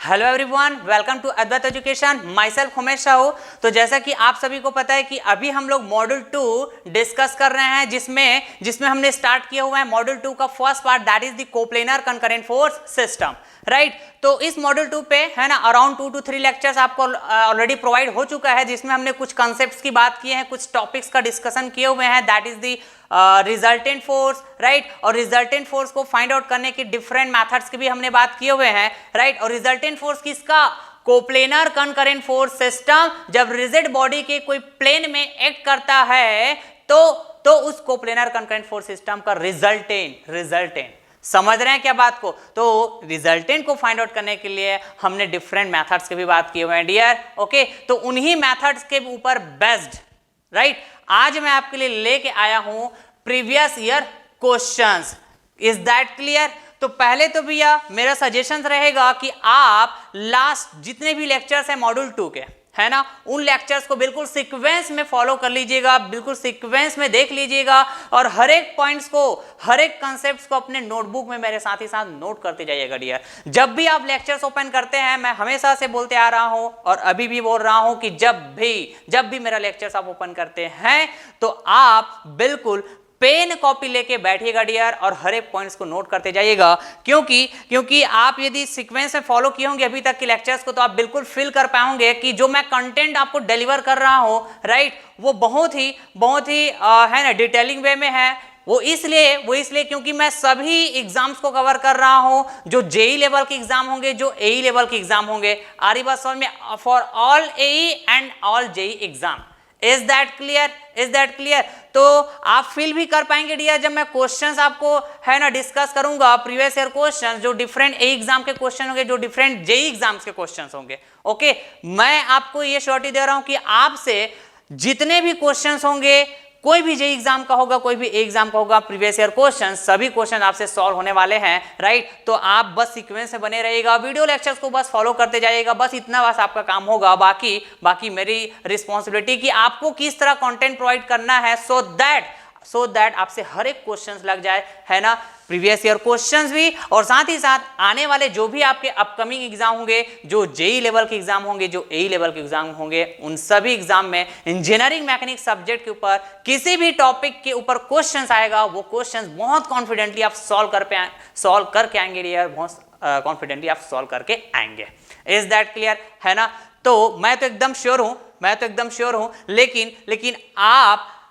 Hello everyone, welcome to Advait education. Myself Umesh Sahu. तो जैसा कि आप सभी को पता है कि अभी हम लोग मॉड्यूल 2 डिस्कस कर रहे हैं, जिसमें हमने स्टार्ट किया हुआ है मॉड्यूल 2 का first part, that is the coplanar concurrent force system, right. तो इस मॉड्यूल 2 पे है ना अराउंड 2 to 3 लेक्चर्स आपको ऑलरेडी प्रोवाइड हो चुका है, जिसमें हमने कुछ कॉन्सेप्ट्स की बात की है, कुछ टॉपिक्स का डिस्कशन किए हुए हैं, that is the resultant force, right. और रिजल्टेंट फोर्स को फाइंड आउट करने की डिफरेंट मेथड्स की भी हमने बात किए हुए हैं, राइट। और रिजल्टेंट फोर्स किसका? Coplanar concurrent force system. जब रिजिड बॉडी के कोई प्लेन में एक्ट करता है तो उस कोप्लेनर कंकरेंट फोर्स सिस्टम का रिजल्टेंट समझ रहे हैं क्या बात को? तो रिजल्टेंट को फाइंड आउट करने के लिए हमने डिफरेंट मेथड्स की भी बात की हुई है डियर, ओके। तो उन्हीं मेथड्स के ऊपर बेस्ड, राइट, आज मैं आपके लिए लेके आया हूं previous year questions. Is that clear? तो पहले तो भैया मेरा सजेशन रहेगा कि आप लास्ट जितने भी लेक्चर्स हैं मॉड्यूल 2 के, है ना, उन लेक्चर्स को बिल्कुल सीक्वेंस में फॉलो कर लीजिएगा, बिल्कुल सीक्वेंस में देख लीजिएगा और हर एक पॉइंट्स को, हर एक कॉन्सेप्ट्स को अपने नोटबुक में मेरे साथ ही साथ नोट करते जाइएगा डियर। जब भी आप लेक्चर्स ओपन करते हैं, मैं हमेशा से बोलते आ रहा हूं और अभी भी बोल रहा हूं कि जब भी मेरा लेक्चर्स आप ओपन करते हैं तो आप बिल्कुल पेन कॉपी लेके बैठिएगा डियर और हर एक पॉइंट्स को नोट करते जाइएगा, क्योंकि आप यदि सीक्वेंस में फॉलो किए होंगे अभी तक के लेक्चर्स को तो आप बिल्कुल फील कर पाओगे कि जो मैं कंटेंट आपको डिलीवर कर रहा हूं, राइट, वो बहुत ही है ना डिटेलिंग वे में है। वो इसलिए क्योंकि मैं सभी एग्जाम्स को कवर कर रहा हूं, जो जेई लेवल के एग्जाम होंगे, जो एई लेवल के एग्जाम होंगे, आ रही बात समझ में, for all AE and all JE exam. Is that clear? तो आप फील भी कर पाएंगे डियर जब मैं क्वेश्चंस आपको है ना डिस्कस करूंगा, प्रीवियस ईयर क्वेश्चंस, जो डिफरेंट ए एग्जाम के क्वेश्चन होंगे, जो डिफरेंट जेई एग्जाम्स के क्वेश्चंस होंगे, ओके। मैं आपको ये श्योरिटी दे रहा हूं कि आपसे जितने भी क्वेश्चंस होंगे, कोई भी जेई एग्जाम का होगा, कोई भी एग्जाम का होगा, प्रीवियस ईयर क्वेश्चन, सभी क्वेश्चन आपसे सॉल्व होने वाले हैं, राइट। तो आप बस सीक्वेंस से बने रहिएगा, वीडियो लेक्चर्स को बस फॉलो करते जाइएगा, बस इतना बस आपका काम होगा। बाकी मेरी रिस्पॉन्सिबिलिटी कि आपको किस तरह कंटेंट प्रोवाइड करना है, सो दैट आपसे हर एक क्वेश्चंस लग जाए, है ना, प्रीवियस ईयर क्वेश्चंस भी, और साथ ही साथ आने वाले जो भी आपके अपकमिंग एग्जाम होंगे, जो जेई लेवल के एग्जाम होंगे, जो एई लेवल के एग्जाम होंगे, उन सभी एग्जाम में इंजीनियरिंग मैकेनिक्स सब्जेक्ट के ऊपर किसी भी टॉपिक के ऊपर क्वेश्चंस आएगा, वो क्वेश्चंस बहुत कॉन्फिडेंटली आप सॉल्व करके आएंगे डियर, बहुत कॉन्फिडेंटली आप सॉल्व करके आएंगे। Is that clear? है ना। तो मैं तो एकदम श्योर हूं, लेकिन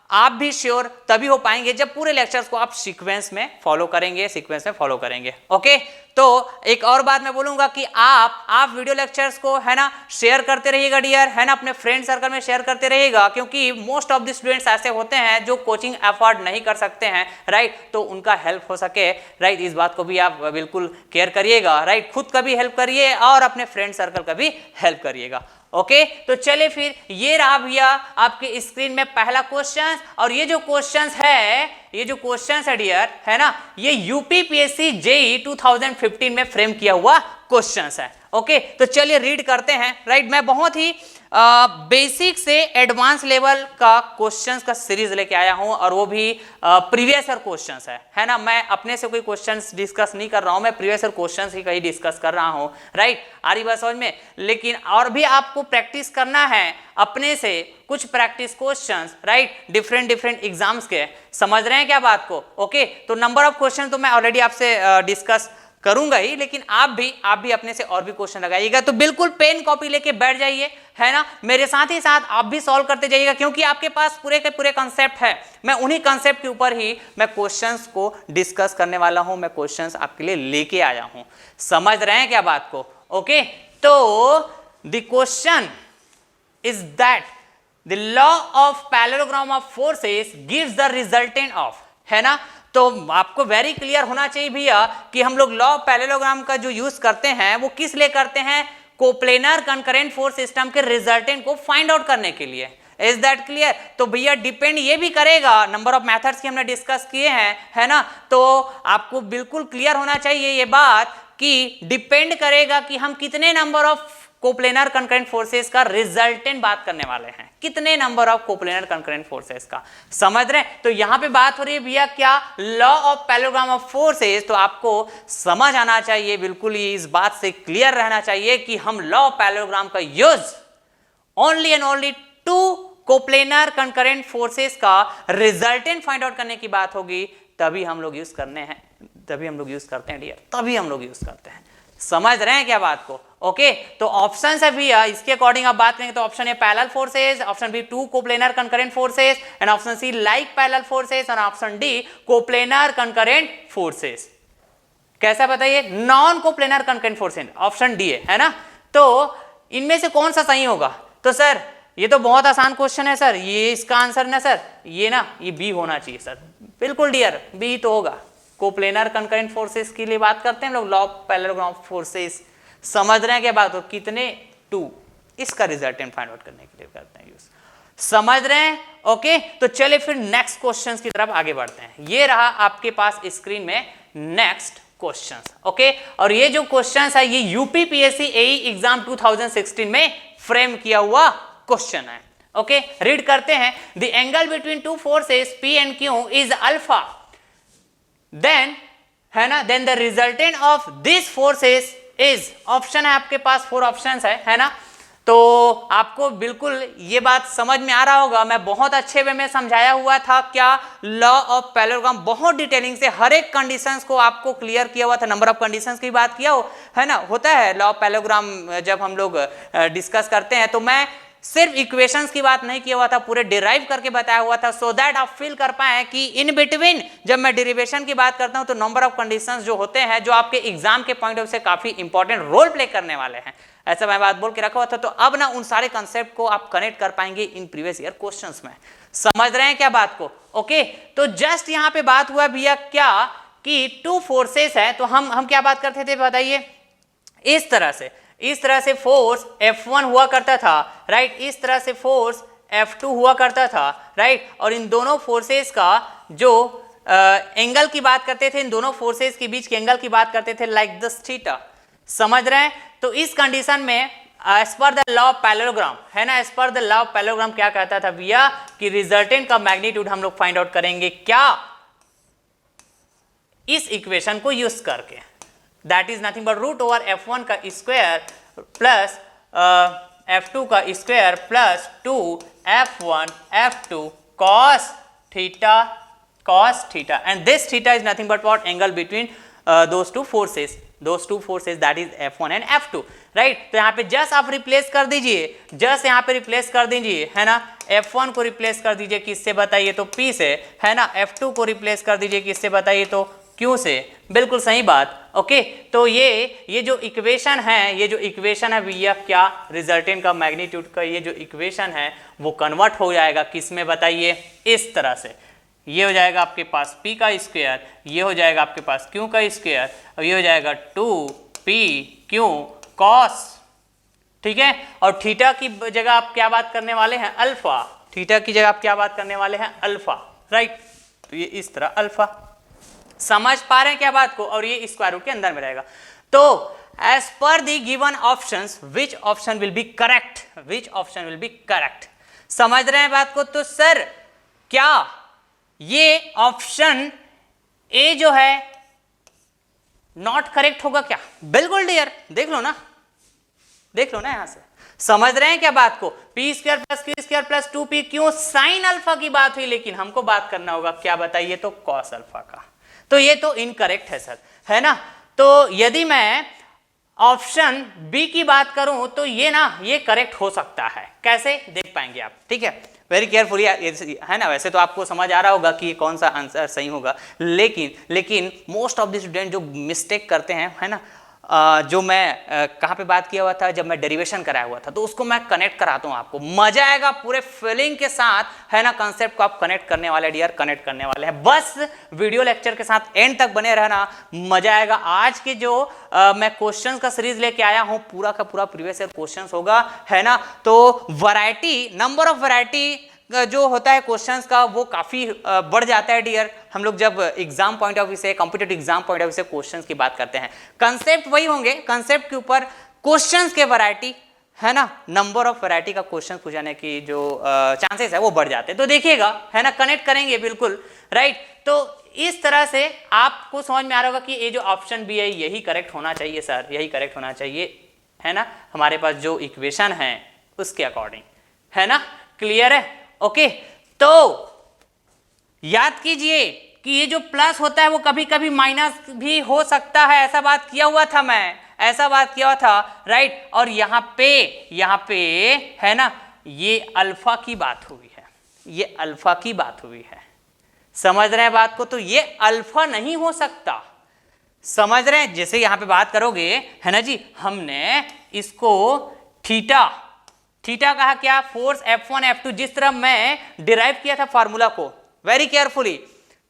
आप भी श्योर तभी हो पाएंगे जब पूरे लेक्चर्स को आप सीक्वेंस में फॉलो करेंगे, ओके। तो एक और बात मैं बोलूंगा कि आप वीडियो लेक्चर्स को है ना शेयर करते रहिएगा डियर, है ना, अपने फ्रेंड सर्कल में शेयर करते रहिएगा, क्योंकि मोस्ट ऑफ द स्टूडेंट्स ऐसे होते हैं जो कोचिंग अफोर्ड नहीं कर सकते हैं, राइट। तो उनका हेल्प हो सके, राइट, इस बात को भी आप बिल्कुल केयर करिएगा, राइट। खुद का भी हेल्प करिए और अपने फ्रेंड सर्कल का भी हेल्प करिएगा, ओके। तो चलिए फिर, ये रहा भैया आपके स्क्रीन में पहला क्वेश्चन, और ये जो क्वेश्चन है डियर, है ना, ये यूपीपीएससी जेई 2015 में फ्रेम किया हुआ क्वेश्चन है, ओके। तो चलिए रीड करते हैं, राइट। मैं बहुत ही बेसिक से एडवांस लेवल का क्वेश्चंस का सीरीज लेके आया हूं, और वो भी प्रीवियस ईयर क्वेश्चंस है ना। मैं अपने से कोई क्वेश्चंस डिस्कस नहीं कर रहा हूं, मैं प्रीवियस ईयर क्वेश्चंस ही कहीं डिस्कस कर रहा हूं, राइट। आ रही बात समझ में? लेकिन और भी आपको प्रैक्टिस करना है अपने से कुछ practice questions, right, different exams के। समझ रहे हैं क्या बात को? ओके। तो नंबर ऑफ क्वेश्चन तो मैं ऑलरेडी आपसे डिस्कस करूंगा ही, लेकिन आप भी अपने से और भी क्वेश्चन लगाइएगा। तो बिल्कुल पेन कॉपी लेके बैठ जाइए, है ना, मेरे साथ ही साथ आप भी सॉल्व करते जाइएगा, क्योंकि आपके पास पूरे के पूरे कॉन्सेप्ट है। मैं उन्हीं कॉन्सेप्ट के ऊपर ही मैं क्वेश्चंस को डिस्कस करने वाला हूं, मैं क्वेश्चंस आपके लिए लेके आया हूं। समझ रहे हैं क्या बात को? ओके। तो the question is that the law of parallelogram of forces gives the resultant of, है ना। तो आपको वेरी क्लियर होना चाहिए भैया कि हम लोग लॉ ऑफ पैरेललोग्राम का जो यूज करते हैं वो किस लिए करते हैं? कोप्लेनर कंकरेंट फोर्स सिस्टम के रिजल्टेंट को फाइंड आउट करने के लिए। Is that clear? तो भैया डिपेंड ये भी करेगा, नंबर ऑफ मेथड्स की हमने डिस्कस किए हैं, है ना। तो आपको बिल्कुल क्लियर होना चाहिए ये बात कि डिपेंड करेगा कि हम कितने number of coplanar concurrent forces का रिजल्टेंट बात करने वाले हैं। कितने number of coplanar concurrent forces का, समझ रहे हैं? तो यहां पे बात हो रही है भैया क्या, law of parallelogram of forces. तो आपको समझ आना चाहिए, बिल्कुल ही इस बात से क्लियर रहना चाहिए कि हम लॉ ऑफ पैरेललोग्राम का use only and only to coplanar concurrent forces का रिजल्टेंट फाइंड आउट करने की बात होगी, तभी हम लोग यूज करते हैं डियर, तभी हम लोग यूज करते हैं। समझ रहे हैं क्या बात को? ओके, तो ऑप्शन है भैया इसके अकॉर्डिंग आप बात करेंगे तो option A parallel forces, option B two coplanar concurrent forces, and option C like parallel forces, और option D coplanar concurrent forces. कैसा बताइए? Non coplanar concurrent forces, option D है ना? तो इनमें से कौन सा सही होगा? तो सर ये तो बहुत आसान क्वेश्चन है सर, ये इसका आंसर ना सर, ये बी होना चाहिए सर। बिल्कुल डियर, बी तो होगा। कोप्लेनर कंकरेंट फोर्सेस के लिए बात करते हैं हम लोग, law of parallelogram of forces. समझ रहे हैं क्या बात हो? कितने 2, इसका रिजल्टेंट फाइंड आउट करने के लिए करते हैं यूज। समझ रहे हैं? ओके, तो चलिए फिर नेक्स्ट क्वेश्चंस की तरफ आगे बढ़ते हैं। ये रहा आपके पास स्क्रीन में नेक्स्ट क्वेश्चंस। ओके, और ये जो क्वेश्चंस है ये यूपीपीएससी एई एग्जाम 2016 में फ्रेम किया हुआ क्वेश्चन है। ओके, रीड करते हैं। The angle between two forces P and Q is alpha, then है ना, then the resultant of this forces is, option है आपके पास, 4 ऑप्शंस है ना? तो आपको बिल्कुल ये बात समझ में आ रहा होगा, मैं बहुत अच्छे वे में समझाया हुआ था क्या, लॉ ऑफ पैरेललोग्राम, बहुत डिटेलिंग से हर एक कंडीशंस को आपको क्लियर किया हुआ था। नंबर ऑफ कंडीशंस की बात किया हो है ना, होता है लॉ ऑफ पैरेललोग्राम जब हम लोग डिस्कस करते हैं, तो मैं सिर्फ इक्वेशंस की बात नहीं किया हुआ था, पूरे डिराइव करके बताया हुआ था, सो दैट आप फील कर पाए कि इन बिटवीन जब मैं डेरिवेशन की बात करता हूं तो नंबर ऑफ कंडीशंस जो होते हैं, जो आपके एग्जाम के पॉइंट ऑफ व्यू से काफी इंपॉर्टेंट रोल प्ले करने वाले हैं, ऐसा मैं बात बोल के रखा हुआ था। तो अब ना उन सारे कंसेप्ट को आप कनेक्ट कर पाएंगे इन प्रीवियस ईयर क्वेश्चंस में। समझ रहे हैं क्या बात को? ओके, तो जस्ट यहां पे बात हुआ भैया क्या कि 2 फोर्सेस है, तो हम क्या बात करते थे बताइए? इस तरह से फोर्स F1 हुआ करता था, राइट? इस तरह से फोर्स F2 हुआ करता था, राइट? और इन दोनों फोर्सेस का जो एंगल की बात करते थे, इन दोनों फोर्सेस के बीच के एंगल की बात करते थे लाइक दिस थीटा। समझ रहे हैं? तो इस कंडीशन में as per the law of parallelogram है ना, as per the law of parallelogram क्या कहता था भैया कि रिजल्टेंट का मैग्नीट्यूड हम लोग फाइंड आउट करेंगे क्या, इस इक्वेशन को यूज करके, that is nothing but root over F1 का स्क्वायर प्लस F2 का square plus 2 F1 F2 cos theta, and this theta is nothing but what, angle between those two forces that is F1 and F2, right? तो यहाँ पे just आप replace कर दीजिए, just यहाँ पे रिप्लेस कर दीजिए है ना, F1 को रिप्लेस कर दीजिए किससे बताइए? तो P से, है ना? F2 को रिप्लेस कर दीजिए किससे बताइए? तो Q से। बिल्कुल सही बात। ओके, तो ये जो इक्वेशन है भैया क्या, रिजल्टेंट का मैग्नीट्यूड का ये जो इक्वेशन है वो कन्वर्ट हो जाएगा किस में बताइए? इस तरह से, ये हो जाएगा आपके पास P का स्क्वायर, ये हो जाएगा आपके पास Q का स्क्वायर, और ये हो जाएगा 2PQ cos, ठीक है? और थीटा की जगह आप क्या बात करने वाले हैं? अल्फा। थीटा की जगह आप क्या बात करने वाले हैं? Alpha, right? तो ये इस तरह अल्फा। समझ पा रहे हैं क्या बात को? और ये स्क्वायर रूट के अंदर में रहेगा। तो as per the given options which option will be correct, समझ रहे हैं बात को? तो सर क्या ये ऑप्शन ए जो है नॉट करेक्ट होगा क्या? बिल्कुल डियर, देख लो ना यहां से। समझ रहे हैं क्या बात को? P square plus Q square plus 2P, क्यों? साइन अल्फा की बात हुई, लेकिन हमको बात करना होगा क्या बताइए? तो कॉस अल्फा का। तो ये तो इनकरेक्ट है सर, है ना? तो यदि मैं ऑप्शन बी की बात करूं तो ये करेक्ट हो सकता है। कैसे देख पाएंगे आप? ठीक है, वेरी केयरफुली है ना। वैसे तो आपको समझ आ रहा होगा कि कौन सा आंसर सही होगा, लेकिन मोस्ट ऑफ द स्टूडेंट जो मिस्टेक करते हैं, है ना, जो मैं कहाँ पे बात किया हुआ था, जब मैं डेरिवेशन कराया हुआ था, तो उसको मैं कनेक्ट कराता हूँ आपको। मजा आएगा पूरे फीलिंग के साथ, है ना। कंसेप्ट को आप कनेक्ट करने वाले डियर, कनेक्ट करने वाले हैं। बस वीडियो लेक्चर के साथ एंड तक बने रहना, मजा आएगा। आज की जो मैं क्वेश्चंस का सीरीज लेके आया हूँ, पूरा का पूरा प्रीवियस ईयर क्वेश्चंस होगा, है ना। तो वैरायटी, नंबर ऑफ वैरायटी जो होता है क्वेश्चंस का, वो काफी बढ़ जाता है डियर। हम लोग जब एग्जाम पॉइंट ऑफ व्यू से, competitive exam point of view से क्वेश्चंस की बात करते हैं, कंसेप्ट वही होंगे, कंसेप्ट के ऊपर क्वेश्चंस के वैरायटी है ना, नंबर ऑफ वैरायटी का क्वेश्चन पूछने की जो चांसेस है वो बढ़ जाते हैं। तो देखिएगा, है ना, कनेक्ट करेंगे बिल्कुल, राइट। तो इस तरह से आपको समझ में आ रहा होगा कि ये जो ऑप्शन बी है यही करेक्ट होना चाहिए सर, यही करेक्ट होना चाहिए, है ना, हमारे पास जो इक्वेशन है उसके अकॉर्डिंग, है ना, क्लियर है। ओके, तो याद कीजिए कि ये जो प्लस होता है वो कभी कभी माइनस भी हो सकता है, ऐसा बात किया हुआ था मैं, ऐसा बात किया हुआ था, राइट। और यहाँ पे है ना, ये अल्फा की बात हुई है, ये अल्फा की बात हुई है, समझ रहे हैं बात को। तो ये अल्फा नहीं हो सकता, समझ रहे हैं। जैसे यहां पे बात करोगे, है ना जी, हमने इसको थीटा कहा क्या, फोर्स F1 F2, जिस तरह मैं डिराइव किया था फार्मूला को वेरी केयरफुली,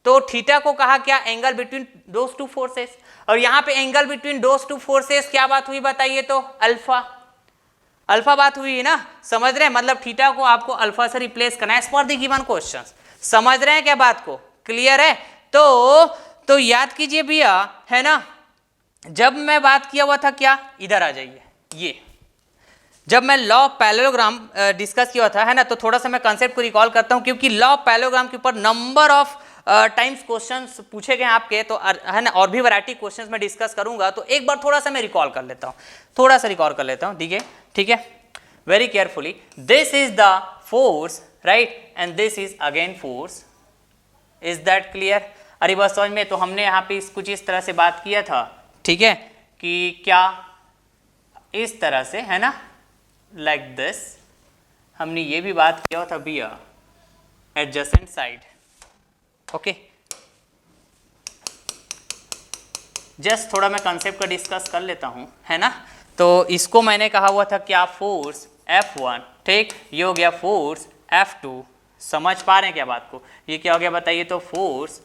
तो थीटा को कहा क्या, angle between those two forces. और यहां पे angle between those two forces क्या बात हुई बताइए, तो अल्फा बात हुई है ना, समझ रहे हैं। मतलब थीटा को आपको अल्फा से रिप्लेस करना है as per the given question, समझ रहे हैं क्या बात को, क्लियर है। तो याद कीजिए भैया, है ना, जब मैं बात किया हुआ था क्या, इधर आ जाइए, ये जब मैं लॉ ऑफ पैरेललोग्राम डिस्कस किया था, है ना, तो थोड़ा सा मैं कंसेप्ट को रिकॉल करता हूं, क्योंकि लॉ ऑफ पैरेललोग्राम के ऊपर नंबर ऑफ टाइम्स क्वेश्चंस पूछे गए आपके, तो है ना, और भी वैरायटी क्वेश्चंस मैं डिस्कस करूंगा, तो एक बार थोड़ा सा मैं रिकॉल कर लेता हूं, थोड़ा सा रिकॉल कर लेता हूं, ठीक है, very carefully. This is the force, right, and this is again force, is that clear. अरे बस समझ में, तो हमने यहाँ पे कुछ इस तरह से बात किया था, ठीक है, कि क्या इस तरह से, है ना, लाइक दिस, हमने ये भी बात किया था भैया एडजेसेंट साइड, ओके। जस्ट थोड़ा मैं कंसेप्ट का डिस्कस कर लेता हूं, है ना। तो इसको मैंने कहा हुआ था क्या, फोर्स F1, ठीक, ये हो गया फोर्स F2, समझ पा रहे हैं क्या बात को, ये क्या हो गया बताइए, तो फोर्स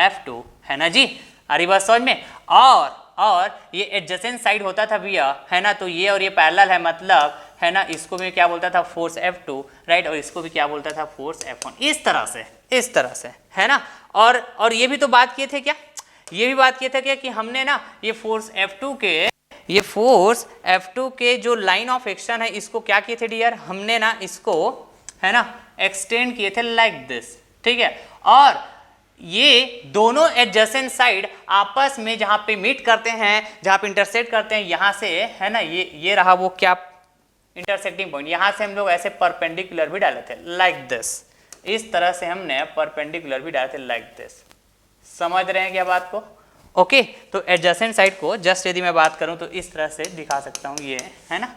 F2, है ना जी, अरे बात समझ में। और ये एडजेसेंट साइड होता था भैया, है ना, तो ये और ये पैरेलल है, मतलब, है ना, इसको भी क्या बोलता था, फोर्स F2, राइट, और इसको भी क्या बोलता था, फोर्स F1, इस तरह से, है ना। और ये भी तो बात किए थे क्या, ये भी बात किए थे क्या, कि हमने ना ये फोर्स F2 के जो लाइन ऑफ एक्शन है, इसको क्या किए थे डियर, हमने ना इसको, है ना, एक्सटेंड किए थे लाइक दिस, ठीक है। और ये दोनों एडजेसेंट साइड आपस में जहां पे मीट करते हैं, जहां पे इंटरसेक्ट करते हैं, यहां से, है ना, ये रहा वो क्या, इंटरसेक्टिंग पॉइंट, यहां से हम लोग ऐसे परपेंडिकुलर भी डाले थे लाइक दिस, इस तरह से हमने परपेंडिकुलर भी डाले थे लाइक दिस, समझ रहे हैं क्या बात को, ओके। तो एडजेसेंट साइड को जस्ट यदि मैं बात करूं तो इस तरह से दिखा सकता हूं, ये, है ना,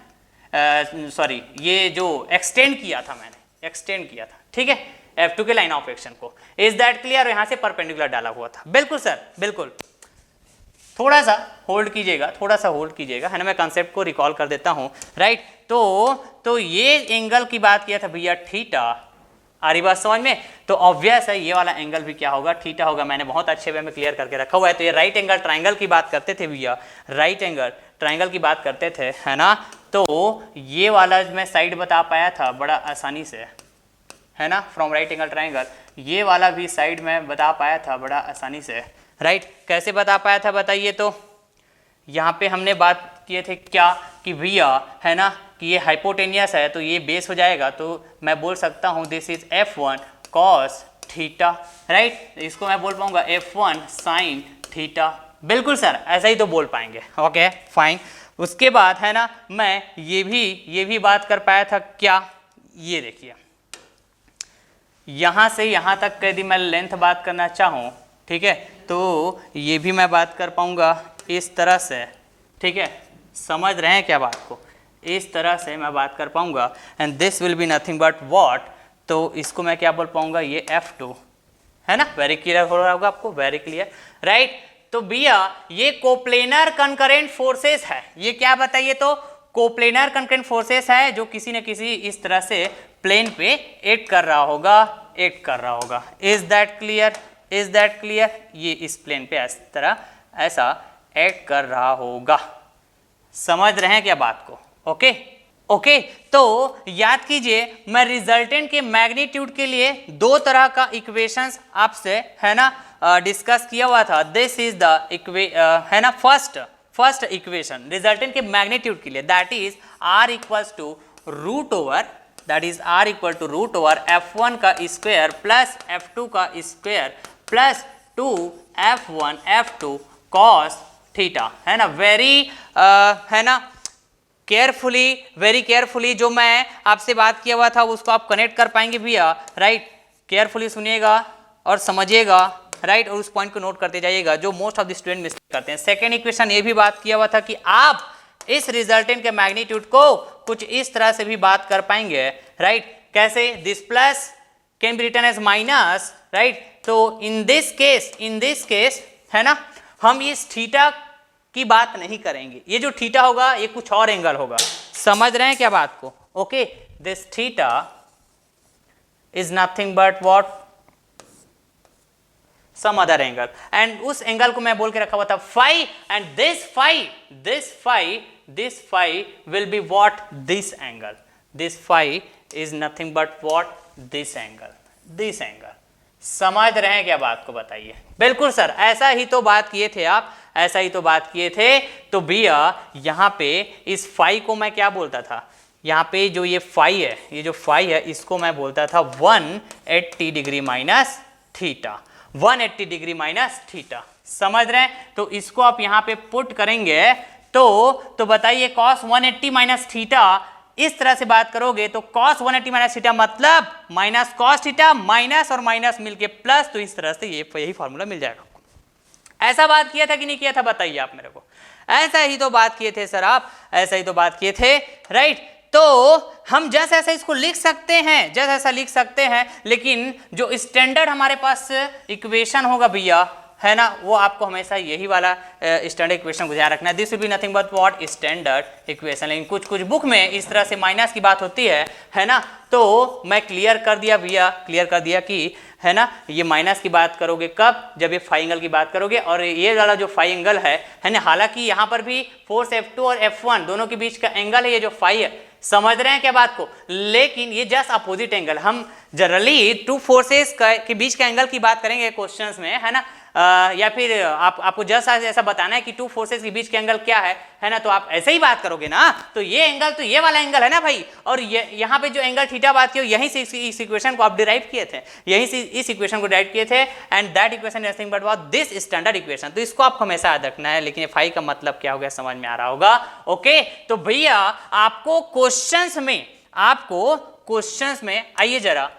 सॉरी, ये जो एक्सटेंड किया था मैंने, एक्सटेंड किया था, ठीक है, F2 के लाइन ऑफ एक्शन को, इज दैट क्लियर। यहां से परपेंडिकुलर डाला हुआ था, बिल्कुल सर, बिल्कुल। थोड़ा सा होल्ड कीजिएगा, है ना, मैं कंसेप्ट को रिकॉल कर देता हूं, राइट। तो ये एंगल की बात किया था भैया थीटा, आ रही बात समझ में। तो ऑब्वियस है ये वाला एंगल भी क्या होगा, थीटा होगा, मैंने बहुत अच्छे वे में क्लियर करके रखा हुआ है। तो ये राइट एंगल ट्राइंगल की बात करते थे भैया, राइट एंगल ट्राइंगल की बात करते थे, है ना। तो ये वाला मैं साइड बता पाया था बड़ा आसानी से, है ना, फ्रॉम राइट एंगल ट्राइंगल, ये वाला भी साइड में बता पाया था बड़ा आसानी से, राइट। कैसे बता पाया था बताइए, तो यहाँ पे हमने बात किए थे क्या, कि भैया, है ना, कि ये हाइपोटेनियस है, तो ये बेस हो जाएगा, तो मैं बोल सकता हूँ this is F1 cos theta, right. इसको मैं बोल पाऊंगा F1 साइन थीटा, बिल्कुल सर, ऐसा ही तो बोल पाएंगे, ओके फाइन। उसके बाद, है ना, मैं ये भी बात कर पाया था क्या, ये देखिए, यहाँ से यहाँ तक यदि मैं लेंथ बात करना चाहूँ, ठीक है, तो ये भी मैं बात कर पाऊँगा इस तरह से, ठीक है, समझ रहे हैं क्या बात को, इस तरह से मैं बात कर पाऊँगा, and this will be nothing but what, तो इसको मैं क्या बोल पाऊँगा, ये F2, है ना, वेरी क्लियर हो रहा होगा आपको, वेरी क्लियर, राइट। तो भैया ये कोप्लेनर कंकरेंट फोर्सेस है, ये क्या बताइए, तो कोप्लेनर कंकरेंट फोर्सेस है, जो किसी न किसी इस तरह से प्लेन पे एक्ट कर रहा होगा, इज दैट क्लियर, ये इस प्लेन पे इस तरह ऐसा एक्ट कर रहा होगा, समझ रहे हैं क्या बात को, ओके। तो याद कीजिए, मैं रिजल्टेंट के मैग्नीट्यूड के लिए दो तरह का इक्वेशंस आपसे, है ना, डिस्कस किया हुआ था। दिस इज द है ना, फर्स्ट इक्वेशन रिजल्टेंट के मैग्नीट्यूड के लिए, that is r equals to root over f1 का स्क्वायर प्लस f2 का square plus 2f1 f2 cos theta, है ना। है ना, वेरी केयरफुली जो मैं आपसे बात किया हुआ था उसको आप कनेक्ट कर पाएंगे भैया, राइट। केयरफुली सुनिएगा और समझिएगा, राइट, और उस पॉइंट को नोट करते जाइएगा जो most of the student mistake करते हैं। सेकेंड इक्वेशन ये भी बात किया हुआ था कि आप इस रिजल्टेंट के मैग्नीट्यूड को कुछ इस तरह से भी बात कर पाएंगे, राइट। कैसे? This plus can be written as minus, right. तो इन दिस केस है ना, हम इस थीटा की बात नहीं करेंगे। ये जो थीटा होगा ये कुछ और एंगल होगा, समझ रहे हैं क्या बात को? Okay, this theta is nothing but what, some other angle, and उस एंगल को मैं बोल के रखा हुआ था phi, and this phi will be what, this angle. This phi is nothing but what, this angle. समझ रहे हैं क्या बात को? बताइए। बिल्कुल सर, ऐसा ही तो बात किए थे आप, ऐसा ही तो बात किए थे। तो भैया यहाँ पे इस फाई को मैं क्या बोलता था, यहाँ पे जो ये फाई है, ये जो फाई है इसको मैं बोलता था 180 degree minus theta, 180 degree minus theta. समझ रहे हैं? तो इसको आप यहाँ पे पुट करेंगे तो बताइए cos 180 माइनस थीटा, इस तरह से बात करोगे तो cos 180 माइनस थीटा मतलब माइनस cos थीटा, माइनस और माइनस मिलके प्लस, तो इस तरह से यही फॉर्मूला मिल जाएगा। ऐसा बात किया था कि नहीं किया था? बताइए आप मेरे को। ऐसा ही तो बात किए थे सर आप, ऐसा ही तो बात किए थे, राइट। तो हम जैसे ऐसा इसको लिख सकते हैं, जैसे ऐसा लिख सकते हैं, लेकिन जो स्टैंडर्ड हमारे पास इक्वेशन होगा भैया, है ना, वो आपको हमेशा यही वाला स्टैंडर्ड इक्वेशन को ध्यान रखना है। This will be nothing but what, standard equation. लेकिन कुछ बुक में इस तरह से माइनस की बात होती है ना। तो मैं क्लियर कर दिया भैया, क्लियर कर दिया कि है ना, ये माइनस की बात करोगे कब, जब ये फाई एंगल की बात करोगे। और ये वाला जो फाई एंगल है ना, हालांकि यहाँ पर भी फोर्स F2 और F1 दोनों के बीच का एंगल है ये जो फाई है, समझ रहे हैं क्या बात को? लेकिन ये जस्ट अपोजिट एंगल। हम जनरली टू फोर्सेस के बीच का एंगल की बात करेंगे क्वेश्चंस में, है ना, या फिर आपको जस्ट ऐसा बताना है कि टू फोर्सेस के बीच का एंगल क्या है ना, तो आप ऐसे ही बात करोगे ना। तो ये एंगल तो ये वाला एंगल है ना भाई, और यहाँ पे जो एंगल थीटा बात की यहीं से इस इक्वेशन को आप डिराइव किए थे, यहीं से इस इक्वेशन को डिराइव किए थे, and that equation is nothing but what, this standard equation. तो इसको आपको हमेशा याद रखना है। लेकिन फाई का मतलब क्या हो गया, समझ में आ रहा होगा? ओके, तो भैया आपको क्वेश्चंस में आइए जरा,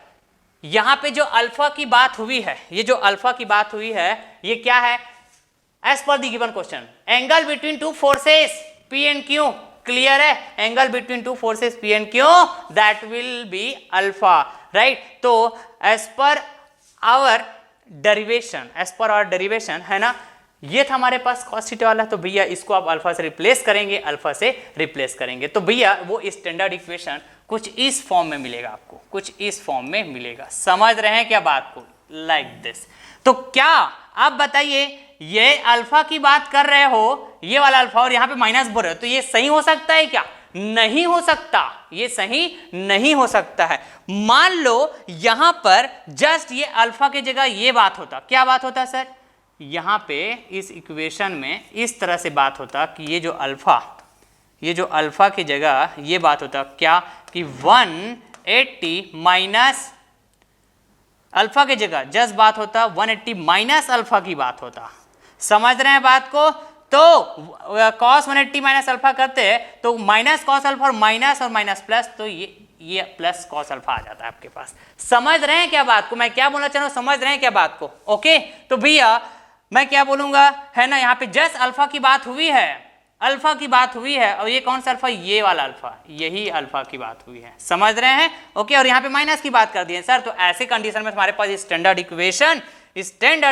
यहां पे जो अल्फा की बात हुई है, ये जो अल्फा की बात हुई है, ये क्या है? As per the given question, angle between two forces P and Q। Clear है? Angle between two forces P and Q, that will be alpha, right. तो एज पर आवर डेरिवेशन, है ना, ये था हमारे पास cos थीटा वाला। तो भैया इसको आप अल्फा से रिप्लेस करेंगे, तो भैया वो स्टैंडर्ड इक्वेशन कुछ इस फॉर्म में मिलेगा आपको, कुछ इस फॉर्म में मिलेगा। समझ रहे हैं क्या बात को? Like this. तो क्या आप बताइए, ये अल्फा की बात कर रहे हो, ये वाला अल्फा, और यहाँ पे माइनस बोल रहे हो, तो ये सही हो सकता है क्या? नहीं हो सकता, ये सही नहीं हो सकता है। मान लो यहां पर जस्ट ये अल्फा की जगह ये बात होता, क्या बात होता सर? यहां पे इस इक्वेशन में इस तरह से बात होता कि ये जो अल्फा की जगह ये बात होता क्या, कि 180 माइनस अल्फा की जगह जस्ट बात होता 180 माइनस अल्फा की बात होता। समझ रहे हैं बात को? तो cos 180 माइनस अल्फा करते हैं तो माइनस cos अल्फा और माइनस प्लस, तो ये प्लस cos अल्फा आ जाता है आपके पास। समझ रहे हैं क्या बात को? मैं क्या बोलना चाह रहा हूं, समझ रहे हैं क्या बात को? ओके, तो भैया मैं क्या बोलूंगा, है ना, यहाँ पे जस्ट अल्फा की बात हुई है, और ये कौन सा अल्फा? ये वाला अल्फा, यही अल्फा की बात हुई है। समझ रहे हैं? ओके, और यहाँ पे माइनस की बात कर दी है सर। तो ऐसे कंडीशन में हमारे पास स्टैंडर्ड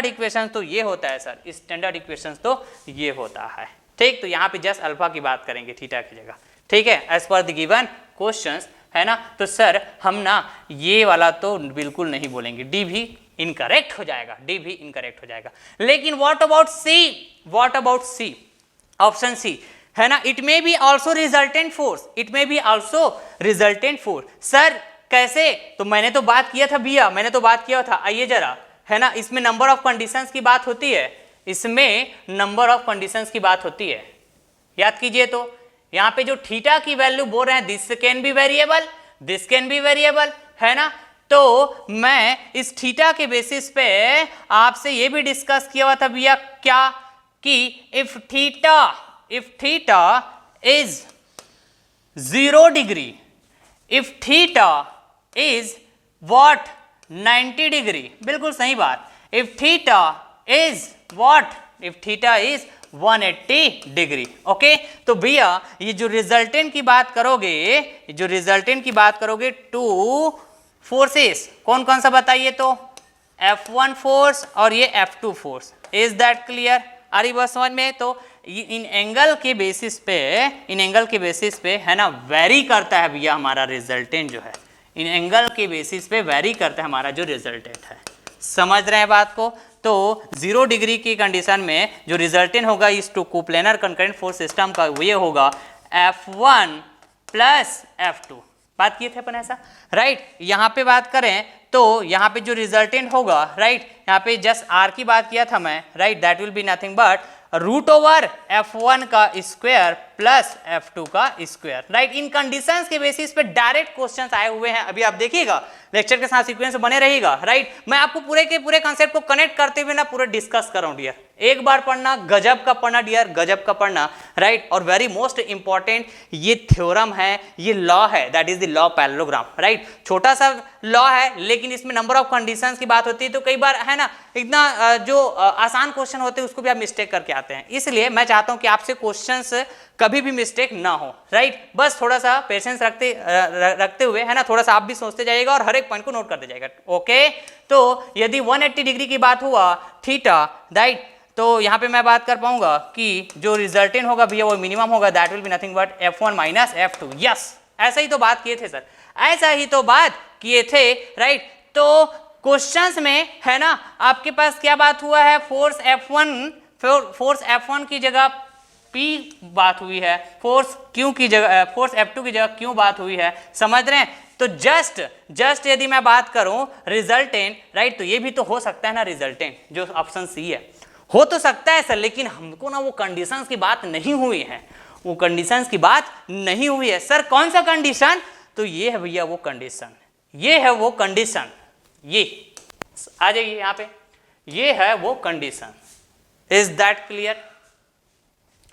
इक्वेशन तो ये होता है सर, स्टैंडर्ड इक्वेशन तो ये होता है, ठीक। तो यहाँ पे जस्ट अल्फा की बात करेंगे थीटा की जगह, ठीक है, as per the given questions, है ना। तो सर हम ना ये वाला तो बिल्कुल नहीं बोलेंगे, डी भी इनकरेक्ट हो जाएगा, लेकिन what about C, option C, है ना, it may be also resultant force. Sir कैसे? तो मैंने तो बात किया था भैया, आइए जरा, है ना, इसमें नंबर ऑफ कंडीशंस की बात होती है, याद कीजिए तो यहाँ पे जो थीटा की वैल्यू बोल रहे हैं this can be variable, this can be variable, है ना। तो मैं इस थीटा के बेसिस पे आपसे ये भी डिस्कस किया हुआ था भैया क्या कि if theta is 0 degree, if theta is what 90 degree, बिल्कुल सही बात। If theta is what, if theta is 180 degree. Okay, तो भैया ये जो रिजल्टेंट की बात करोगे, जो रिजल्टेंट की बात करोगे टू फोर्सेस कौन कौन सा बताइए तो, F1 फोर्स और ये F2 force. Is that clear? आ रही बात समझ में? तो इन एंगल के बेसिस पे, इन एंगल के बेसिस पे है ना वेरी करता है भैया हमारा रिजल्टेंट जो है, इन एंगल के बेसिस पे वेरी करता है हमारा जो रिजल्टेंट है। समझ रहे हैं बात को? तो 0 डिग्री की कंडीशन में जो रिजल्टेंट होगा इस two coplanar concurrent force system का वो ये होगा F1 प्लस F2। बात किए थे अपन ऐसा, राइट। यहाँ पे बात करें तो यहाँ पे जो रिजल्टेंट होगा, राइट, यहाँ पे जस्ट R की बात किया था मैं, right, that will be nothing but root over F1 का स्क्वायर प्लस F2 का स्क्वायर, राइट। इन कंडीशंस के बेसिस पे डायरेक्ट क्वेश्चंस आए हुए हैं, अभी आप देखिएगा लेक्चर के साथ सीक्वेंस बने रहेगा, राइट। मैं आपको पूरे के पूरे कंसेप्ट को कनेक्ट करते हुए ना पूरा डिस्कस कर रहा हूं डियर। एक बार पढ़ना, गजब का पढ़ना डियर, गजब का पढ़ना, राइट। और वेरी मोस्ट इंपॉर्टेंट ये थ्योरम है, ये लॉ है, that is the law parallelogram, right. छोटा सा लॉ है लेकिन इसमें नंबर ऑफ कंडीशंस की बात होती है, तो कई बार है ना इतना जो आसान क्वेश्चन होते हैं उसको भी आप मिस्टेक करके आते हैं। इसलिए मैं चाहता हूं कि आपसे क्वेश्चंस कभी भी मिस्टेक ना हो, राइट। बस थोड़ा सा पेशेंस रखते हुए है ना, थोड़ा सा आप भी सोचते जाइएगा और हर एक पॉइंट को नोट करते जाइएगा। ओके, तो यदि 180 डिग्री की बात हुआ थीटा, राइट, तो यहाँ पे मैं बात कर पाऊंगा कि जो रिजल्टेंट होगा भैया वो मिनिमम होगा, that will be nothing but F1 minus F2। Yes, ऐसा ही तो बात किए थे सर, ऐसा ही तो बात किए थे, राइट। तो क्वेश्चंस में है ना आपके पास क्या बात हुआ है, फोर्स F1 की जगह P बात हुई है, फोर्स Q की जगह, फोर्स F2 की जगह Q बात हुई है, समझ रहे हैं। तो जस्ट यदि मैं बात करूं रिजल्टेंट, राइट, तो ये भी तो हो सकता है ना रिजल्टेंट, जो ऑप्शन सी है, हो तो सकता है सर, लेकिन हमको ना वो कंडीशंस की बात नहीं हुई है, वो कंडीशंस की बात नहीं हुई है। सर कौन सा कंडीशन? तो ये है भैया वो कंडीशन, ये है वो कंडीशन, ये आ जाइए यहाँ पे, ये है वो कंडीशन। Is that clear?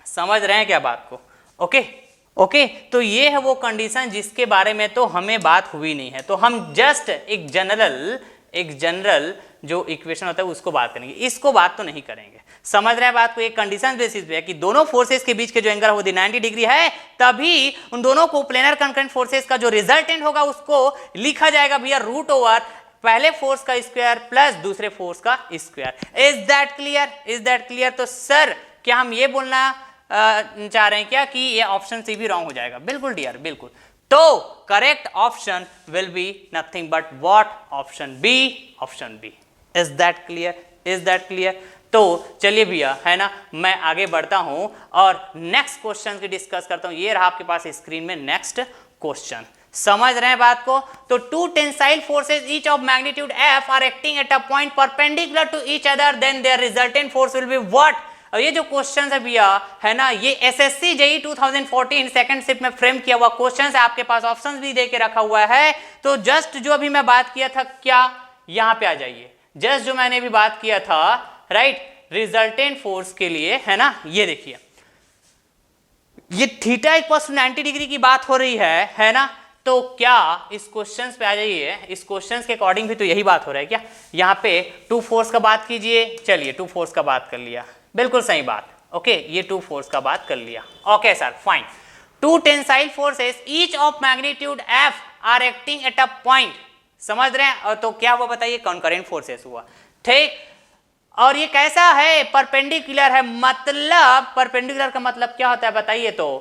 समझ रहे हैं क्या बात को? ओके, तो ये है वो कंडीशन जिसके बारे में तो हमें बात हुई नहीं है, तो हम जस्ट एक जनरल जो इक्वेशन होता है उसको बात करेंगे, इसको बात तो नहीं करेंगे। समझ रहे हैं बात को? एक कंडीशन बेसिस पे है कि दोनों फोर्सेस के बीच के जो एंगल है वो 90 डिग्री है, तभी उन दोनों को प्लेनर कंकरेंट फोर्सेस का जो रिजल्टेंट होगा उसको लिखा जाएगा भैया रूट ओवर पहले फोर्स का स्क्वायर प्लस दूसरे फोर्स का square. Is that clear? Is that clear? तो सर क्या हम ये बोलना चाह रहे हैं क्या कि ये ऑप्शन सी भी रॉन्ग हो जाएगा? बिल्कुल डियर, बिल्कुल। तो correct option will be nothing but what? Option B, option B. Is that clear? Is that clear? तो चलिए भैया है ना, मैं आगे बढ़ता हूं और नेक्स्ट क्वेश्चन की डिस्कस करता हूं। ये रहा आपके पास स्क्रीन में नेक्स्ट क्वेश्चन, समझ रहे हैं बात को? तो two tensile forces each of magnitude F are acting at a point perpendicular to each other, then their resultant force will be what? और ये जो क्वेश्चन है भैया है ना, ये एसएससी जेईई 2014 सेकंड शिफ्ट में फ्रेम किया हुआ क्वेश्चन है, आपके पास ऑप्शंस भी देके रखा हुआ है। तो जस्ट जो अभी मैं बात किया था, क्या यहां पे आ जाइए, जस्ट जो मैंने अभी बात किया था, राइट, रिजल्टेंट फोर्स के लिए है ना, ये देखिए ये थीटा इक्वल्स टू 90 डिग्री की बात हो रही है ना। तो क्या इस क्वेश्चन पे आ जाइए, इस क्वेश्चन के अकॉर्डिंग भी तो यही बात हो रहा है क्या? यहाँ पे टू फोर्स का बात कीजिए, चलिए टू फोर्स का बात कर लिया, बिल्कुल सही बात। ओके, ये टू फोर्स का बात कर लिया। Okay sir, fine. Two tensile forces each of magnitude F are acting at a point, समझ रहे हैं? और तो क्या हुआ बताइए? कॉन्करेंट फोर्सेस हुआ, ठीक। और ये कैसा है? परपेंडिकुलर है। मतलब परपेंडिकुलर का मतलब क्या होता है बताइए तो,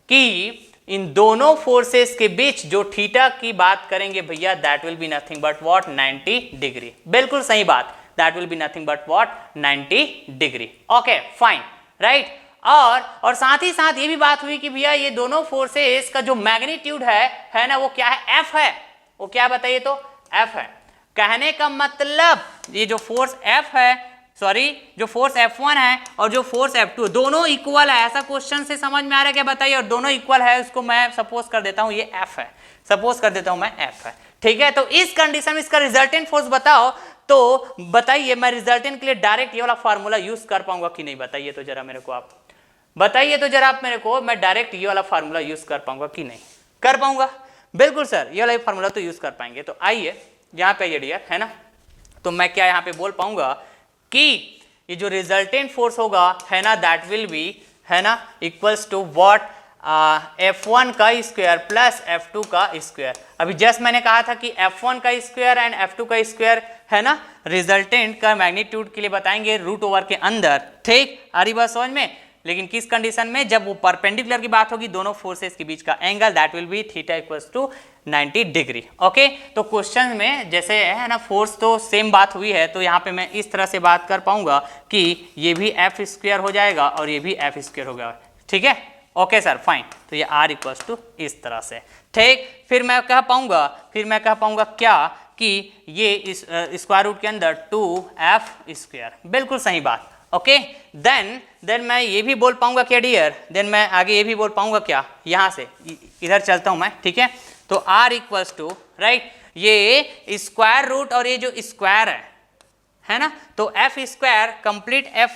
कि इन दोनों फोर्सेस के बीच जो थीटा की बात करेंगे भैया, that will be nothing but what? 90 degree. बिल्कुल सही बात, that will be nothing but what? 90 degree. Okay fine, right. और साथ ही साथ ये भी बात हुई कि भैया ये दोनों फोर्सेस का जो मैग्नीट्यूड है ना, वो क्या है? F है। वो क्या बताइए तो? F है। कहने का मतलब ये जो फोर्स F है, सॉरी, जो फोर्स F1 है और जो फोर्स F2 दोनों इक्वल है, ऐसा क्वेश्चन से समझ में आ रहा है क्या बताइए? और दोनों इक्वल है, उसको मैं सपोज कर देता हूं ये F है, सपोज कर देता हूं मैं F है, ठीक है। तो इस कंडीशन में इसका रिजल्टेंट फोर्स बताओ, तो बताइए मैं रिजल्टेंट के लिए डायरेक्ट ये वाला फार्मूला यूज कर पाऊंगा कि नहीं? बताइए तो जरा मेरे को, आप बताइए तो जरा आप मेरे को, मैं डायरेक्ट ये वाला फार्मूला यूज कर पाऊंगा कि नहीं? कर पाऊंगा, बिल्कुल सर, ये वाला फार्मूला तो यूज कर पाएंगे। तो आइए यहाँ पे ये डियर है ना, तो मैं क्या यहाँ पे बोल पाऊंगा कि ये जो रिजल्टेंट फोर्स होगा है ना, दैट विल बी है ना इक्वल्स टू व्हाट, F1 का स्क्वायर प्लस F2 का स्क्वायर। अभी जस्ट मैंने कहा था कि F1 का स्क्वायर एंड F2 का स्क्वायर है ना, रिजल्टेंट का मैग्नीट्यूड के लिए बताएंगे रूट ओवर के अंदर, ठीक? आ रही बात समझ में? लेकिन किस कंडीशन में? जब वो परपेंडिकुलर की बात होगी, दोनों फोर्सेस के बीच का angle, that will be theta equals to 90 degree. Okay, तो क्वेश्चन में जैसे है ना फोर्स तो सेम बात हुई है, तो यहाँ पे मैं इस तरह से बात कर पाऊंगा कि ये भी एफ स्क्वायर हो जाएगा और ये भी एफ स्क्वायर हो गया, ठीक है? Okay sir, fine. तो ये आर इक्वल्स टू इस तरह से, ठीक? फिर मैं कह पाऊंगा क्या कि ये इस स्क्वायर रूट के अंदर 2f स्क्वायर, बिल्कुल सही बात। ओके, देन मैं ये भी बोल पाऊंगा क्या डियर? देन मैं आगे ये भी बोल पाऊंगा क्या? यहाँ से इधर चलता हूं मैं, ठीक है? तो r इक्वल्स टू राइट, ये स्क्वायर रूट और ये जो स्क्वायर है ना, तो f स्क्वायर कंप्लीट f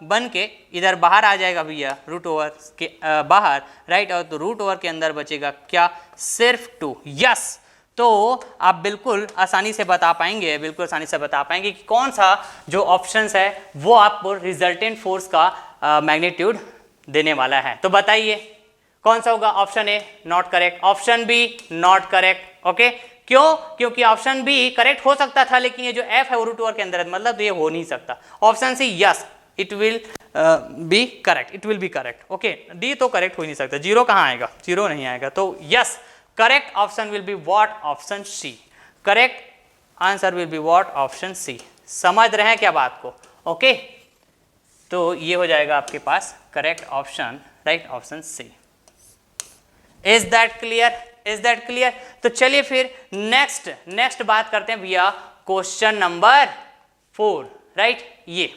बन के इधर बाहर आ जाएगा भैया, रूट ओवर के बाहर, राइट? और तो रूट ओवर के अंदर बचेगा क्या? सिर्फ 2। यस, तो आप बिल्कुल आसानी से बता पाएंगे, बिल्कुल आसानी से बता पाएंगे कि कौन सा जो ऑप्शंस है वो आपको रिजल्टेंट फोर्स का मैग्नीट्यूड देने वाला है। तो बताइए कौन सा होगा? Option A not correct, option B not correct. Okay, क्यों? क्योंकि ऑप्शन बी करेक्ट हो सकता था, लेकिन ये जो एफ है वो रूट ओवर के अंदर है, मतलब ये हो नहीं सकता। Option C yes, it will be correct, it will be correct. Okay, D तो करेक्ट हो ही नहीं सकता, जीरो कहाँ आएगा? जीरो नहीं आएगा। तो yes, correct option will be what? option C. correct answer will be what? option C. समझ रहे हैं क्या बात को? ओके, तो ये हो जाएगा आपके पास correct option, right? Option C. Is that clear? Is that clear? तो चलिए फिर नेक्स्ट बात करते हैं भैया, क्वेश्चन नंबर 4, राइट? ये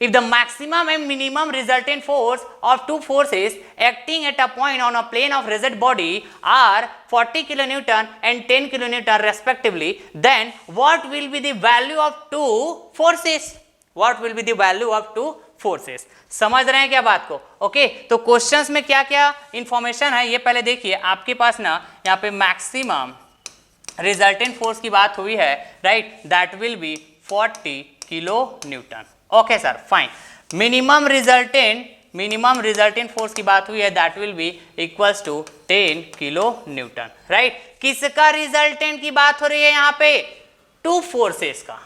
if the maximum and minimum resultant force of two forces acting at a point on a plane of rigid body are 40 kilonewton and 10 kilonewton respectively, then what will be the value of two forces? What will be the value of two forces? समझ रहे हैं क्या बात को? Okay, तो questions में क्या क्या इंफॉर्मेशन है ये पहले देखिए। आपके पास ना यहाँ पे मैक्सिमम रिजल्टेंट फोर्स की बात हुई है, right? That will be 40 kilo newton. Okay sir, fine. Minimum resultant force की बात हुई है, that will be equals to 10 kilo newton, right? किसका रिजल्टेंट की बात हो रही है यहाँ पे? टू फोर्सेस का।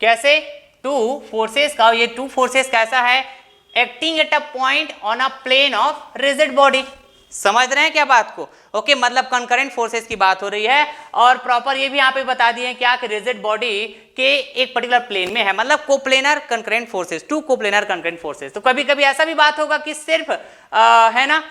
कैसे? टू फोर्सेस का। ये टू फोर्सेस कैसा है? Acting at a point on a plane of rigid body. समझ रहे हैं क्या बात को? ओके, मतलब कंकरेंट फोर्सेस की बात हो रही है, और प्रॉपर ये भी यहाँ पे बता दिए क्या कि रिजिड बॉडी के एक पर्टिकुलर प्लेन में है, मतलब coplanar concurrent forces, two coplanar concurrent forces. तो कभी कभी ऐसा भी बात होगा कि सिर्फ है ना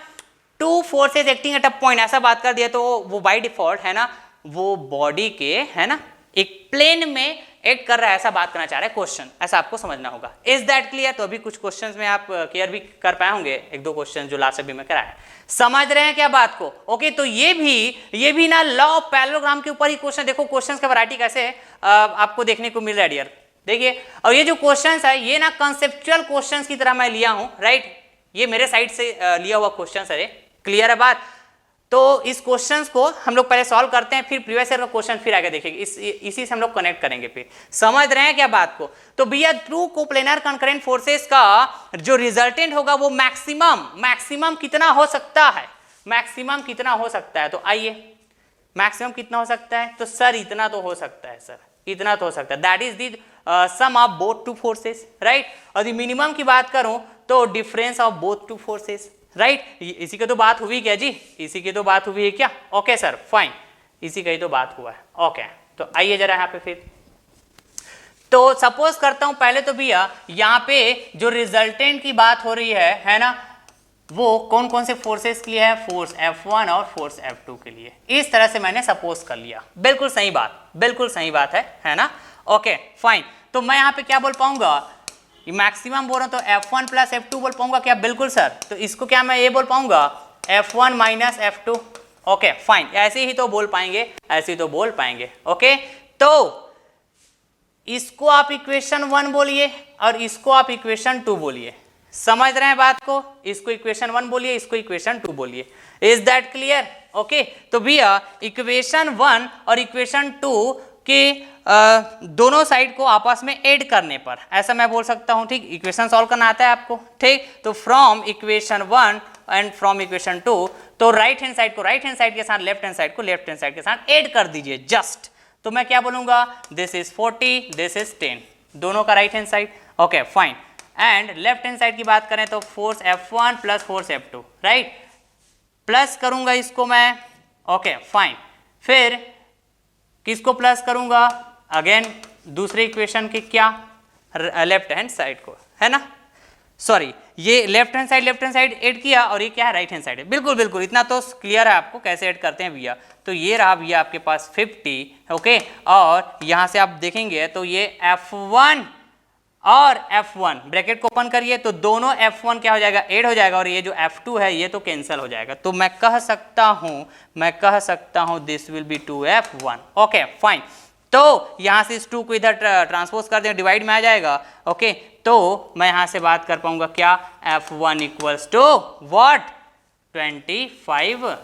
two forces acting at a point, ऐसा बात कर दिया तो वो बाय डिफॉल्ट है ना वो बॉडी के है ना एक प्लेन में एक्ट कर रहा है, ऐसा बात करना चाह रहा है क्वेश्चन, ऐसा आपको समझना होगा। Is that clear? तो अभी कुछ क्वेश्चंस में आप क्लियर भी कर पाए होंगे, एक दो क्वेश्चन जो लास्ट अभी में कराया। समझ रहे हैं क्या बात को? ओके, तो ये भी ना लॉ ऑफ पैरेललोग्राम के ऊपर ही क्वेश्चन। देखो क्वेश्चंस का वैरायटी कैसे आपको देखने को मिल रहा है डियर, देखिए। और ये जो क्वेश्चंस है ये ना कंसेप्चुअल क्वेश्चंस की तरह मैं लिया हूं, राइट? ये मेरे साइड से लिया हुआ क्वेश्चंस है, क्लियर है बात? तो इस क्वेश्चंस को हम लोग पहले सॉल्व करते हैं, फिर प्रीवियस ईयर का क्वेश्चन फिर आगे देखेंगे, इसी से हम लोग कनेक्ट करेंगे फिर। समझ रहे हैं क्या बात को? तो भैया टू कोप्लेनर कंकरेंट फोर्सेस का जो रिजल्टेंट होगा वो मैक्सिमम कितना हो सकता है? मैक्सिमम कितना हो सकता है? तो आइए, मैक्सिमम कितना हो सकता है? तो सर इतना तो हो सकता है, सर इतना तो हो सकता है, that is the sum of both two forces, right? और द मिनिमम की बात करूं तो difference of both two forces, right? इसी की तो बात हुई क्या जी? इसी की तो बात हुई है क्या? ओके सर, फाइन, इसी का ही तो बात हुआ है। ओके, तो आइए जरा यहाँ पे फिर। तो सपोज करता हूं पहले तो भैया यहाँ पे जो रिजल्टेंट की बात हो रही है ना, वो कौन कौन से फोर्सेस के लिए है? फोर्स F1 और फोर्स F2 के लिए। इस तरह से मैंने सपोज कर लिया, बिल्कुल सही बात, बिल्कुल सही बात है ना? ओके फाइन, तो मैं यहाँ पे क्या बोल पाऊंगा मैक्सिमम बोल रहा हूं तो F1 प्लस F2 बोल पाऊंगा क्या? बिल्कुल सर। तो इसको क्या मैं ये बोल पाऊंगा F1 minus F2। Okay fine, ऐसे ही तो बोल पाएंगे, ऐसे ही तो बोल पाएंगे। ओके तो इसको आप इक्वेशन 1 बोलिए और इसको आप इक्वेशन 2 बोलिए। समझ रहे हैं बात को? इसको इक्वेशन 1 बोलिए, इसको इक्वेशन 2 बोलिए। Is that clear? ओके तो भैया इक्वेशन 1 और इक्वेशन 2 के दोनों साइड को आपस में ऐड करने पर ऐसा मैं बोल सकता हूं, ठीक। इक्वेशन सॉल्व करना आता है आपको, ठीक। तो from equation 1 and from equation 2, तो राइट हैंड साइड को राइट हैंड साइड के साथ, लेफ्ट हैंड साइड को लेफ्ट हैंड साइड के साथ ऐड कर दीजिए जस्ट। तो मैं क्या बोलूंगा, दिस इज 40, दिस इज 10, दोनों का right hand side. Okay fine. And left hand side की बात करें तो force F1 plus force F2, right. Plus करूंगा इसको मैं। Okay fine. फिर किसको प्लस करूंगा? अगेन दूसरे इक्वेशन के क्या, लेफ्ट हैंड साइड को, है ना। सॉरी, ये लेफ्ट हैंड साइड ऐड किया और ये क्या है, राइट हैंड साइड है। बिल्कुल बिल्कुल, इतना तो क्लियर है आपको कैसे ऐड करते हैं भैया। तो ये रहा भैया आपके पास 50। ओके और यहां से आप देखेंगे तो ये F1 और F1 ब्रैकेट को ओपन करिए तो दोनों F1 क्या हो जाएगा, ऐड हो जाएगा, और ये जो F2 है ये तो कैंसिल हो जाएगा। तो मैं कह सकता हूं this will B 2F1। Okay fine. तो यहां से इस 2 को इधर ट्रांसपोज कर दें, डिवाइड में आ जाएगा। ओके तो मैं यहां से बात कर पाऊंगा क्या, F1 equals to what, 25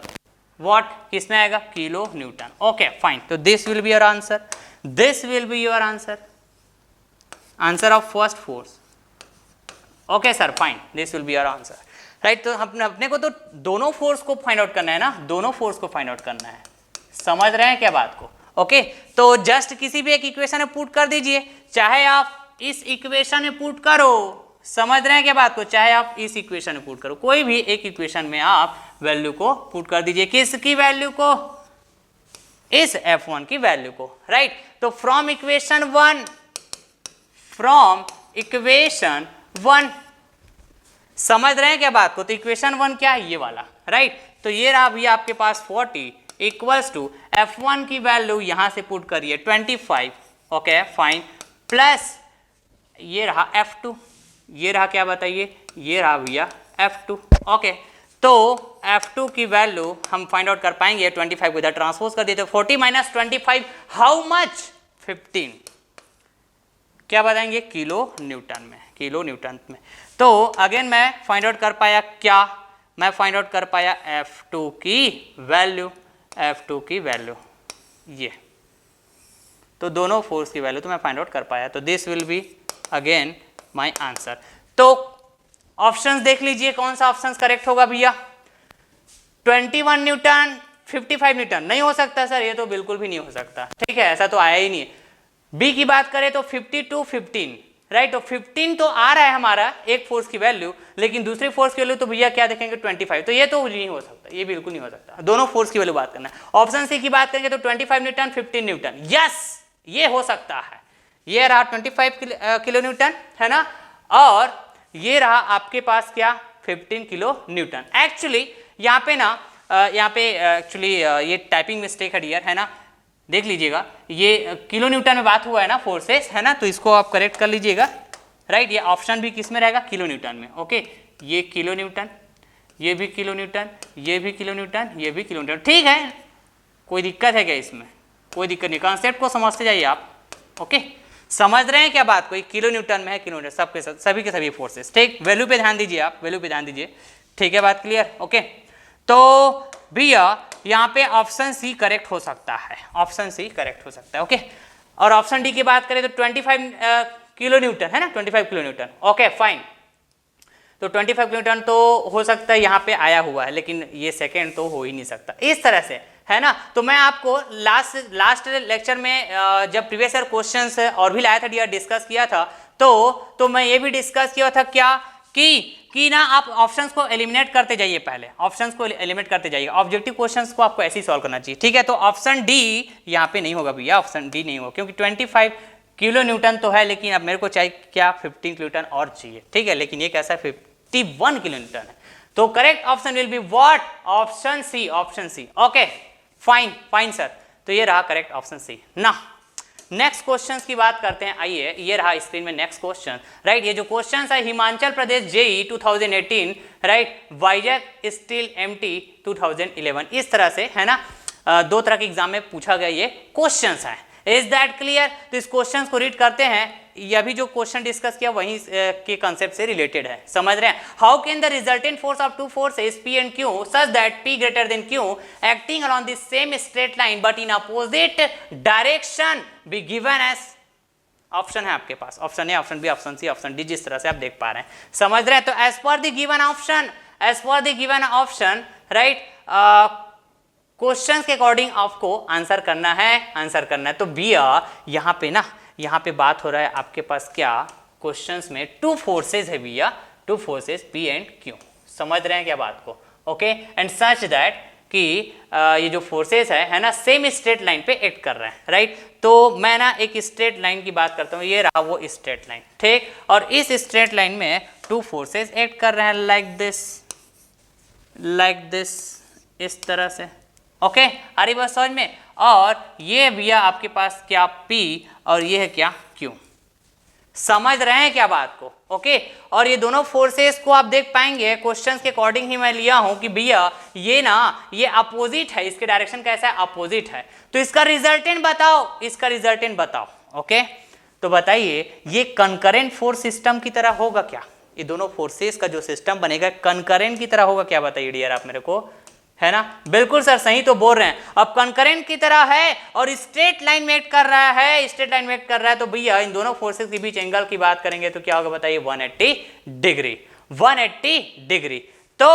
watt, किसमें आएगा, किलो न्यूटन। Okay fine. तो this will be your answer, this will be your answer, answer of first force. Okay sir fine, this will be your answer, right. तो अपने को तो दोनों force को find out करना है ना, दोनों फोर्स को फाइंड आउट करना है। समझ रहे हैं क्या बात को? ओके तो जस्ट किसी भी एक इक्वेशन में पुट कर दीजिए, चाहे आप इस इक्वेशन में पुट करो, समझ रहे हैं क्या बात को, चाहे आप इस इक्वेशन में पुट करो, कोई भी एक इक्वेशन में आप वैल्यू को पुट कर दीजिए। किसकी वैल्यू को, इस F1 की वैल्यू को, राइट। तो फ्रॉम इक्वेशन 1 समझ रहे हैं क्या बात को, तो इक्वेशन 1 क्या है, ये वाला, राइट। तो ये रहा भैया आपके पास 40 इक्वल्स टू F1 की वैल्यू यहां से पुट करिए 25। ओके फाइन, प्लस ये रहा F2, ये रहा क्या बताइए, ये रहा भैया F2। ओके तो F2 की वैल्यू हम फाइंड आउट कर पाएंगे, 25 को इधर ट्रांसपोज कर देते, 40 माइनस 25 हाउ मच, 15, क्या बताएंगे, किलो न्यूटन में, किलो न्यूटन में। तो अगेन मैं फाइंड आउट कर पाया क्या, मैं फाइंड आउट कर पाया F2 की वैल्यू, F2 की वैल्यू ये, तो दोनों फोर्स की वैल्यू तो मैं फाइंड आउट कर पाया। तो this will be again my answer. तो ऑप्शंस देख लीजिए कौन सा ऑप्शंस करेक्ट होगा भैया, 21 न्यूटन 55 न्यूटन नहीं हो सकता सर, ये तो बिल्कुल भी नहीं हो सकता, ठीक है, ऐसा तो आया ही नहीं है। बी की बात करें तो 52 15, राइट। तो 15 तो आ रहा है हमारा एक फोर्स की वैल्यू, लेकिन दूसरी फोर्स की वैल्यू तो भैया क्या देखेंगे 25, तो ये तो नहीं हो सकता, ये बिल्कुल नहीं हो सकता, दोनों फोर्स की वैल्यू बात करना है। ऑप्शन सी की बात करेंगे तो 25 न्यूटन 15 न्यूटन, यस ये हो सकता है, ये रहा 25 किलो न्यूटन, है ना, और ये रहा आपके पास क्या 15 किलो न्यूटन। एक्चुअली यहाँ पे ना एक्चुअली ये टाइपिंग मिस्टेक है डियर, है ना, देख लीजिएगा, ये किलो न्यूटन में बात हुआ है ना फोर्सेस, है ना, तो इसको आप करेक्ट कर लीजिएगा, राइट। ये ऑप्शन भी किस में रहेगा, किलो न्यूटन में। ओके ये किलो न्यूटन, ये भी किलो न्यूटन, ये भी किलो न्यूटन, ये भी किलो न्यूटन, ठीक है, कोई दिक्कत है क्या इसमें, कोई दिक्कत नहीं, कॉन्सेप्ट को समझते जाइए आप। ओके समझ रहे हैं क्या बात, कोई किलो न्यूटन में है, किलो न्यूटन सबके सभी के सभी फोर्सेस, ठीक। वैल्यू पे ध्यान दीजिए आप, वैल्यू पे ध्यान दीजिए, ठीक है, बात क्लियर। ओके तो भैया यहाँ पे ऑप्शन सी करेक्ट हो सकता है, ऑप्शन सी करेक्ट हो सकता है। ओके और ऑप्शन डी की बात करें तो 25 किलो न्यूटन, है ना, 25 किलो न्यूटन। ओके फाइन, तो 25 किलो न्यूटन तो हो सकता है यहाँ पे आया हुआ है, लेकिन ये सेकेंड तो हो ही नहीं सकता इस तरह से, है ना। तो मैं आपको लास्ट लेक्चर में जब प्रीवियस ईयर क्वेश्चंस और भी लाया था डियर, डिस्कस किया था, तो मैं ये भी डिस्कस किया था क्या कि ना आप ऑप्शंस को एलिमिनेट करते जाइए, पहले ऑप्शंस को एलिमिनेट करते जाइए, ऑब्जेक्टिव क्वेश्चंस को आपको ऐसे ही सॉल्व करना चाहिए, ठीक है। तो ऑप्शन डी यहाँ पे नहीं होगा भैया, ऑप्शन डी नहीं होगा, क्योंकि 25 किलो न्यूटन तो है, लेकिन अब मेरे को चाहिए क्या 15 किलो न्यूटन और चाहिए, ठीक है, लेकिन ये कैसा है 51 किलो न्यूटन है। तो correct option will be what, option C, option C. Okay fine fine sir, तो ये रहा करेक्ट ऑप्शन सी ना। नेक्स्ट क्वेश्चंस की बात करते हैं। आइए, ये रहा स्क्रीन में नेक्स्ट क्वेश्चन, राइट। ये जो क्वेश्चन है Himachal Pradesh JE 2018, right, Vizag steel MT 2011, इस तरह से है ना, दो तरह के एग्जाम में पूछा गया ये क्वेश्चंस है। Is that clear? तो इस क्वेश्चन को रीड करते हैं। यह भी जो क्वेश्चन डिस्कस किया वही के कंसेप्ट से रिलेटेड है, समझ रहे हैं। How can the resultant force of two forces P and Q such that P greater than Q acting along the same straight line but in opposite direction be given as? Option है आपके पास, option A, option B, option C, option D, जिस तरह से आप देख पा रहे हैं, समझ रहे हैं। तो as per the given option, as per the given option, right, question के अकॉर्डिंग आपको आंसर करना है, आंसर करना है। तो भैया यहाँ पे ना, यहाँ पे बात हो रहा है आपके पास क्या, क्वेश्चंस में टू फोर्सेस है भैया, to forces P and Q, समझ रहे हैं क्या बात को? ओके, एंड सच दैट कि ये जो फोर्सेस है ना, सेम स्ट्रेट लाइन पे एक्ट कर रहे हैं, राइट। तो मैं ना एक स्ट्रेट लाइन की बात करता हूँ, ये रहा वो स्ट्रेट लाइन, ठीक। और इस स्ट्रेट लाइन में टू फोर्सेस एक्ट कर रहे हैं लाइक दिस, इस तरह से, ओके। अरे बस समझ में। और ये भैया आपके पास क्या P और ये है क्या Q, समझ रहे हैं क्या बात को? ओके। और ये दोनों फोर्सेस को आप देख पाएंगे क्वेश्चंस के अकॉर्डिंग ही मैं लिया हूं कि भैया ये ना, ये अपोजिट है, इसके डायरेक्शन कैसा है, अपोजिट है। तो इसका रिजल्टेंट बताओ, इसका रिजल्टेंट बताओ। ओके, तो बताइए ये कंकरेंट फोर्स सिस्टम की तरह होगा क्या? ये दोनों फोर्सेस का जो सिस्टम बनेगा कंकरेंट की तरह होगा क्या? बताइए डियर आप मेरे को, है ना? बिल्कुल सर, सही तो बोल रहे हैं। अब कंकरेंट की तरह है और स्ट्रेट लाइन में एक्ट कर रहा है, स्ट्रेट लाइन में एक्ट कर रहा है, तो भैया इन दोनों फोर्सेस के बीच एंगल की बात करेंगे तो क्या होगा बताइए? 180 डिग्री, 180 डिग्री। तो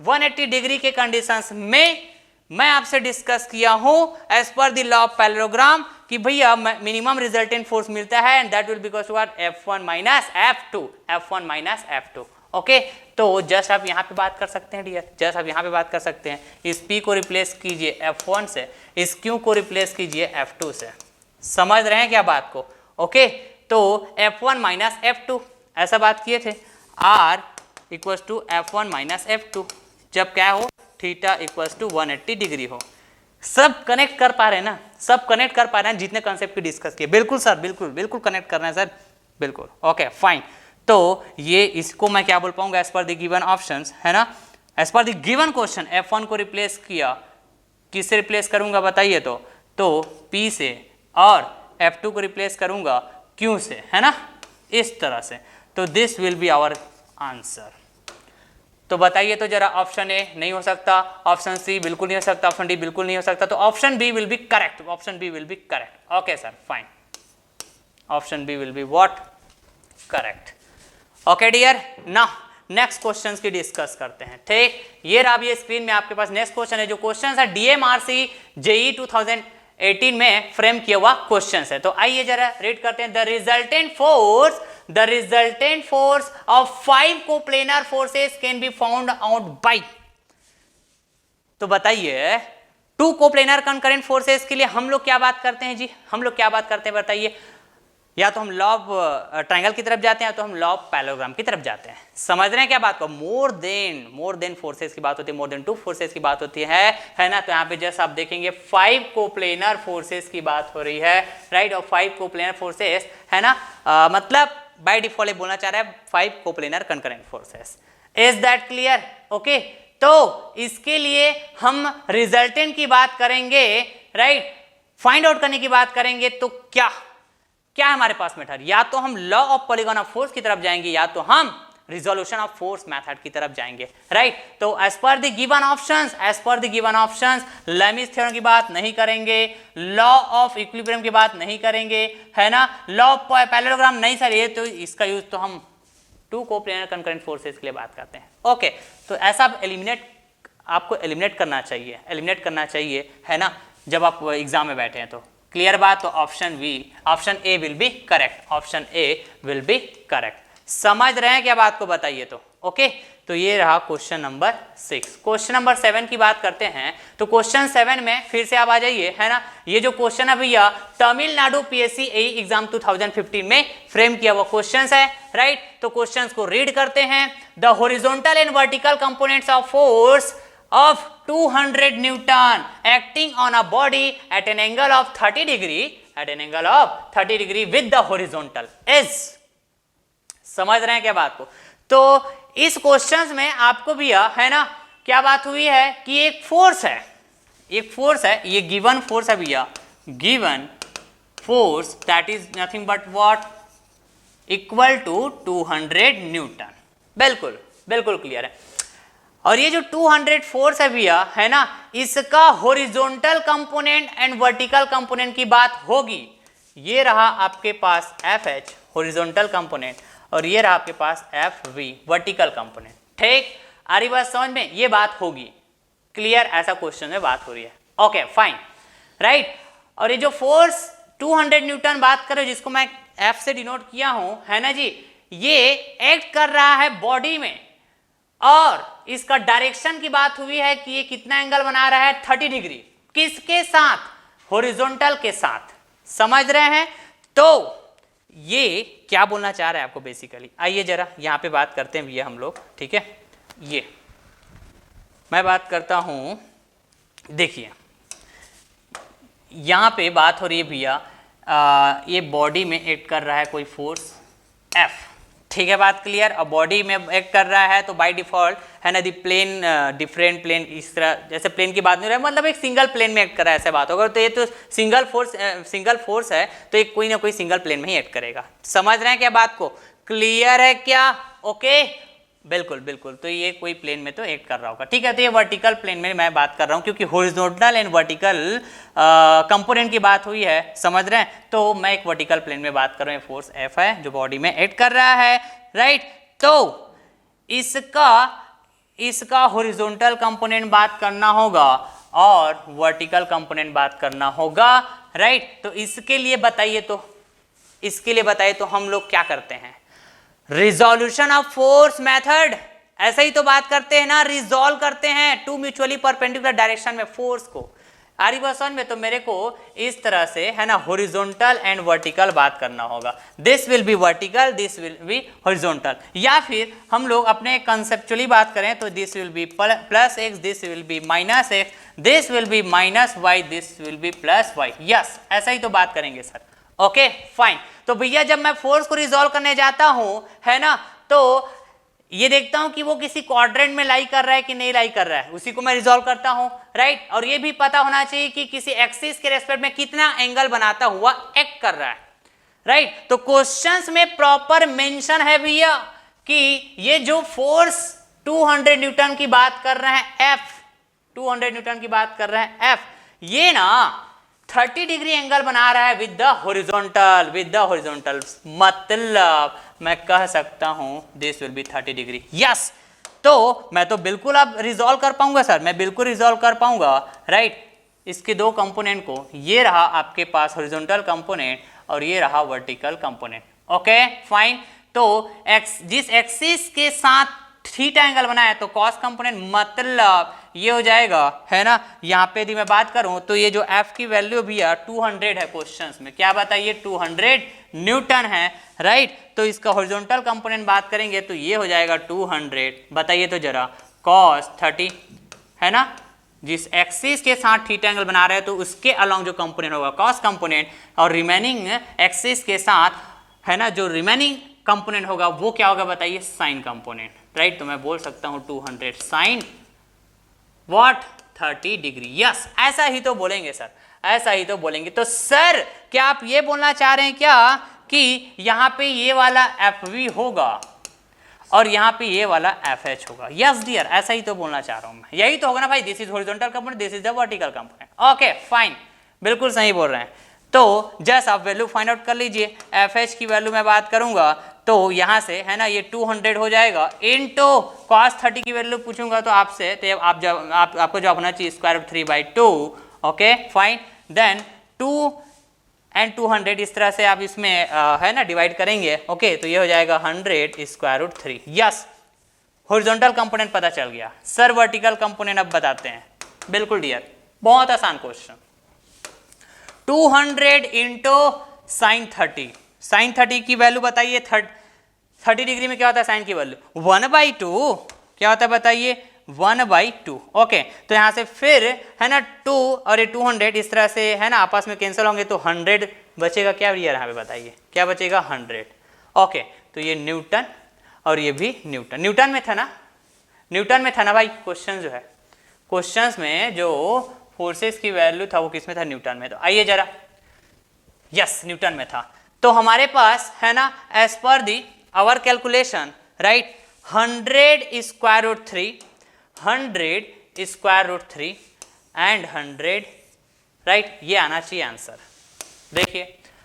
180 डिग्री के कंडीशंस में मैं आपसे डिस्कस किया हूं as per the law of parallelogram कि भैया मिनिमम रिजल्टेंट फोर्स मिलता है and that will be equal to what? F1 minus F2, F1 minus F2। Okay, तो जस्ट आप यहाँ पे बात कर सकते हैं डियर, जस्ट आप यहाँ पे बात कर सकते हैं। इस P को रिप्लेस कीजिए F1 से, इस Q को रिप्लेस कीजिए F2 से, समझ रहे हैं क्या बात को? ओके, तो F1 माइनस F2 ऐसा बात किए थे, R equals to F1 minus F2, जब क्या हो? थीटा इक्वल्स टू 180 डिग्री हो। सब कनेक्ट कर पा रहे हैं ना? सब कनेक्ट कर पा रहे हैं जितने कंसेप्ट की डिस्कस किए? बिल्कुल सर, बिल्कुल बिल्कुल कनेक्ट कर रहे हैं सर, बिल्कुल। Okay fine. तो ये इसको मैं क्या बोल पाऊंगा? As per the given options, है ना, as per the given question F1 को रिप्लेस किया, किससे रिप्लेस करूंगा बताइए? तो P से, और F2 को रिप्लेस करूंगा Q से, है ना, इस तरह से। तो this will be our answer. तो बताइए तो जरा, ऑप्शन ए नहीं हो सकता, ऑप्शन सी बिल्कुल नहीं हो सकता, ऑप्शन डी बिल्कुल नहीं हो सकता, तो option B will be correct, option B will be correct. Okay sir, fine, option B will be what? Correct. Okay dear, now next questions की डिस्कस करते हैं, ठीक। ये रहा ये स्क्रीन में आपके पास नेक्स्ट क्वेश्चन है, जो क्वेश्चन है DMRC JEE 2018 में फ्रेम किया हुआ क्वेश्चन है। तो आइए जरा रीड करते हैं। The resultant force of 5 coplanar forces can be found out by. तो बताइए 2 कोप्लेनर कंकरेंट फोर्सेस के लिए हम लोग क्या बात करते हैं जी? हम लोग क्या बात करते हैं बताइए? या तो हम लॉ ऑफ ट्रायंगल की तरफ जाते हैं, या तो हम लॉ ऑफ पैरेललोग्राम की तरफ जाते हैं। समझ रहे हैं क्या बात को? मोर देन फोर्सेस की बात होती है, मोर देन 2 फोर्सेस की बात होती है ना। तो यहाँ पे जस्ट आप देखेंगे 5 कोप्लेनर फोर्सेस की बात हो रही है, राइट। और 5 कोप्लेनर फोर्सेस, है ना, मतलब बाय डिफॉल्ट बोलना चाह रहा है 5 coplanar concurrent forces. Is that clear? Okay, तो इसके लिए हम रिजल्टेंट की बात करेंगे, राइट, फाइंड आउट करने की बात करेंगे। तो क्या हमारे पास मेथड? या तो हम law of polygon of force की तरफ जाएंगे, या तो हम रिजोल्यूशन ऑफ फोर्स मेथड की तरफ जाएंगे, राइट। तो as per the given options Lami's theorem की बात नहीं करेंगे, लॉ ऑफ इक्विलिब्रियम की बात नहीं करेंगे, है ना, लॉ ऑफ पैरेललोग्राम नहीं सर, ये तो इसका यूज तो हम 2 कोप्लेनर कंकरेंट फोर्सेस के लिए बात करते हैं। ओके, तो ऐसा आपको एलिमिनेट करना चाहिए, है ना, जब आप एग्जाम में बैठे हैं। तो क्लियर बात? तो option A will be correct, option A will be correct. समझ रहे हैं क्या बात को? बताइए तो। ओके, तो ये रहा क्वेश्चन नंबर 6। क्वेश्चन नंबर 7 की बात करते हैं। तो क्वेश्चन 7 में फिर से आप आ जाइए, है ना। ये जो क्वेश्चन है भैया तमिलनाडु PSC AE एग्जाम 2015 में फ्रेम किया हुआ क्वेश्चन है, राइट। तो क्वेश्चन को रीड करते हैं। The horizontal and vertical components of force of 200 Newton acting on a body at an angle of 30 degree, at an angle of 30 degree with the horizontal is. समझ रहे हैं क्या बात को? तो इस क्वेश्चंस में आपको भी है ना क्या बात हुई है कि एक फोर्स है, एक फोर्स है, ये गिवन फोर्स है भैया, given force that is nothing but what, equal to 200 newton. बिल्कुल बिल्कुल क्लियर है। और ये जो 200 फोर्स है भैया है ना, इसका horizontal component and vertical component की बात होगी। ये रहा आपके पास FH हॉरिजॉन्टल कंपोनेंट और ये रहा आपके पास FV वर्टिकल कंपोनेंट। ठीक, आ रही बात समझ में? ये बात होगी क्लियर, ऐसा क्वेश्चन में बात हो रही है। Okay fine, right. और ये जो फोर्स 200 न्यूटन बात करो जिसको मैं F से डिनोट किया हूं, है ना जी, ये एक्ट कर रहा है बॉडी में और इसका डायरेक्शन की बात हुई है कि ये कितना एंगल बना रहा है 30 डिग्री। किसके साथ? हॉरिजॉन्टल के साथ। समझ रहे हैं? तो ये क्या बोलना चाह रहा है आपको बेसिकली, आइए जरा यहाँ पे बात करते हैं भैया हम लोग। ठीक है, ये मैं बात करता हूं, देखिए यहाँ पे बात हो रही है भैया, ये बॉडी में एक्ट कर रहा है कोई फोर्स F। ठीक है, बात क्लियर। और बॉडी में एक्ट कर रहा है तो बाय डिफॉल्ट है ना दी प्लेन, डिफरेंट प्लेन, इस तरह जैसे प्लेन की बात नहीं रहा, मतलब एक सिंगल प्लेन में एक्ट कर रहा है ऐसे बात होगा। तो ये तो सिंगल फोर्स है तो एक कोई ना कोई सिंगल प्लेन में ही एक्ट करेगा। समझ रहे हैं क्या बात को? क्लियर है क्या? ओके बिल्कुल बिल्कुल। तो ये कोई प्लेन में तो एक्ट कर रहा होगा। ठीक है, तो ये वर्टिकल प्लेन में मैं बात कर रहा हूँ क्योंकि हॉरिजॉन्टल एंड वर्टिकल कंपोनेंट की बात हुई है। समझ रहे हैं? तो मैं एक वर्टिकल प्लेन में बात कर रहा हूँ। फोर्स F है जो बॉडी में एक्ट कर रहा है, राइट। तो इसका हॉरिजॉन्टल कंपोनेंट बात करना होगा और वर्टिकल कंपोनेंट बात करना होगा, राइट। तो इसके लिए बताइए तो हम लोग क्या करते हैं? रिजोल्यूशन ऑफ फोर्स मेथड, ऐसा ही तो बात करते हैं ना, रिजोल्व करते हैं टू म्यूचुअली परपेंडिकुलर डायरेक्शन में फोर्स को। आरी बसन में तो मेरे को इस तरह से है ना हॉरिजॉन्टल एंड वर्टिकल बात करना होगा। This will be vertical, this will be horizontal. या फिर हम लोग अपने कंसेप्चुअली बात करें तो this will be plus X, this will be minus X, this will be minus Y, this will be plus Y. Yes, ऐसा ही तो बात करेंगे सर। Okay fine. तो भैया जब मैं फोर्स को रिजॉल्व करने जाता हूं है ना, तो ये देखता हूं कि वो किसी क्वाड्रेंट में लाई कर रहा है कि नहीं लाई कर रहा है, उसी को मैं रिजॉल्व करता हूं, राइट। और ये भी पता होना चाहिए कि किसी एक्सिस के रेस्पेक्ट में कितना एंगल बनाता हुआ एक्ट कर रहा है, राइट। तो क्वेश्चंस में प्रॉपर मेंशन है भैया कि ये जो फोर्स 200 न्यूटन की बात कर रहे हैं F, 200 न्यूटन की बात कर रहे हैं F, ये ना 30 डिग्री एंगल बना रहा है विद द हॉरिजॉन्टल। मतलब मैं कह सकता हूं this will B 30 degree. Yes, तो मैं तो बिल्कुल अब रिजॉल्व कर पाऊंगा सर, मैं बिल्कुल रिजॉल्व कर पाऊंगा, राइट। इसके दो कंपोनेंट को, ये रहा आपके पास हॉरिजॉन्टल कंपोनेंट और ये रहा वर्टिकल कंपोनेंट। Okay fine. तो जिस एक्सिस के साथ थीटा एंगल बनाया तो कॉस कंपोनेंट, मतलब ये हो जाएगा है ना। यहाँ पे यदि मैं बात करूं तो ये जो F की वैल्यू भी 200 है क्वेश्चंस में, क्या बताइए 200 न्यूटन है, राइट। तो इसका हॉरिजॉन्टल कंपोनेंट बात करेंगे तो ये हो जाएगा 200। बताइए तो जरा, कॉस 30 है ना, जिस एक्सिस के साथ थीटा एंगल बना रहे हैं तो उसके अलॉन्ग जो कंपोनेंट होगा कॉस कंपोनेंट, और रिमेनिंग एक्सिस के साथ है ना जो रिमेनिंग कंपोनेंट होगा वो क्या होगा बताइए, साइन कंपोनेंट, राइट। तो मैं बोल सकता हूं 200 साइन व्हाट 30 डिग्री। यस, ऐसा ही तो बोलेंगे सर, ऐसा ही तो बोलेंगे। तो सर क्या आप ये बोलना चाह रहे हैं क्या कि यहाँ पे ये वाला FV होगा और यहाँ पे ये वाला FH होगा? यस डियर, ऐसा ही तो बोलना चाह रहा हूं मैं, यही तो होगा ना भाई। This is horizontal component, this is the vertical component. Okay fine, बिल्कुल सही बोल रहे हैं। तो जस्ट आप वैल्यू फाइंड आउट कर लीजिए। FH की वैल्यू मैं बात करूंगा तो यहाँ से है ना ये 200 हो जाएगा इनटू cos 30 की वैल्यू पूछूंगा तो आपसे, तो आपको जवाब होना चाहिए √3/2। ओके फाइन, देन 2 and 200 इस तरह से आप इसमें है ना डिवाइड करेंगे। ओके, तो ये हो जाएगा 100 √3। यस, हॉरिजॉन्टल कंपोनेंट पता चल गया सर। वर्टिकल कंपोनेंट अब बताते हैं। बिल्कुल डियर, बहुत आसान क्वेश्चन। 200 इंटू साइन 30, साइन 30 की वैल्यू बताइए। 30 डिग्री में क्या होता है साइन की वैल्यू 1/2, क्या होता है बताइए 1/2। ओके, तो यहाँ से फिर है ना 2 और ये 200 इस तरह से है ना आपस में कैंसिल होंगे तो 100 बचेगा क्या भैया यहाँ पे बताइए, क्या बचेगा 100। ओके, तो ये न्यूटन और ये भी न्यूटन, न्यूटन में था ना, न्यूटन में था ना भाई। क्वेश्चन जो है, क्वेश्चंस में जो फोर्सेस की वैल्यू था वो किस में था, न्यूटन में। तो आइए जरा, यस न्यूटन में था। तो हमारे पास है ना as per the our calculation right 100 square root 3, 100 square root 3 and 100 right, ये आना चाहिए आंसर। देखिए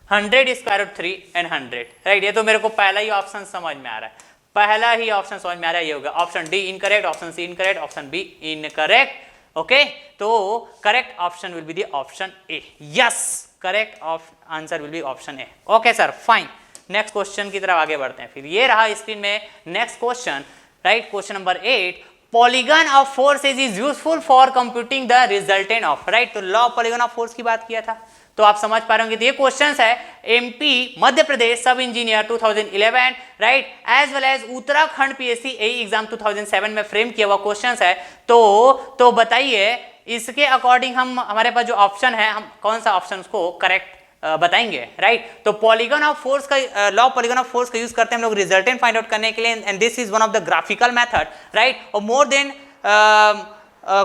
100 स्क्वायर रूट 3 एंड 100 राइट, ये तो मेरे को पहला ही ऑप्शन समझ में आ रहा है, पहला ही ऑप्शन समझ में आ रहा है, ये होगा option D incorrect, option C incorrect, option B incorrect. Okay, तो correct option will be the option A. Yes, correct answer will be option A. Okay sir, fine. Next question की तरफ आगे बढ़ते हैं। फिर ये रहा स्क्रीन में next question right, question number 8, polygon of forces is useful for computing the resultant of right. तो law of polygon of force की बात किया था, तो आप समझ पा रहे होंगे। तो ये क्वेश्चन है MP Madhya Pradesh sub engineer 2011 right, as well as Uttarakhand PSC AE exam 2007 में फ्रेम किया हुआ क्वेश्चन है। तो बताइए इसके अकॉर्डिंग हम, हमारे पास जो ऑप्शन है, हम कौन सा ऑप्शन उसको करेक्ट बताएंगे राइट। तो पॉलीगन ऑफ फोर्स का, law of polygon of force का यूज करते हैं हम लोग रिजल्टेंट फाइंड आउट करने के लिए, and this is one of the graphical method right. और more than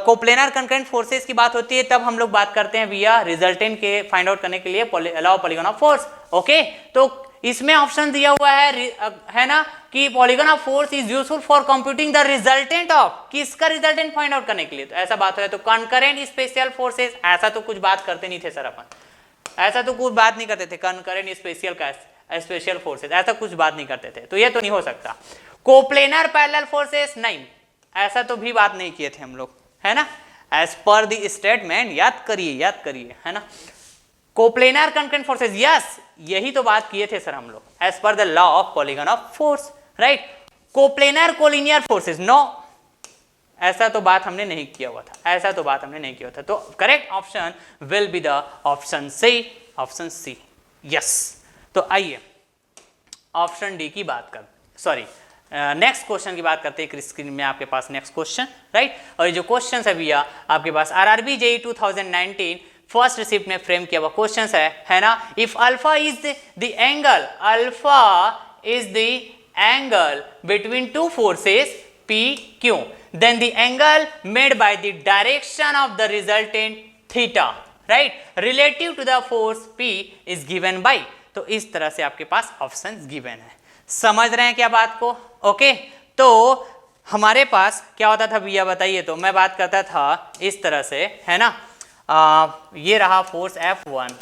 coplanar concurrent forces की बात होती है तब हम लोग बात करते हैं भैया रिजल्टेंट के फाइंड आउट करने के लिए law of polygon of force. Okay, तो इसमें ऑप्शन दिया हुआ है ना कि polygon of force is useful for computing the resultant of, किसका रिजल्टेंट फाइंड आउट करने के लिए। तो ऐसा बात हो रहा है, तो कंकरेंट स्पेशल फोर्सेस, ऐसा तो कुछ बात करते नहीं थे सर अपन, ऐसा तो कुछ बात नहीं करते थे, कंकरेंट स्पेशल फोर्सेस ऐसा कुछ बात नहीं करते थे, तो ये तो नहीं हो सकता। कोप्लेनर पैरेलल फोर्सेस, नहीं, ऐसा तो भी बात नहीं किए थे हम लोग, है ना। एज पर द स्टेटमेंट, याद करिए है ना। कोप्लेनर कंकरेंट फोर्सेस, यस, यही तो बात किए थे सर हम लोग, as per the law of polygon of force right. Coplanar collinear forces, no, ऐसा तो बात हमने नहीं किया हुआ था, ऐसा तो बात हमने नहीं किया था। तो correct option will be the option C, yes. तो आइए ऑप्शन डी की बात कर, सॉरी नेक्स्ट क्वेश्चन की बात करते हैं। स्क्रीन में आपके पास नेक्स्ट क्वेश्चन राइट, और ये जो क्वेश्चन है भैया आपके पास आरआरबी जेईई 2019 फर्स्ट रिसिप्ट में फ्रेम किया हुआ क्वेश्चन है ना। If alpha is the angle, alpha is the angle between two forces P Q, then the angle made by the direction of the resultant theta right relative to the force P is given by, तो इस तरह से आपके पास options given है, समझ रहे हैं क्या बात को। ओके, तो हमारे पास क्या होता था भैया बताइए। तो मैं बात करता था इस तरह से, है ना, ये रहा फोर्स F1,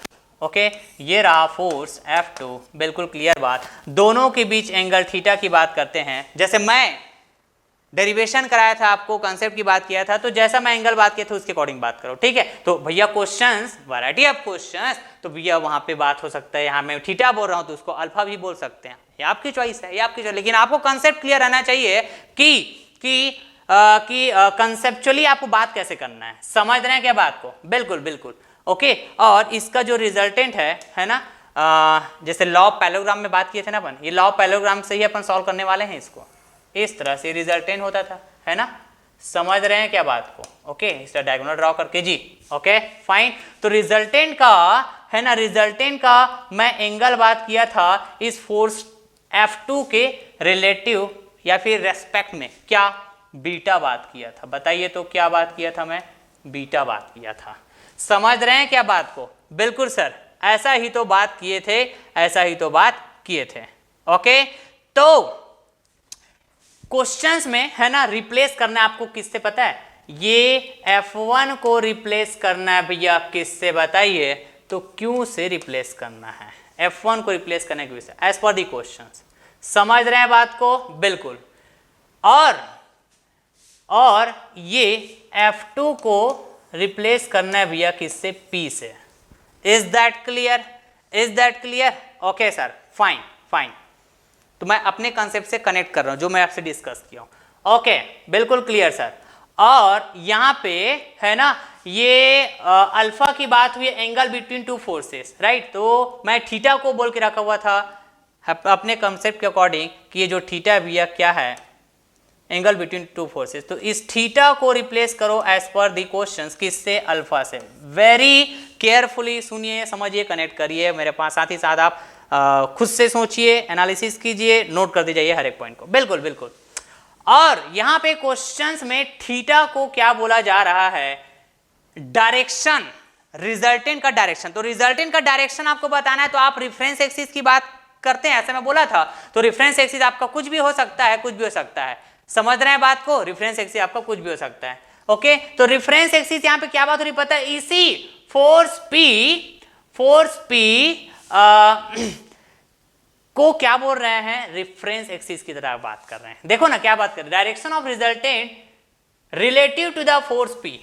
ओके, ये रहा फोर्स F2, बिल्कुल क्लियर बात। दोनों के बीच एंगल थीटा की बात करते हैं, जैसे मैं डेरिवेशन कराया था आपको, कंसेप्ट की बात किया था, तो जैसा मैं एंगल बात किया था उसके अकॉर्डिंग बात करो, ठीक है। तो भैया क्वेश्चंस, वैरायटी ऑफ क्वेश्चंस, तो भैया वहां पे बात हो सकता है, यहाँ मैं थीटा बोल रहा हूँ तो उसको अल्फा भी बोल सकते हैं, ये आपकी चॉइस है, ये आपकी चॉइस, लेकिन आपको कंसेप्ट क्लियर रहना चाहिए कि कंसेप्चुअली आपको बात कैसे करना है, समझ रहे हैं क्या बात को, बिल्कुल बिल्कुल। ओके, और इसका जो रिजल्टेंट है ना, जैसे लॉ ऑफ पैरेललोग्राम में बात किए थे ना अपन, ये लॉ ऑफ पैरेललोग्राम से ही अपन सॉल्व करने वाले हैं इसको, इस तरह से रिजल्टेंट होता था, है ना, समझ रहे हैं क्या बात को। ओके, इसका डायगोनल ड्रॉ करके जी, ओके फाइन। तो रिजल्टेंट का है ना, रिजल्टेंट का मैं एंगल बात किया था इस फोर्स F2 के रिलेटिव या फिर रेस्पेक्ट में, क्या बीटा बात किया था, बताइए तो क्या बात किया था मैं, बीटा बात किया था, समझ रहे हैं क्या बात को, बिल्कुल सर, ऐसा ही तो बात किए थे, ऐसा ही तो बात किए थे। ओके, तो क्वेश्चंस में है ना रिप्लेस करना है आपको किससे पता है, ये F1 को रिप्लेस करना है भैया किससे बताइए, तो Q से रिप्लेस करना है, F1 को रिप्लेस करने के विषय एज पर दी क्वेश्चंस, समझ रहे हैं बात को, बिल्कुल। और ये F2 को रिप्लेस करना है भैया किससे, P से। Is that clear, is that clear. Okay sir, fine fine, तो मैं अपने कंसेप्ट से कनेक्ट कर रहा हूं जो मैं आपसे डिस्कस किया हूं। ओके, बिल्कुल क्लियर सर। और यहां पे है ना ये अल्फा की बात हुई, angle between two forces right, तो मैं थीटा को बोल के रखा हुआ था अपने कंसेप्ट के अकॉर्डिंग कि ये जो थीटा भैया क्या है, एंगल बिटवीन टू फोर्सेस, तो इस थीटा को रिप्लेस करो एज पर दी क्वेश्चंस किससे, अल्फा से। वेरी केयरफुली सुनिए, समझिए, कनेक्ट करिए मेरे पास, साथ ही साथ आप खुद से सोचिए, एनालिसिस कीजिए, नोट करते जाइए हर एक पॉइंट को। बिल्कुल बिल्कुल। और यहां पे क्वेश्चंस में थीटा को क्या बोला जा रहा है? डायरेक्शन, रिजल्टेंट का डायरेक्शन। तो रिजल्टेंट का डायरेक्शन आपको बताना है तो आप रेफरेंस एक्सिस की बात करते हैं, ऐसा मैं बोला था। तो रेफरेंस एक्सिस आपका कुछ भी हो सकता है, कुछ भी हो सकता है, समझ रहे हैं बात को? रेफरेंस एक्सिस आपका कुछ भी हो सकता है। ओके, तो रेफरेंस एक्सिस यहां पे क्या बात हो रही पता है? इसी फोर्स पी को क्या बोल रहे हैं? रेफरेंस एक्सिस की तरह बात कर रहे हैं। देखो ना क्या बात कर रहे हैं, direction of resultant relative to the force P.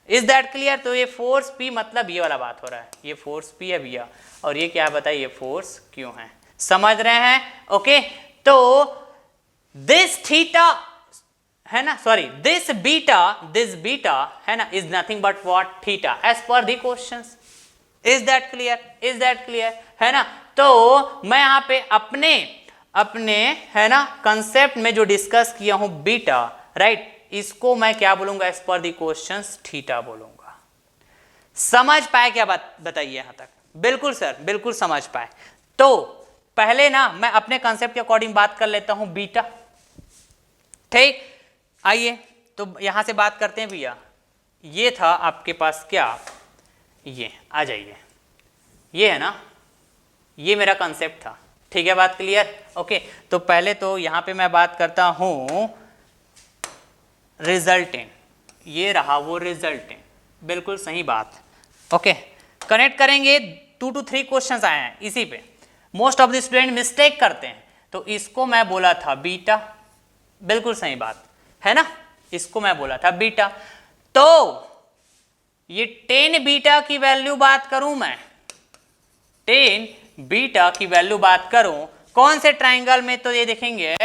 Is that clear? तो ये फोर्स पी मतलब ये वाला बात हो रहा है, ये फोर्स पी है भैया, और ये क्या है बताइए? ये फोर्स क्यों है, समझ रहे हैं? ओके, तो दिस थीटा है ना, सॉरी दिस बीटा है ना, is nothing but what? Theta, as per the questions. Is that clear? Is that clear है ना? तो मैं यहां पे अपने है ना कंसेप्ट में जो डिस्कस किया हूं बीटा, राइट, इसको मैं क्या बोलूंगा? As per the questions theta बोलूंगा। समझ पाए क्या बात बताइए यहां तक? बिल्कुल सर, बिल्कुल समझ पाए। तो पहले ना मैं अपने कंसेप्ट के अकॉर्डिंग बात कर लेता हूं बीटा, ठीक? आइए तो यहां से बात करते हैं भैया। ये था आपके पास क्या, ये आ जाइए, ये है ना, ये मेरा कंसेप्ट था, ठीक है, बात क्लियर? ओके, तो पहले तो यहां पे मैं बात करता हूं रिजल्टेंट, ये रहा वो रिजल्टेंट, बिल्कुल सही बात। ओके, कनेक्ट करेंगे, 2 to 3 क्वेश्चंस आए हैं इसी पे, most of the student mistake करते हैं, तो इसको मैं बोला था बीटा, बिल्कुल सही बात है ना, इसको मैं बोला था बीटा। तो ये 10 बीटा की वैल्यू बात करूं मैं, 10 बीटा की वैल्यू बात करूं कौन से ट्राइंगल में? तो ये देखेंगे,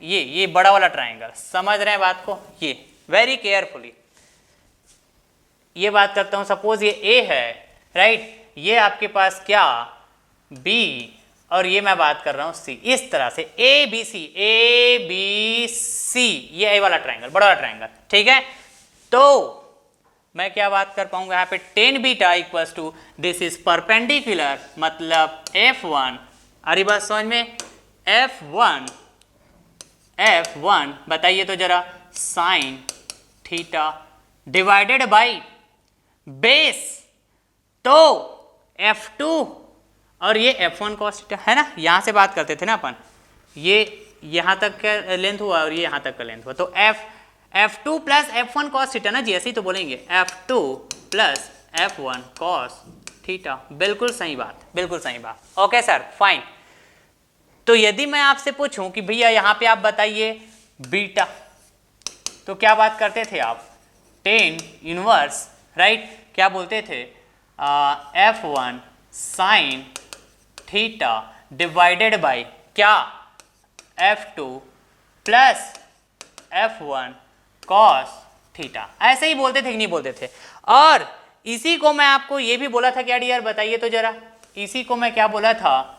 ये बड़ा वाला ट्राइंगल, समझ रहे हैं बात को? ये वेरी केयरफुली ये बात करता हूं, सपोज ये ए है, राइट, ये आपके पास क्या बी, और ये मैं बात कर रहा हूं सी, इस तरह से ए बी सी, ये ए वाला ट्राइंगल, बड़ा वाला ट्राइंगल, ठीक है? तो मैं क्या बात कर पाऊंगा यहाँ पे? 10 beta equals to this is perpendicular, मतलब F1, अरे बात समझ में? F1 बताइए तो जरा, sine theta divided by base, तो F2 और ये F1 cos थीटा है ना, यहां से बात करते थे ना अपन, ये यहां तक का लेंथ हुआ और ये यहां तक का लेंथ हुआ, तो F2 plus F1 cos theta ना जी, ऐसे ही तो बोलेंगे, F2 plus F1 cos theta, बिल्कुल सही बात, बिल्कुल सही बात। Okay sir, fine. तो यदि मैं आपसे पूछूं कि भैया यहां पे आप बताइए बीटा, तो क्या बात करते थे आप? 10 इनवर्स, राइट, क्या बोलते थे? F1 sine theta divided by क्या? F2 plus F1 cos theta, ऐसे ही बोलते थे कि नहीं बोलते थे? और इसी को मैं आपको ये भी बोला था क्या डियर, बताइए तो जरा, इसी को मैं क्या बोला था?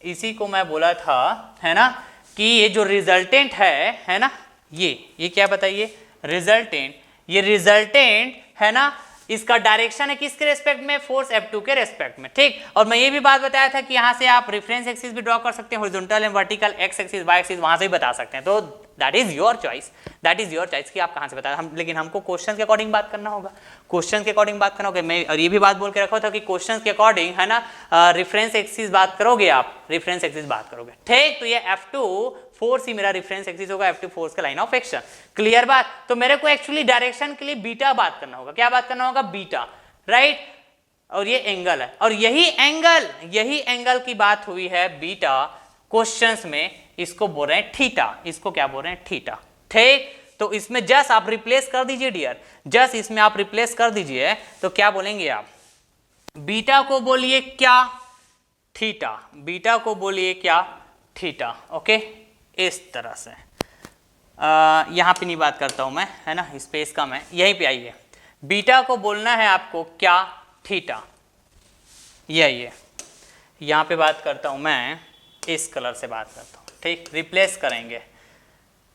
इसी को मैं बोला था, है ना, कि ये जो रिजल्टेंट है ना, ये क्या बताइए? रिजल्टेंट, ये रिजल्टेंट है ना, इसका डायरेक्शन है किसके रेस्पेक्ट में? फोर्स F2 के रेस्पेक्ट में, ठीक? और मैं ये भी बात बताया था कि यहाँ से आप रेफरेंस एक्सिस भी ड्रॉ कर सकते हैं, horizontal and vertical, X axis, Y axis, वहां से भी बता सकते हैं। तो that is your choice, that is your choice कि आप कहाँ से बता, हम, लेकिन हमको क्वेश्चन के अकॉर्डिंग बात करना होगा, क्वेश्चन के अकॉर्डिंग बात करना होगा। मैं और ये भी बात बोल के रखा था कि क्वेश्चन के अकॉर्डिंग है ना, रेफरेंस एक्सिस बात करोगे आप, रेफरेंस एक्सिस बात करोगे, ठीक? तो ये F2 फोर्स ही मेरा रेफरेंस एक्सिस होगा, F2 फोर्स का लाइन ऑफ एक्शन, क्लियर बात? तो मेरे को एक्चुअली डायरेक्शन के लिए बीटा बात करना होगा, क्या बात करना होगा? Beta, right? और ये एंगल है, और यही एंगल की बात हुई है बीटा क्वेश्चंस में, इसको बोल रहे हैं थीटा, इसको क्या बोल रहे हैं? थीटा, ठीक? तो इसमें जस्ट आप रिप्लेस कर दीजिए डियर, जस्ट इसमें आप रिप्लेस कर दीजिए, तो क्या बोलेंगे आप? बीटा को बोलिए क्या? थीटा, बीटा को बोलिए क्या? थीटा, ओके, इस तरह से। यहां पे नहीं बात करता हूं मैं, है ना, स्पेस कम है, यहीं पे आइए। बीटा को बोलना है आपको क्या? थीटा, ये यहां पे बात करता हूं मैं, इस कलर से बात करता हूं, ठीक? रिप्लेस करेंगे,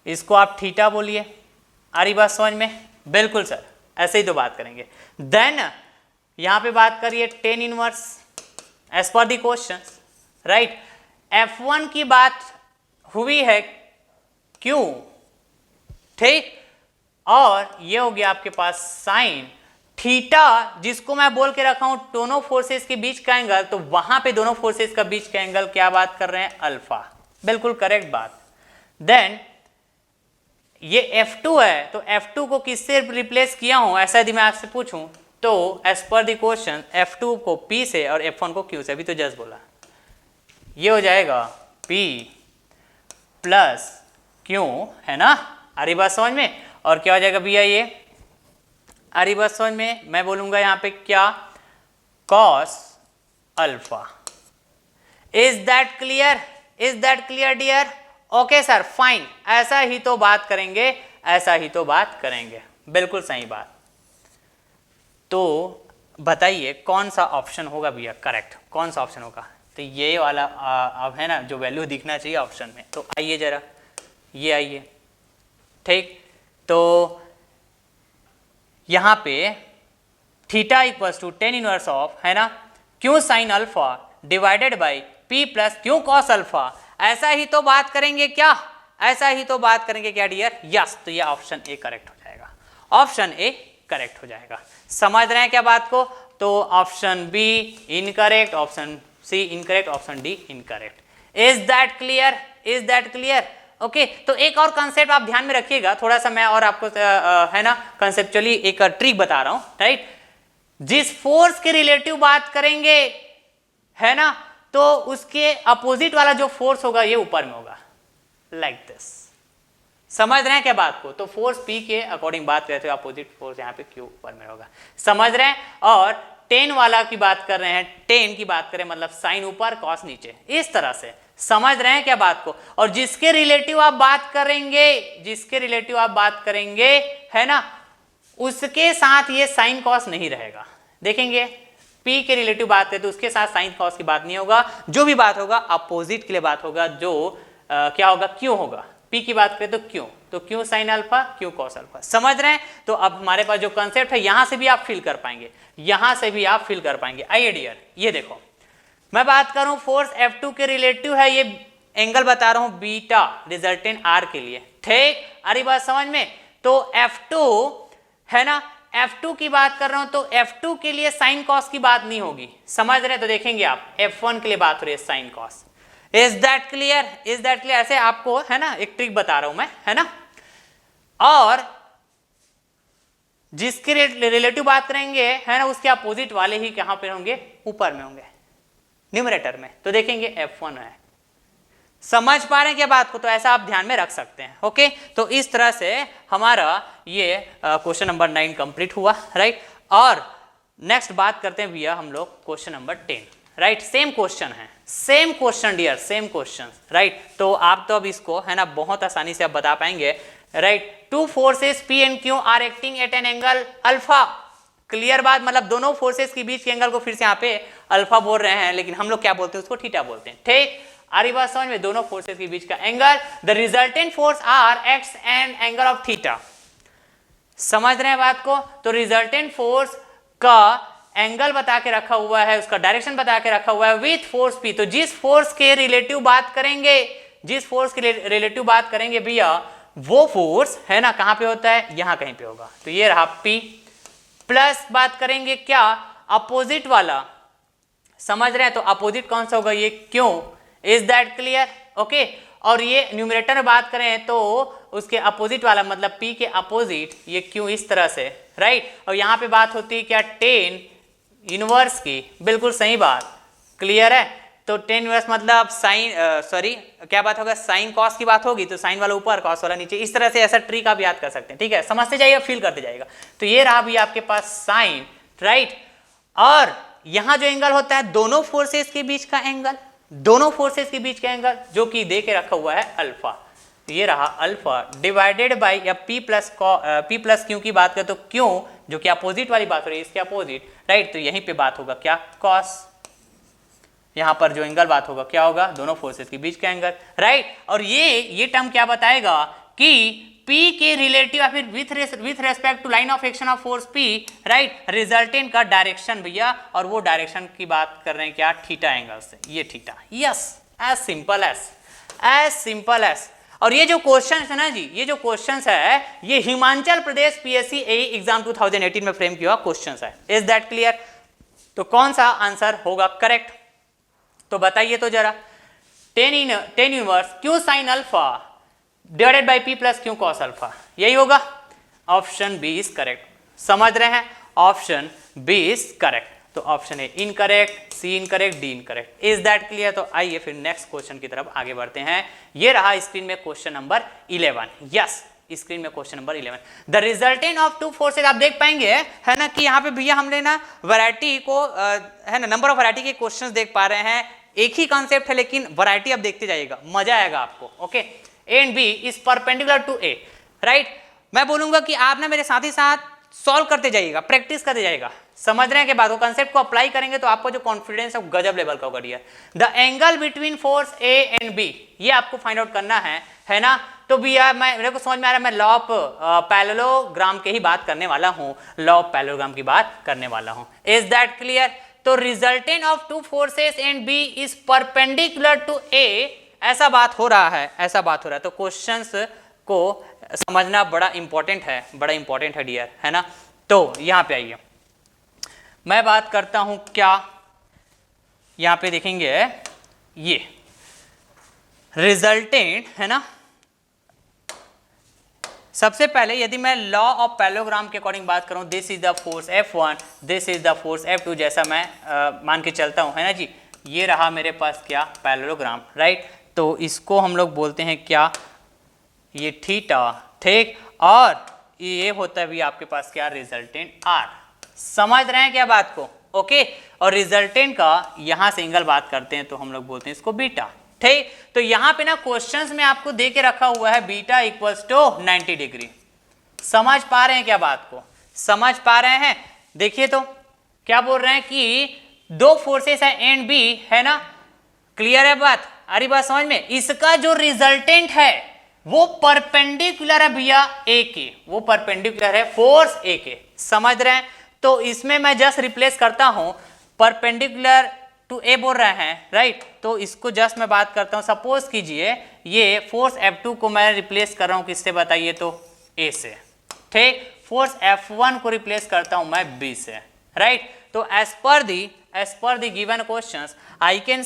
इसको आप थीटा बोलिए, आ रही बात समझ में? बिल्कुल सर, ऐसे ही तो बात करेंगे। देन यहां पे बात करिए tan inverse as per the question, right. F1 की बात हुई है क्यों, ठीक, और ये हो गया आपके पास साइन थीटा, जिसको मैं बोल के रखा हूं दोनों फोर्सेस के बीच का एंगल, तो वहां पे दोनों फोर्सेस का बीच का एंगल क्या बात कर रहे हैं, अल्फा, बिल्कुल करेक्ट बात। देन ये F2 है, तो F2 को किससे रिप्लेस किया हूं, ऐसा यदि मैं आपसे पूछूं तो as per the question F2 को P से और F1 को Q से, अभी तो जस्ट बोला, ये हो जाएगा P प्लस Q, है ना, आ रही बात समझ में। और क्या हो जाएगा भैया, ये आ रही बात समझ में, मैं बोलूंगा यहां पे क्या, cos alpha. Is that clear, is that clear dear, okay sir fine, ऐसा ही तो बात करेंगे, ऐसा ही तो बात करेंगे, बिल्कुल सही बात। तो बताइए कौन सा ऑप्शन होगा भैया करेक्ट, कौन सा ऑप्शन होगा, तो ये वाला अब है ना जो वैल्यू दिखना चाहिए ऑप्शन में। तो आइए जरा, ये आइए, ठीक, तो यहां पे theta equals to tan inverse of, है ना, Q sine alpha divided by P plus Q cos alpha, ऐसा ही तो बात करेंगे क्या, ऐसा ही तो बात करेंगे क्या डियर, यस। तो ये ऑप्शन ए करेक्ट हो जाएगा, ऑप्शन ए करेक्ट हो जाएगा। समझ रहे हैं क्या बात को, तो option B incorrect, option C incorrect, option D incorrect. Is that clear, is that clear, okay. तो एक और कंसेप्ट आप ध्यान में रखिएगा, थोड़ा सा मैं और आपको है ना कंसेप्चुअली एक ट्रिक बता रहा हूं, राइट। जिस फोर्स के रिलेटिव बात करेंगे, है ना, तो उसके अपोजिट वाला जो फोर्स होगा ये ऊपर में होगा, लाइक दिस। समझ रहे हैं क्या बात को, तो फोर्स P के अकॉर्डिंग बात करते हो, अपोजिट फोर्स यहाँ पे Q ऊपर में होगा, समझ रहे हैं। और टेन वाला की बात कर रहे हैं, टेन की बात करें मतलब साइन ऊपर कॉस नीचे, इस तरह से, समझ रहे हैं क्या बात को। और जिसके रिलेटिव आप बात करेंगे, जिसके रिलेटिव आप बात करेंगे, है ना, उसके साथ ये साइन कॉस नहीं रहेगा, देखेंगे P के रिलेटिव बात करें तो उसके साथ साइन कॉस की बात नहीं होगा, जो भी बात होगा अपोजिट के लिए बात होगा, जो क्या होगा, क्यों होगा। P की बात करें तो क्यों, तो क्यों साइन अल्फा, क्यों कॉस अल्फा, समझ रहे हैं। तो अब हमारे पास जो कंसेप्ट है यहां से भी आप फील कर पाएंगे, यहां से भी आप फील कर पाएंगे। आइए डियर, ये देखो मैं बात कर रहा हूं फोर्स F2 के रिलेटिव है, ये एंगल बता रहा हूं बीटा रिजल्टेंट R के लिए, ठीक, आ रही बात समझ में। तो F2 है ना, F2 की बात कर रहा हूं तो F2 के लिए साइन कॉस की बात नहीं होगी, समझ रहे हैं। तो देखेंगे आप F1 के लिए बात हो रही है sine cos, is that clear, is that clear. ऐसे आपको है ना एक ट्रिक बता रहा हूं मैं, है ना। और जिसके रिलेटिव बात करेंगे, है ना, उसके अपोजिट वाले ही कहां पे होंगे, ऊपर में होंगे, न्यूमरेटर में। तो देखेंगे F1 है, समझ पा रहे हैं क्या बात को, तो ऐसा आप ध्यान में रख सकते हैं, ओके। तो इस तरह से हमारा ये क्वेश्चन नंबर 9 कंप्लीट हुआ, राइट। और नेक्स्ट बात करते हैं भैया हम लोग question number 10, right. Same question है, same question dear, same question, right. तो आप तो अब इसको है ना बहुत आसानी से आप बता पाएंगे, right. Two forces P and Q are acting at an angle alpha, clear बात, मतलब दोनों फोर्सेस के बीच के एंगल को फिर से यहाँ पे अल्फा बोल रहे हैं, लेकिन हम लोग क्या बोलते हैं उसको, थीटा बोलते हैं, ठीक। आ रही बात समझ में, दोनों फोर्सेस के बीच का angle, the resultant force are acts an angle of theta, समझ रहे हैं बात को। तो रिजल्टेंट फोर्स का एंगल बता के रखा हुआ है, उसका डायरेक्शन बता के रखा हुआ है विथ फोर्स P। तो जिस फोर्स के रिलेटिव बात करेंगे, जिस फोर्स के रिलेटिव बात करेंगे भैया, वो फोर्स है ना कहां पे होता है, यहां कहीं पे होगा। तो ये रहा P प्लस बात करेंगे क्या, अपोजिट वाला, समझ रहे हैं। तो अपोजिट कौन सा होगा, ये क्यों, इज दैट क्लियर, ओके। और ये न्यूमरेटर में बात करें तो उसके अपोजिट वाला मतलब P के अपोजिट ये क्यों, इस तरह से, राइट। और यहां पे बात होती है क्या, टेन इनवर्स की, बिल्कुल सही बात, क्लियर है। तो टेन इनवर्स मतलब साइन सॉरी क्या बात होगा, साइन कॉस की बात होगी, तो साइन वाला ऊपर कॉस वाला नीचे, इस तरह से ऐसा ट्रिक आप याद कर सकते हैं, ठीक है। समझते जाइएगा, फील करते जाइएगा। तो ये रहा भी आपके पास साइन, राइट। और यहां जो एंगल होता है दोनों फोर्सेस के बीच का एंगल, दोनों फोर्सेस के बीच का एंगल जो कि दे के रखा हुआ है अल्फा, तो ये रहा अल्फा डिवाइडेड बाई, या P प्लस क्यू की बात करें तो क्यों, जो कि अपोजिट वाली बात हो रही है, इसके अपोजिट, राइट। तो यहीं पे बात होगा क्या, कॉस, यहां पर जो एंगल बात होगा क्या होगा, दोनों फोर्सेस के बीच का एंगल, राइट। और ये टर्म क्या बताएगा कि P के रिलेटिव या फिर with respect to line of action of force P, right, resultant का डायरेक्शन भैया, और वो डायरेक्शन की बात कर रहे हैं क्या, थीटा एंगल से, ये theta, yes, as simple as. और ये जो क्वेश्चन है ना जी, ये जो क्वेश्चन है ये Himachal Pradesh PSC AE exam 2018 में फ्रेम किया हुआ क्वेश्चन है। Is that clear? तो कौन सा आंसर होगा करेक्ट, तो बताइए तो जरा। Tan inverse Q sine alpha divided by P plus Q cos alpha, यही होगा। ऑप्शन बी इज करेक्ट, समझ रहे हैं, ऑप्शन बी इज करेक्ट। तो option A incorrect, C incorrect, D incorrect. Is that clear? तो आइए फिर नेक्स्ट क्वेश्चन की तरफ आगे बढ़ते हैं। ये रहा स्क्रीन में क्वेश्चन नंबर 11। यस, स्क्रीन में question number 11। The resultant of two forces, आप देख पाएंगे है ना कि यहाँ पे भैया हमने ना वैरायटी को है ना, नंबर ऑफ वैरायटी के क्वेश्चंस देख पा रहे हैं। एक ही कॉन्सेप्ट है लेकिन वैरायटी आप देखते जाइएगा, मजा आएगा आपको। Okay, A and B is perpendicular to A, right. मैं बोलूंगा कि आप ना मेरे साथ ही साथ सॉल्व करते जाइएगा, प्रैक्टिस करते जाइएगा, समझ रहे हैं के बाद वो कंसेप्ट को अप्लाई करेंगे तो आपको जो कॉन्फिडेंस है वो गजब लेवल का होगा dear. The angle between force A and B, ये आपको फाइंड आउट करना है ना। तो भैया मेरे को समझ में आ रहा है, मैं लॉ ऑफ पैरेललोग्राम के ही बात करने वाला हूँ, लॉ ऑफ पैरेललोग्राम की बात करने वाला हूँ। Is that clear? तो resultant of two forces and B is perpendicular to A, ऐसा बात हो रहा है, तो क्वेश्चंस को समझना बड़ा इंपॉर्टेंट है डियर, है ना। तो यहाँ पे आइए, मैं बात करता हूं क्या, यहाँ पे देखेंगे ये रिजल्टेंट है ना। सबसे पहले यदि मैं लॉ ऑफ पैरेललोग्राम के अकॉर्डिंग बात करूं, this is the force F1, this is the force F2, जैसा मैं मान के चलता हूं, है ना जी। ये रहा मेरे पास क्या, पैरेललोग्राम, राइट। तो इसको हम लोग बोलते हैं क्या, ये थीटा, ठीक। और ये होता है भी आपके पास क्या, रिजल्टेंट R। समझ रहे हैं क्या बात को? ओके। और रिजल्टेंट का यहां से एंगल बात करते हैं तो हम लोग बोलते हैं इसको बीटा, ठीक। तो यहां पे ना क्वेश्चंस में आपको दे के रखा हुआ है बीटा इक्वल्स टू 90 डिग्री। समझ पा रहे हैं क्या बात को? समझ पा रहे हैं? देखिए तो क्या बोल रहे हैं कि दो फोर्सेस है एंड बी, है ना। क्लियर है बात? अरे बात समझ में? इसका जो रिजल्टेंट है वो परपेंडिकुलर है भैया ए के, वो परपेंडिकुलर है फोर्स ए के, समझ रहे हैं। तो इसमें मैं जस्ट रिप्लेस करता हूं, परपेंडिकुलर टू ए बोल रहे हैं, राइट। तो इसको जस्ट मैं बात करता हूं, सपोज कीजिए ये फोर्स F2 को मैं रिप्लेस कर रहा हूं किससे बताइए तो, ए से, ठीक। फोर्स F1 को रिप्लेस करता हूं मैं बी से, राइट। तो as per the given questions I can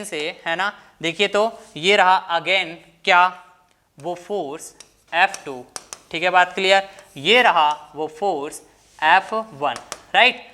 say है ना। देखिए तो ये रहा अगेन क्या, वो फोर्स F2, ठीक है, बात क्लियर। ये रहा वो फोर्स F1, राइट।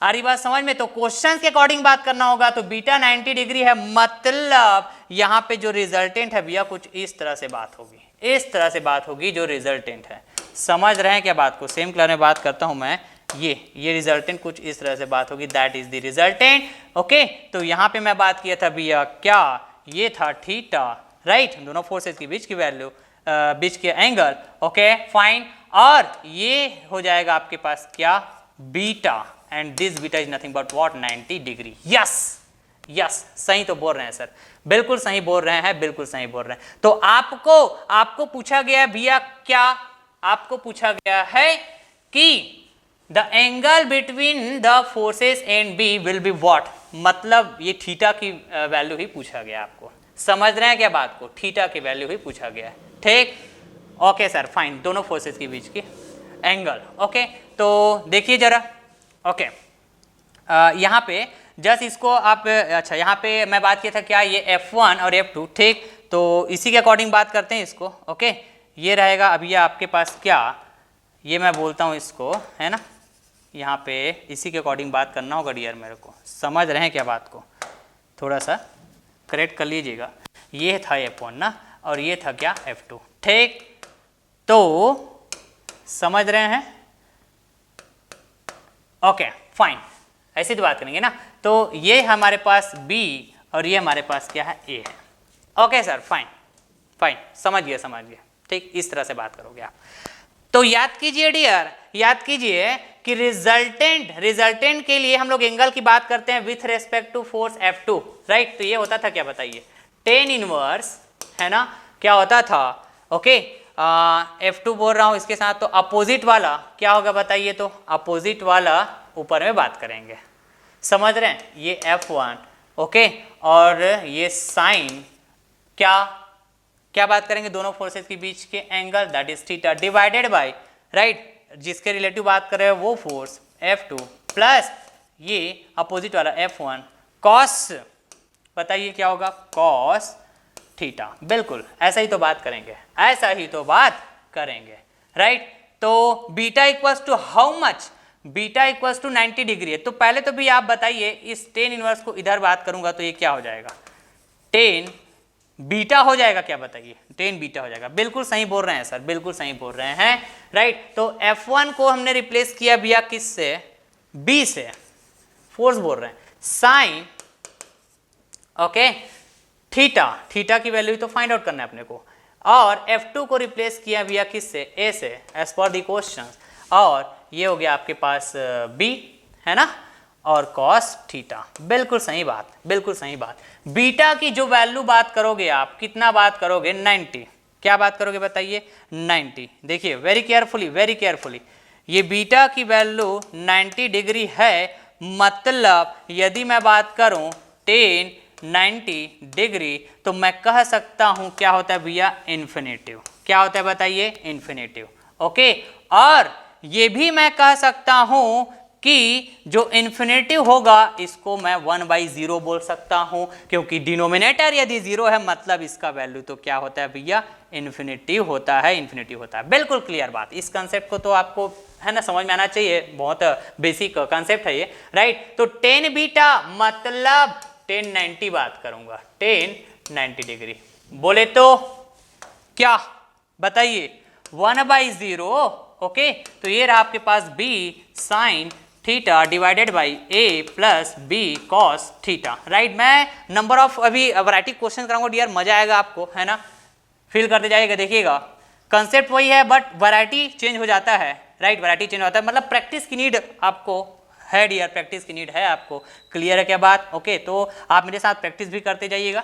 आ रही बात समझ में? तो क्वेश्चन के अकॉर्डिंग बात करना होगा तो बीटा 90 डिग्री है, मतलब यहाँ पे जो रिजल्टेंट है भैया कुछ इस तरह से बात होगी, इस तरह से बात होगी जो रिजल्टेंट है। समझ रहे हैं क्या बात को? सेम कलर में बात करता हूं मैं, ये रिजल्टेंट कुछ इस तरह से बात होगी, that is the resultant. Okay, तो यहाँ पे मैं बात किया था भैया क्या, ये था थीटा, राइट। दोनों फोर्सेस के बीच की वैल्यू, बीच के एंगल, ओके फाइन। और ये हो जाएगा आपके पास क्या, beta, and this beta is nothing but what, 90 degree. Yes, सही तो बोल रहे हैं सर, बिल्कुल सही बोल रहे हैं, बिल्कुल सही बोल रहे हैं। तो आपको पूछा गया है भैया क्या, आपको पूछा गया है कि the angle between the forces and B will be what, मतलब ये थीटा की वैल्यू ही पूछा गया आपको। समझ रहे हैं क्या बात को? थीटा की वैल्यू ही पूछा गया है, ठीक। ओके सर, फाइन, दोनों फोर्सेस के बीच की एंगल। ओके, तो देखिए जरा, ओके यहाँ पे जस्ट इसको आप, अच्छा यहाँ पे मैं बात किया था क्या, ये F1 और F2, ठीक। तो इसी के अकॉर्डिंग बात करते हैं इसको। ओके, ये रहेगा अभी आपके पास क्या, ये मैं बोलता हूँ इसको, है ना। यहाँ पे इसी के अकॉर्डिंग बात करना होगा डियर मेरे को। समझ रहे हैं क्या बात को? थोड़ा सा करेक्ट कर लीजिएगा। ये था F1 ना, और ये था क्या, F2, ठीक। तो समझ रहे हैं? ओके फाइन, ऐसी तो बात करेंगे ना। तो ये हमारे पास B और ये हमारे पास क्या है, A है। ओके सर, फाइन, समझ गया, ठीक। इस तरह से बात करोगे आप। तो याद कीजिए डियर, याद कीजिए कि रिजल्टेंट के लिए हम लोग एंगल की बात करते हैं with respect to force F2, right. तो ये होता था क्या बताइए, टेन इनवर्स, है ना, क्या होता था, ओके। F2 बोल रहा हूँ इसके साथ, तो अपोजिट वाला क्या होगा बताइए, तो अपोजिट वाला ऊपर में बात करेंगे, समझ रहे हैं, ये F1 ओके, और ये साइन क्या क्या बात करेंगे, दोनों फोर्सेस के बीच के angle that is theta divided by right, जिसके रिलेटिव बात कर रहे हैं वो फोर्स F2 प्लस ये अपोजिट वाला F1 कॉस, बताइए क्या होगा, कॉस थीटा। बिल्कुल ऐसा ही तो बात करेंगे, ऐसा ही तो बात करेंगे राइट। तो beta equals to how much, beta equals to 90 degree है। तो पहले तो भी आप बताइए, इस टेन इनवर्स को इधर बात करूंगा तो ये क्या हो जाएगा, टेन बीटा हो जाएगा, क्या बताइए, टेन बीटा हो जाएगा। बिल्कुल सही बोल रहे हैं सर, बिल्कुल सही बोल रहे हैं राइट। तो F1 को हमने रिप्लेस किया भैया किससे, B से, फोर्स बोल रहे हैं, साइन ओके थीटा, थीटा की वैल्यू तो फाइंड आउट करना है अपने को, और F2 को रिप्लेस किया भैया किससे, A से, एज पर दी क्वेश्चन, और ये हो गया आपके पास B है ना, और कॉस थीटा। बिल्कुल सही बात, बिल्कुल सही बात। बीटा की जो वैल्यू बात करोगे आप, कितना बात करोगे, 90, क्या बात करोगे बताइए, 90। देखिए वेरी केयरफुली, वेरी केयरफुली, ये बीटा की वैल्यू 90 डिग्री है, मतलब यदि मैं बात करूं टेन 90 डिग्री तो मैं कह सकता हूं क्या होता है भैया, इन्फिनेटिव। क्या होता है बताइए, इन्फिनेटिव ओके। और ये भी मैं कह सकता हूं कि जो इन्फिनेटिव होगा इसको मैं 1/0 बोल सकता हूं, क्योंकि डिनोमिनेटर यदि 0 है मतलब इसका वैल्यू तो क्या होता है भैया, इन्फिनेटिव होता है, इन्फिनेटिव होता है। बिल्कुल क्लियर बात, इस कंसेप्ट को तो आपको है ना समझ में आना चाहिए, बहुत बेसिक कंसेप्ट है ये राइट। तो टेन बीटा मतलब टेन 90 बात करूंगा, टेन 90 डिग्री बोले तो क्या बताइए, 1/0 ओके। तो ये रहा आपके पास B sine theta divided by A plus B cos theta right. मैं नंबर ऑफ अभी वैरायटी क्वेश्चन कराऊंगा डियर, मजा आएगा आपको है ना, फील करते जाइएगा, देखिएगा कंसेप्ट वही है बट वैरायटी चेंज हो जाता है राइट, वैरायटी चेंज होता है, मतलब प्रैक्टिस की नीड आपको है डियर, प्रैक्टिस की नीड है आपको, क्लियर है क्या बात ओके। तो आप मेरे साथ प्रैक्टिस भी करते जाइएगा,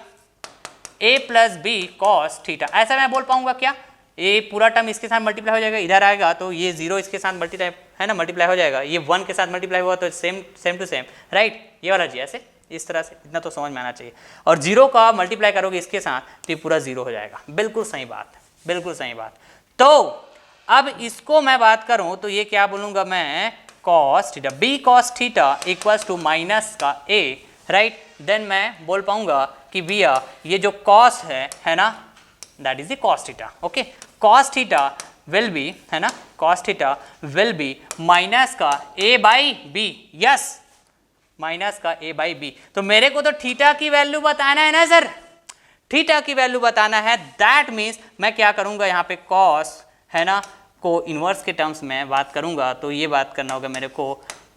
A plus B cos theta, ऐसा मैं बोल पाऊंगा क्या, ये पूरा टर्म इसके साथ मल्टीप्लाई हो जाएगा, इधर आएगा तो ये 0 इसके साथ मल्टीप्लाई है ना, मल्टीप्लाई हो जाएगा, ये 1 के साथ मल्टीप्लाई हुआ तो सेम टू सेम राइट, ये वाला जी ऐसे इस तरह से, इतना तो समझ में आना चाहिए। और 0 का मल्टीप्लाई करोगे इसके साथ तो ये पूरा 0 हो जाएगा। बिल्कुल सही बात, बिल्कुल सही बात। तो अब इसको मैं बात करूं तो ये क्या बोलूंगा मैं, cos theta, B cos theta equals to minus का A राइट। देन मैं बोल पाऊंगा कि भैया ये जो कॉस है ना, that is the cos theta okay, cos theta will be है ना, cos theta will be minus का a by b, yes minus का a by b। तो मेरे को तो थीटा की वैल्यू बताना है ना सर, थीटा की वैल्यू बताना है, दैट मीन्स मैं क्या करूंगा यहाँ पे cos है ना को इनवर्स के टर्म्स में बात करूंगा, तो ये बात करना होगा मेरे को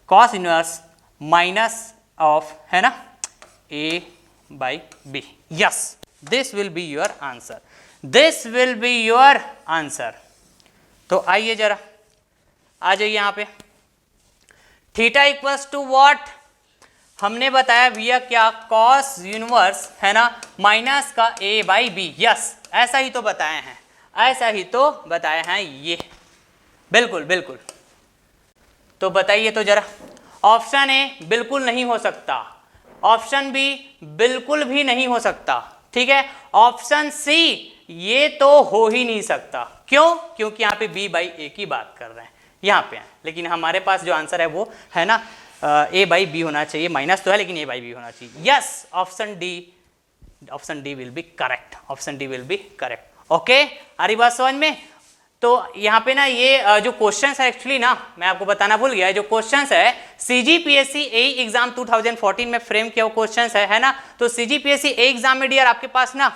cos इनवर्स माइनस ऑफ है ना a by b, yes this will be your answer, this will be your answer. तो आइए जरा आ जाइए यहाँ पे, थीटा इक्वल्स टू व्हाट, हमने बताया भैया क्या, कॉस यूनिवर्स है ना माइनस का A बाई बी, यस ऐसा ही तो बताए हैं, ऐसा ही तो बताए हैं ये, बिल्कुल बिल्कुल। तो बताइए तो जरा, ऑप्शन ए बिल्कुल नहीं हो सकता, ऑप्शन बी बिल्कुल भी नहीं हो सकता, ठीक है, ऑप्शन सी ये तो हो ही नहीं सकता, क्यों, क्योंकि यहाँ पे B बाई ए की बात कर रहे हैं यहाँ पे, लेकिन हमारे पास जो आंसर है वो है ना A बाई बी होना चाहिए, माइनस तो है लेकिन A बाई बी होना चाहिए, yes option D will be correct, option D will be correct okay. आ रही बात समझ में। तो यहाँ पे ना ये जो क्वेश्चंस है एक्चुअली ना मैं आपको बताना भूल गया, जो क्वेश्चंस है CGPSC ए एग्जाम 2014 में फ्रेम किया क्वेश्चंस है ना। तो CGPSC ए एग्जाम में डियर आपके पास ना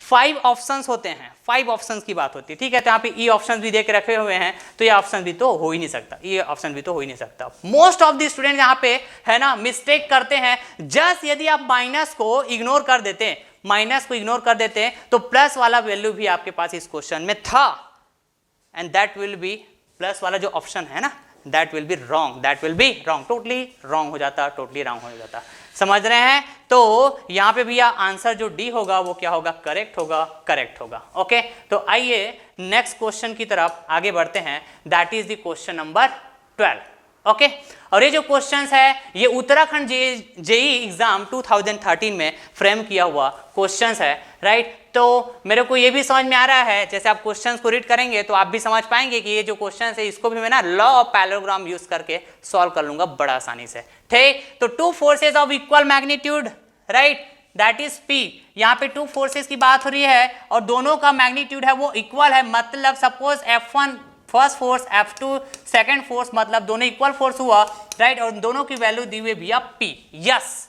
5 ऑप्शंस होते हैं, 5 ऑप्शंस की बात होती है, ठीक है। तो यहाँ पे ई ऑप्शन भी दे के रखे हुए हैं, तो ये ऑप्शन भी तो हो ही नहीं सकता, ये ऑप्शन भी तो हो ही नहीं सकता। मोस्ट ऑफ द स्टूडेंट यहाँ पे है ना मिस्टेक करते हैं, जस्ट यदि आप माइनस को इग्नोर कर देते हैं, माइनस को इग्नोर कर देते हैं तो प्लस वाला वैल्यू भी आपके पास इस क्वेश्चन में था, and that will be plus वाला जो ऑप्शन है ना that will be wrong, that will be wrong, totally wrong हो जाता, टोटली रॉन्ग हो जाता। समझ रहे हैं? तो यहाँ पे भैया आंसर जो डी होगा वो क्या होगा? करेक्ट होगा, करेक्ट होगा। ओके, तो आइए नेक्स्ट क्वेश्चन की तरफ आगे बढ़ते हैं, that is the question number 12। Okay, और ये जो क्वेश्चंस है ये उत्तराखंड जेई एग्जाम 2013 में फ्रेम किया हुआ क्वेश्चंस है, राइट। तो मेरे को ये भी समझ में आ रहा है, जैसे आप क्वेश्चंस को रीड करेंगे तो आप भी समझ पाएंगे कि ये जो क्वेश्चंस है इसको भी मैं ना लॉ ऑफ पैरेललोग्राम यूज करके सॉल्व कर लूंगा बड़ा आसानी से, ठीक। तो two forces of equal magnitude, right, that is P। यहाँ पे टू फोर्सेज की बात हो रही है और दोनों का मैग्नीट्यूड है वो इक्वल है, मतलब suppose F1 first force, F2 second force, मतलब दोनों इक्वल फोर्स हुआ, राइट, और दोनों की वैल्यू दी हुई भैया P। यस,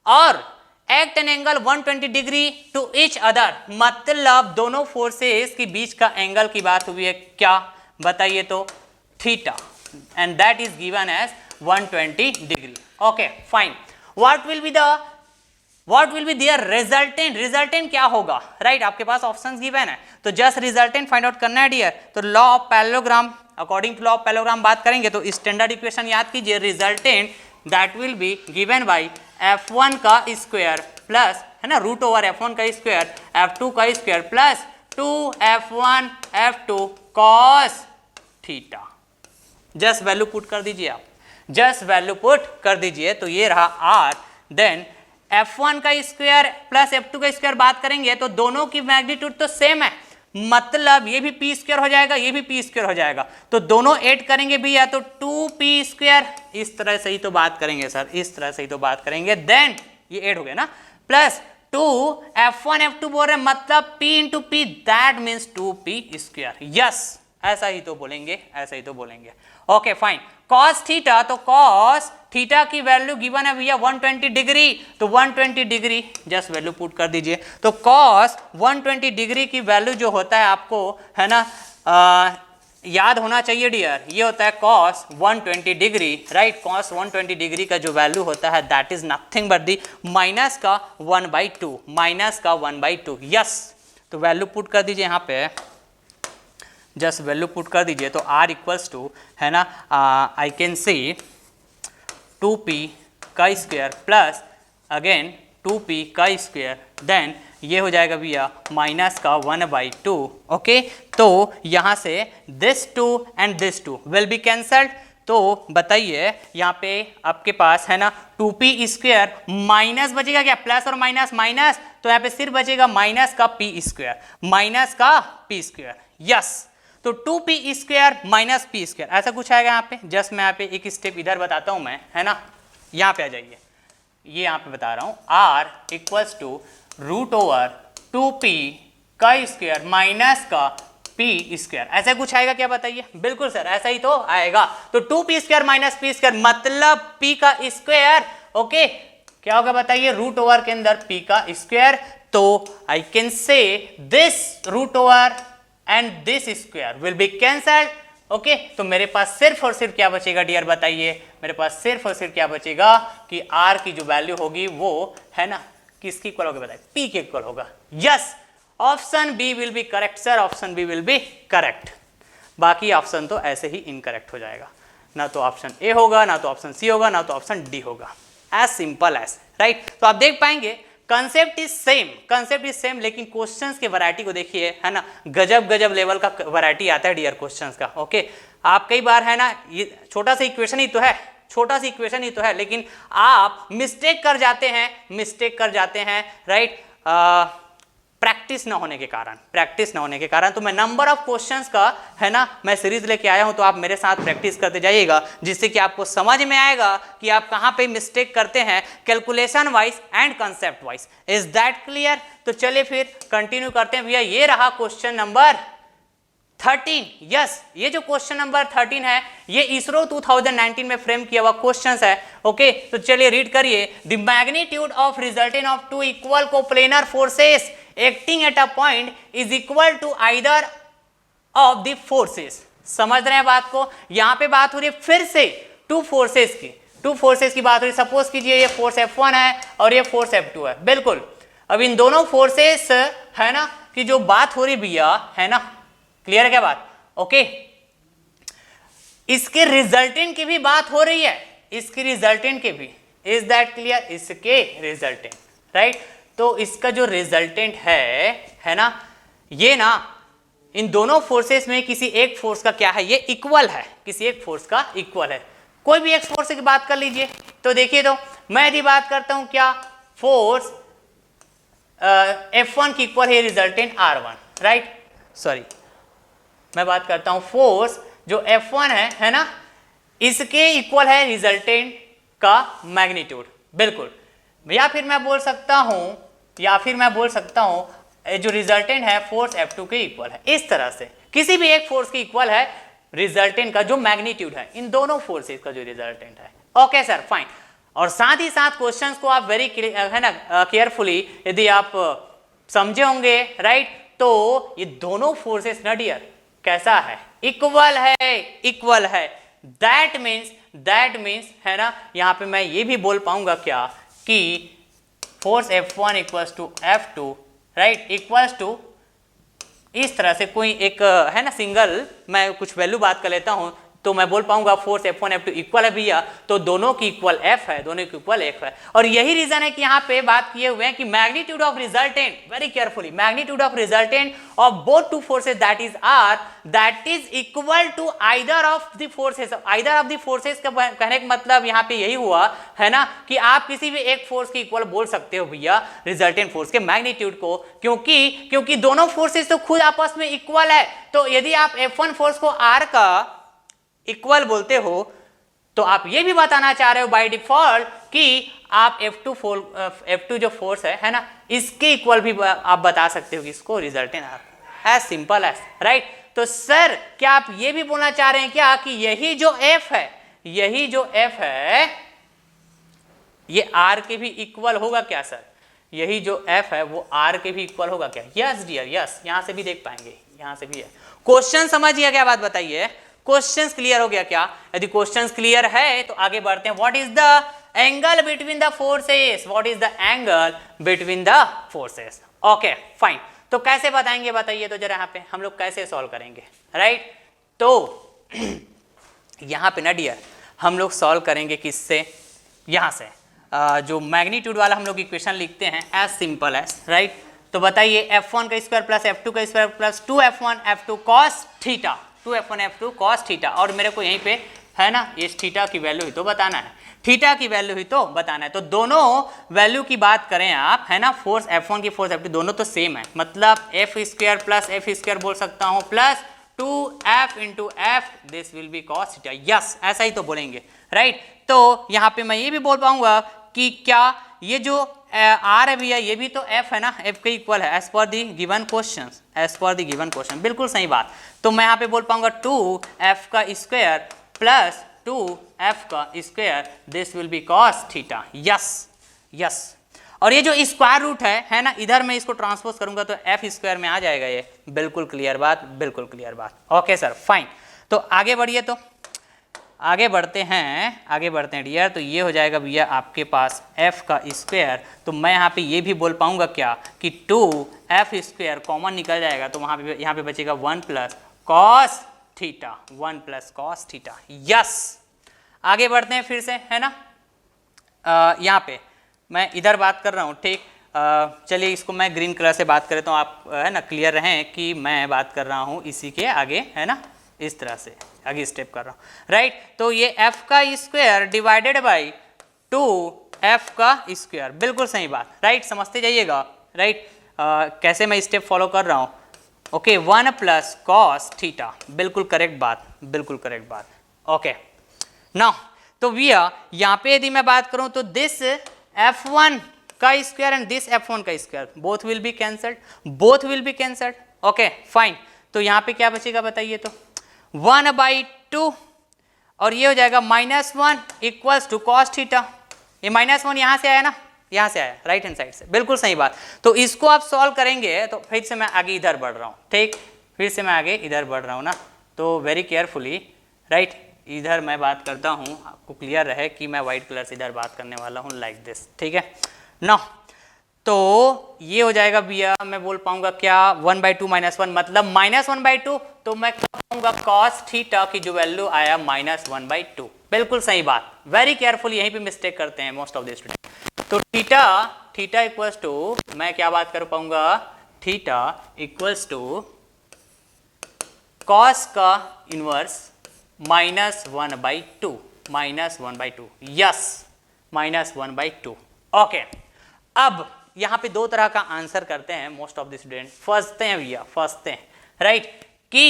और act an angle 120 degree to each other, मतलब दोनों फोर्सेस के बीच का एंगल की बात हुई है, क्या बताइए तो? Theta, and that is given as 120 degree. Okay fine, what will be there resultant? Resultant क्या होगा, राइट, आपके पास ऑप्शंस गिवन है, तो जस्ट रिजल्टेंट फाइंड आउट करना है डियर। तो law of parallelogram, according to law of parallelogram बात करेंगे तो स्टैंडर्ड इक्वेशन याद कीजिए, resultant that will be given by F1 का स्क्वायर प्लस, है ना, रूट ओवर F1 का स्क्वायर, F2 का square plus 2F1 F2 cos theta. Just value put कर दीजिए आप, जस्ट वैल्यू पुट कर दीजिए, तो ये रहा R, देन F1 का स्क्वायर प्लस F2 का स्क्वायर बात करेंगे तो दोनों की मैग्नीट्यूड तो सेम है, मतलब ये भी पी स्क्वायर हो जाएगा, ये भी पी स्क्वायर हो जाएगा, तो दोनों ऐड करेंगे भी या तो 2p स्क्वायर, इस तरह से ही तो बात करेंगे सर, इस तरह से ही तो बात करेंगे, देन ये ऐड हो गया ना, प्लस 2F1 F2 बोल रहे हैं, मतलब p into P, that means 2p square. Yes, ऐसा ही तो बोलेंगे, ऐसा ही तो बोलेंगे। ओके फाइन, cos थीटा, तो cos थीटा की वैल्यू गिवन है भैया 120 डिग्री, तो 120 डिग्री जस्ट वैल्यू पुट कर दीजिए, तो cos 120 डिग्री की वैल्यू जो होता है आपको, है ना, याद होना चाहिए डियर, ये होता है cos 120 degree, right. cos 120 degree का जो वैल्यू होता है that is nothing but the minus का 1/2, माइनस का 1/2। यस, तो वैल्यू पुट कर दीजिए यहाँ पे, जस्ट वैल्यू पुट कर दीजिए, तो R इक्वल्स टू, है ना, आई कैन सी 2p का स्क्वायर प्लस अगेन 2p का स्क्वायर, देन ये हो जाएगा भैया माइनस का 1/2। ओके, तो यहाँ से this 2 and this 2 will be cancelled, तो बताइए यहाँ पे आपके पास, है ना, 2p स्क्वायर माइनस बचेगा क्या, प्लस और माइनस माइनस, तो यहाँ पे सिर्फ बचेगा माइनस का p स्क्वायर, माइनस का p स्क्वायर। यस, तो 2p square minus p square, ऐसा कुछ आएगा यहाँ पे। जस्ट मैं यहाँ पे एक स्टेप इधर बताता हूँ मैं, है ना, यहाँ पे आ जाइए, ये यहाँ पे बता रहा हूँ, R equals to root over 2p का स्क्वायर माइनस का p स्क्वायर, ऐसा कुछ आएगा क्या बताइए? बिल्कुल सर, ऐसा ही तो आएगा। तो 2p square minus p square मतलब p का स्क्वायर। ओके, क्या होगा बताइए? रूट ओवर के अंदर p का स्क्वायर, तो I can say this root over and this square will be cancelled. Okay, तो मेरे पास सिर्फ और सिर्फ क्या बचेगा डियर बताइए? मेरे पास सिर्फ और सिर्फ क्या बचेगा कि R की जो वैल्यू होगी वो, है ना, किसकी इक्वल होगा बताइए? P के इक्वल होगा। Yes, option B will be correct sir, option B will be correct, बाकी ऑप्शन तो ऐसे ही इनकरेक्ट हो जाएगा, ना तो ऑप्शन ए होगा, ना तो ऑप्शन सी होगा, ना तो ऑप्शन डी होगा, एज सिंपल एज, राइट। तो आप देख पाएंगे कंसेप्ट इज सेम, लेकिन क्वेश्चंस के वैरायटी को देखिए, है ना, गजब गजब लेवल का वैरायटी आता है डियर क्वेश्चंस का। ओके, आप कई बार, है ना, ये छोटा सा इक्वेशन ही तो है, छोटा सा इक्वेशन ही तो है, लेकिन आप मिस्टेक कर जाते हैं, राइट, प्रैक्टिस ना होने के कारण। तो मैं नंबर ऑफ क्वेश्चंस का, है ना, मैं सीरीज लेके आया हूं, तो आप मेरे साथ प्रैक्टिस करते जाइएगा, जिससे कि आपको समझ में आएगा कि आप कहां पे मिस्टेक करते हैं, calculation wise and concept wise. Is that clear? तो चलिए फिर कंटिन्यू करते हैं भैया। ये रहा क्वेश्चन नंबर 13। यस, ये जो क्वेश्चन नंबर 13 है ये इसरो 2019 में फ्रेम किया हुआ क्वेश्चन है। ओके, तो चलिए रीड करिए। The magnitude of resultant of two equal coplanar forces acting at a point is equal to either of the forces. समझ रहे हैं बात को? यहां पे बात हो रही है फिर से टू फोर्सेस की बात हो रही है। सपोज कीजिए ये फोर्स F1 है और ये फोर्स F2 है। बिल्कुल, अब इन दोनों फोर्सेस, है ना, की जो बात हो रही भैया, है ना, क्लियर है क्या बात? ओके, इसके रिजल्टेंट की भी बात हो रही है, इसकी रिजल्टेंट की भी। Is that clear? इसके रिजल्टेंट, राइट। तो इसका जो रिजल्टेंट है ना, ये ना इन दोनों फोर्सेस में किसी एक फोर्स का क्या है, ये इक्वल है, किसी एक फोर्स का इक्वल है। कोई भी एक फोर्स की बात कर लीजिए, तो देखिए, तो मैं यदि बात करता हूं क्या, फोर्स F1 की इक्वल है रिजल्टेंट R1, राइट। सॉरी, मैं बात करता हूं फोर्स जो F1 है ना, इसके इक्वल है रिजल्टेंट का मैग्नीट्यूड, बिल्कुल। या फिर मैं बोल सकता हूं जो रिजल्टेंट है फोर्स F2 के इक्वल है। इस तरह से किसी भी एक फोर्स के इक्वल है रिजल्टेंट का जो मैग्नीट्यूड है, इन दोनों फोर्सेस का जो रिजल्टेंट है। Okay sir, fine. और साथ ही साथ क्वेश्चंस को आप वेरी है ना केयरफुली यदि आप समझे होंगे, राइट, तो ये दोनों फोर्सेस ना डियर कैसा है, इक्वल है। दैट मीन्स है ना, यहां पे मैं ये भी बोल पाऊंगा क्या कि force F1 equals to F2, right, equals to इस तरह से कोई एक है ना सिंगल, मैं कुछ वैल्यू बात कर लेता हूं, तो मैं बोल पाऊंगा फोर्स F1 F2 इक्वल है भैया, तो दोनों की इक्वल F है, दोनों की इक्वल F है। और यही रीजन है कि यहाँ पे बात किए हुए हैं कि magnitude of resultant, very carefully, magnitude of resultant of both two forces that is R, that is equal to either of the forces. Either of the forces का कहने का मतलब यहाँ पे यही हुआ है ना कि आप किसी भी एक फोर्स के इक्वल बोल सकते हो भैया रिजल्टेंट फोर्स के मैग्नीट्यूड को, क्योंकि दोनों फोर्सेस तो खुद आपस में इक्वल है। तो यदि आप F1 फोर्स को R का इक्वल बोलते हो, तो आप ये भी बताना चाह रहे हो बाय डिफॉल्ट कि आप F2 जो फोर्स है ना, इसके इक्वल भी आप बता सकते हो कि इसको resultant R, as simple as, right. तो सर क्या आप ये भी बोलना चाह रहे हैं क्या कि यही जो F है ये R के भी इक्वल होगा क्या सर? यही जो F है वो R के भी इक्वल होगा क्या? Yes dear, yes. यहां से भी देख पाएंगे, यहां से भी है। क्वेश्चन समझिए, क्या बात बताइए, क्वेश्चंस क्लियर हो गया क्या? यदि क्वेश्चंस क्लियर है तो आगे बढ़ते हैं। What is the angle between the forces? What is the angle between the forces? Okay fine. तो कैसे बताएंगे बताइए तो जरा, यहाँ पे हम लोग कैसे सॉल्व करेंगे, राइट। तो यहाँ पे ना डियर हम लोग सॉल्व करेंगे किससे, यहाँ से जो मैग्नीट्यूड वाला हम लोग इक्वेशन लिखते हैं एज सिंपल एज, राइट। तो बताइए F1 का स्क्वायर प्लस F2 का square plus 2F1 F2 cos theta, 2F1 F2 cos theta. और मेरे को यहीं पे है ना ये थीटा की वैल्यू ही तो बताना है, थीटा की वैल्यू ही तो बताना है। तो दोनों वैल्यू की बात करें आप, है ना, फोर्स F1 की फोर्स F2 दोनों तो सेम है, मतलब F square plus F square बोल सकता हूँ plus 2F into F, this will be cos theta. Yes, ऐसा ही तो बोलेंगे, राइट। तो यहाँ पे मैं ये भी बोल पाऊंगा कि क्या ये जो R है भैया ये भी तो F है ना, F के इक्वल है as per the given question, as per the given question, बिल्कुल सही बात। तो मैं यहाँ पे बोल पाऊंगा 2F का स्क्वायर प्लस 2F का square, this will be cos theta. Yes yes. और ये जो स्क्वायर रूट है ना, इधर मैं इसको ट्रांसपोज करूंगा तो F स्क्वायर में आ जाएगा ये, बिल्कुल क्लियर बात, बिल्कुल क्लियर बात। Okay sir fine. तो आगे बढ़िए, तो आगे बढ़ते हैं डियर। तो ये हो जाएगा भैया आपके पास F का स्क्वायर। तो मैं यहाँ पे ये भी बोल पाऊंगा क्या कि 2F स्क्वायर कॉमन निकल जाएगा, तो वहाँ पे यहाँ पे बचेगा 1 plus cos theta, 1 plus cos theta. Yes, आगे बढ़ते हैं फिर से, है ना। यहाँ पे मैं इधर बात कर रहा हूँ, ठीक। चलिए इसको मैं ग्रीन कलर से बात कर लेता हूँ, आप है ना क्लियर रहें कि मैं बात कर रहा हूँ इसी के आगे, है ना, इस तरह से आगे स्टेप कर रहा हूँ, राइट। तो ये F का स्क्वायर डिवाइडेड बाई 2F का स्क्वायर, बिल्कुल सही बात, राइट। समझते जाइएगा, राइट। कैसे मैं स्टेप फॉलो कर रहा हूँ, ओके। 1 प्लस कॉस थीटा, बिल्कुल करेक्ट बात, बिल्कुल करेक्ट बात। ओके नाउ तो भैया यहाँ पे यदि मैं बात करूँ तो दिस F1 का स्क्वायर एंड दिस F1 का square both will be cancelled, both will be cancelled. Okay fine. तो यहाँ पे क्या बचेगा बताइए, तो 1/2 और ये हो जाएगा -1 इक्वल्स टू कॉस थीटा। ये -1 यहाँ से आया ना, यहाँ से आया राइट हैंड साइड से, बिल्कुल सही बात। तो इसको आप सॉल्व करेंगे तो फिर से मैं आगे इधर बढ़ रहा हूँ, ठीक, फिर से मैं आगे इधर बढ़ रहा हूँ ना। तो वेरी केयरफुली, राइट, इधर मैं बात करता हूँ, आपको क्लियर रहे कि मैं व्हाइट कलर से इधर बात करने वाला हूँ, लाइक दिस, ठीक है ना। तो ये हो जाएगा भैया, मैं बोल पाऊंगा क्या 1/2 -1 मतलब -1/2, तो मैं कहूंगा cos थीटा की जो वैल्यू आया -1/2। बिल्कुल सही बात, वेरी केयरफुल, यहीं पे मिस्टेक करते हैं मोस्ट ऑफ द स्टूडेंट। तो थीटा इक्वल्स टू, मैं क्या बात कर पाऊंगा, थीटा इक्वल्स टू cos का इनवर्स -1/2, -1/2, यस -1/2। ओके, अब यहां पे दो तरह का आंसर करते हैं मोस्ट ऑफ द स्टूडेंट, फंसते हैं भैया, फंसते हैं, राइट, कि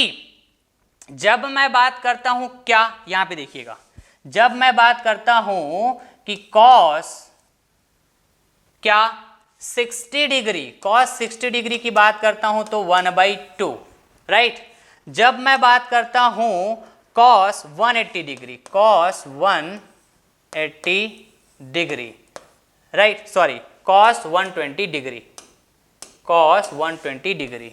जब मैं बात करता हूं क्या, यहां पे देखिएगा, जब मैं बात करता हूं कि cos क्या 60 डिग्री, cos 60 डिग्री की बात करता हूं तो 1/2, राइट। जब मैं बात करता हूं cos 180 degree, cos 180 degree, right, sorry cos 120 degree, cos 120 degree,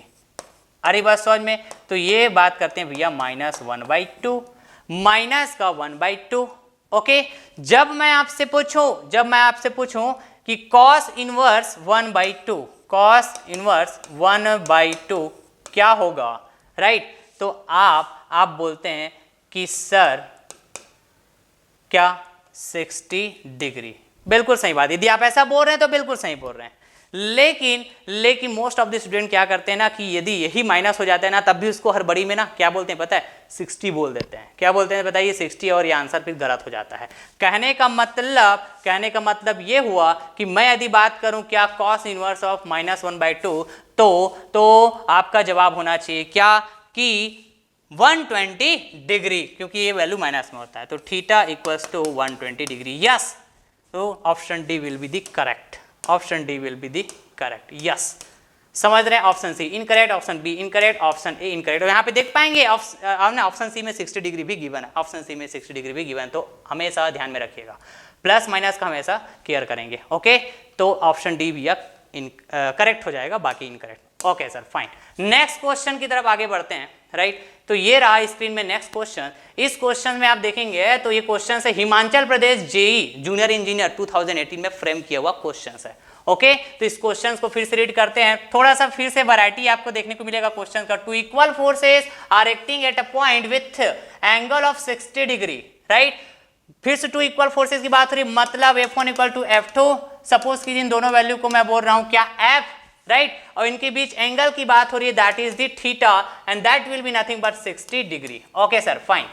अरे बात समझ में, तो ये बात करते हैं भैया -1/2, माइनस का 1/2। ओके, जब मैं आपसे पूछूं कि cos इनवर्स 1/2, cos इनवर्स 1/2 क्या होगा, राइट, तो आप बोलते हैं कि सर क्या 60 डिग्री। बिल्कुल सही बात, यदि आप ऐसा बोल रहे हैं तो बिल्कुल सही बोल रहे हैं, लेकिन मोस्ट ऑफ द स्टूडेंट क्या करते हैं ना कि यदि यही माइनस हो जाता है ना तब भी उसको हड़बड़ी में ना क्या बोलते हैं पता है, 60 बोल देते हैं। क्या बोलते हैं बताइए, 60, और ये आंसर फिर गलत हो जाता है। कहने का मतलब ये हुआ कि मैं यदि बात करूं क्या cos इनवर्स ऑफ -1/2, तो आपका जवाब होना चाहिए क्या कि 120 डिग्री, क्योंकि ये वैल्यू माइनस में होता है, तो theta equals to 120 degree, yes. तो option D will be the correct, option D will be the correct, yes. समझ रहे हैं, option C incorrect, option B incorrect, option A incorrect. और यहाँ पे देख पाएंगे ऑप्शन सी में 60 डिग्री भी गिवन है, ऑप्शन सी में 60 डिग्री भी गिवन है, तो हमेशा ध्यान में रखिएगा, प्लस माइनस का हमेशा केयर करेंगे। ओके, तो ऑप्शन डी भी करेक्ट हो जाएगा, बाकी incorrect. Okay sir, fine. Next question की तरफ आगे बढ़ते हैं, राइट। तो ये रहा स्क्रीन में नेक्स्ट क्वेश्चन। इस क्वेश्चन में आप देखेंगे तो ये क्वेश्चन है Himachal Pradesh JEE junior engineer 2018 में फ्रेम किया हुआ क्वेश्चन है। ओके, तो इस क्वेश्चन को फिर से रीड करते हैं, थोड़ा सा फिर से वैरायटी आपको देखने को मिलेगा क्वेश्चन का। Two equal forces are acting at a point with angle of 60 degree, right. फिर से टू इक्वल फोर्सेस की बात हो रही, मतलब F1 equal to F2। Suppose कीजिए इन दोनों वैल्यू को मैं बोल रहा हूं क्या F, राइट, और इनके बीच एंगल की बात हो रही है, that is the theta and that will be nothing but 60 degree. Okay sir, fine,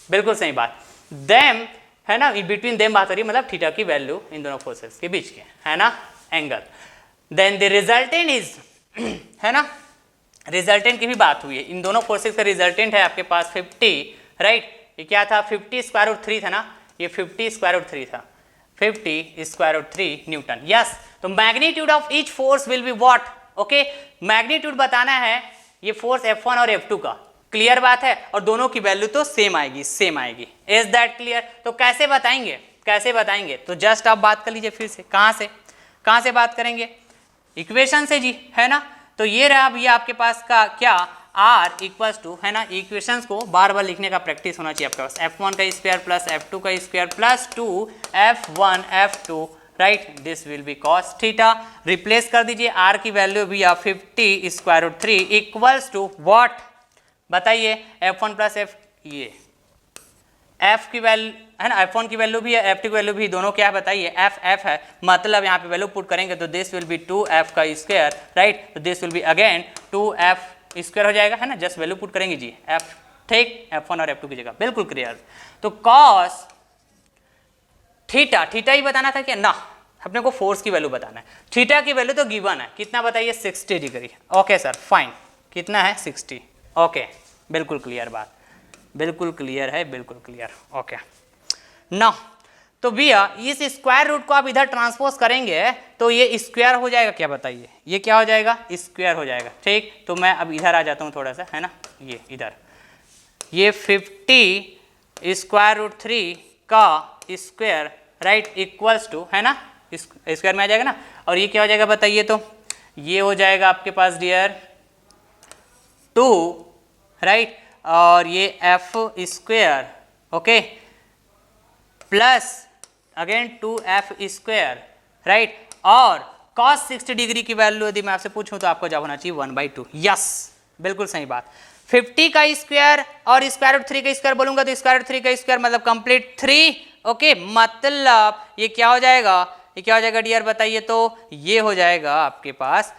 बिल्कुल सही बात। देम है ना, बिटवीन देम बात हो रही है, मतलब थीटा की वैल्यू इन दोनों फोर्सेस के बीच के, है ना, angle. Then the resultant is, है ना, रिजल्टेंट की भी बात हुई है, इन दोनों फोर्सेस का रिजल्टेंट है आपके पास 50, राइट। ये क्या था, 50 स्क्वायर रूट 3 था ना, ये 50 स्क्वायर रूट 3 था, 50 स्क्वायर रूट 3 न्यूटन, यस। तो magnitude of each force will be what, okay, magnitude बताना है ये फोर्स F1 और F2 का, क्लियर बात है, और दोनों की वैल्यू तो सेम आएगी, इज दैट क्लियर। तो कैसे बताएंगे, तो जस्ट आप बात कर लीजिए फिर से, कहां से बात करेंगे, इक्वेशन से जी, है ना। तो ये रहा भैया आपके पास का क्या R इक्वल्स टू, है ना, इक्वेशंस को बार बार लिखने का प्रैक्टिस होना चाहिए आपके पास, F1 का स्क्वायर प्लस F2 का square plus 2 F1 F2, right, this will be cos theta. Replace कर दीजिए R की वैल्यू भी 50 square root 3 equals to what, बताइए, F1 प्लस F, ये F की वैल्यू है ना, F1 की वैल्यू भी है, F2 की वैल्यू भी, दोनों क्या है बताइए, F है, मतलब यहाँ पे वैल्यू पुट करेंगे तो दिस विल बी 2F का स्क्वायर, राइट, तो this will be again 2F square हो जाएगा, है ना, जस्ट वैल्यू पुट करेंगे जी, F, ठीक, F1 और F2 की जगह, बिल्कुल क्लियर। तो cos थीटा ही बताना था क्या ना, अपने को फोर्स की वैल्यू बताना है, थीटा की वैल्यू तो गिवन है, कितना बताइए, 60 डिग्री। ओके सर, फाइन, कितना है, 60। ओके, बिल्कुल क्लियर बात, बिल्कुल क्लियर है, बिल्कुल क्लियर। ओके ना, तो भैया इस स्क्वायर रूट को आप इधर ट्रांसपोज करेंगे तो ये स्क्वायर हो जाएगा, क्या बताइए, ये क्या हो जाएगा, स्क्वायर हो जाएगा, ठीक। तो मैं अब इधर आ जाता हूँ थोड़ा सा, है ना, ये इधर, ये 50 स्क्वायर रूट 3 का स्क्वायर, राइट, इक्वल्स टू, है ना, स्क्वायर में आ जाएगा ना, और ये क्या हो जाएगा बताइए, तो ये हो जाएगा आपके पास डियर 2, राइट, और ये F square, okay, plus again 2F square, right, और cos 60 डिग्री की वैल्यू यदि मैं आपसे पूछूं तो आपको जवाब होना चाहिए 1/2। यस, बिल्कुल सही बात। 50 का स्क्वायर और स्क्वायर रूट 3 का स्क्वायर बोलूंगा तो स्क्वायर रूट 3 का स्क्वायर मतलब कंप्लीट 3। ओके, मतलब ये क्या हो जाएगा, ये क्या हो जाएगा डियर बताइए, तो ये हो जाएगा आपके पास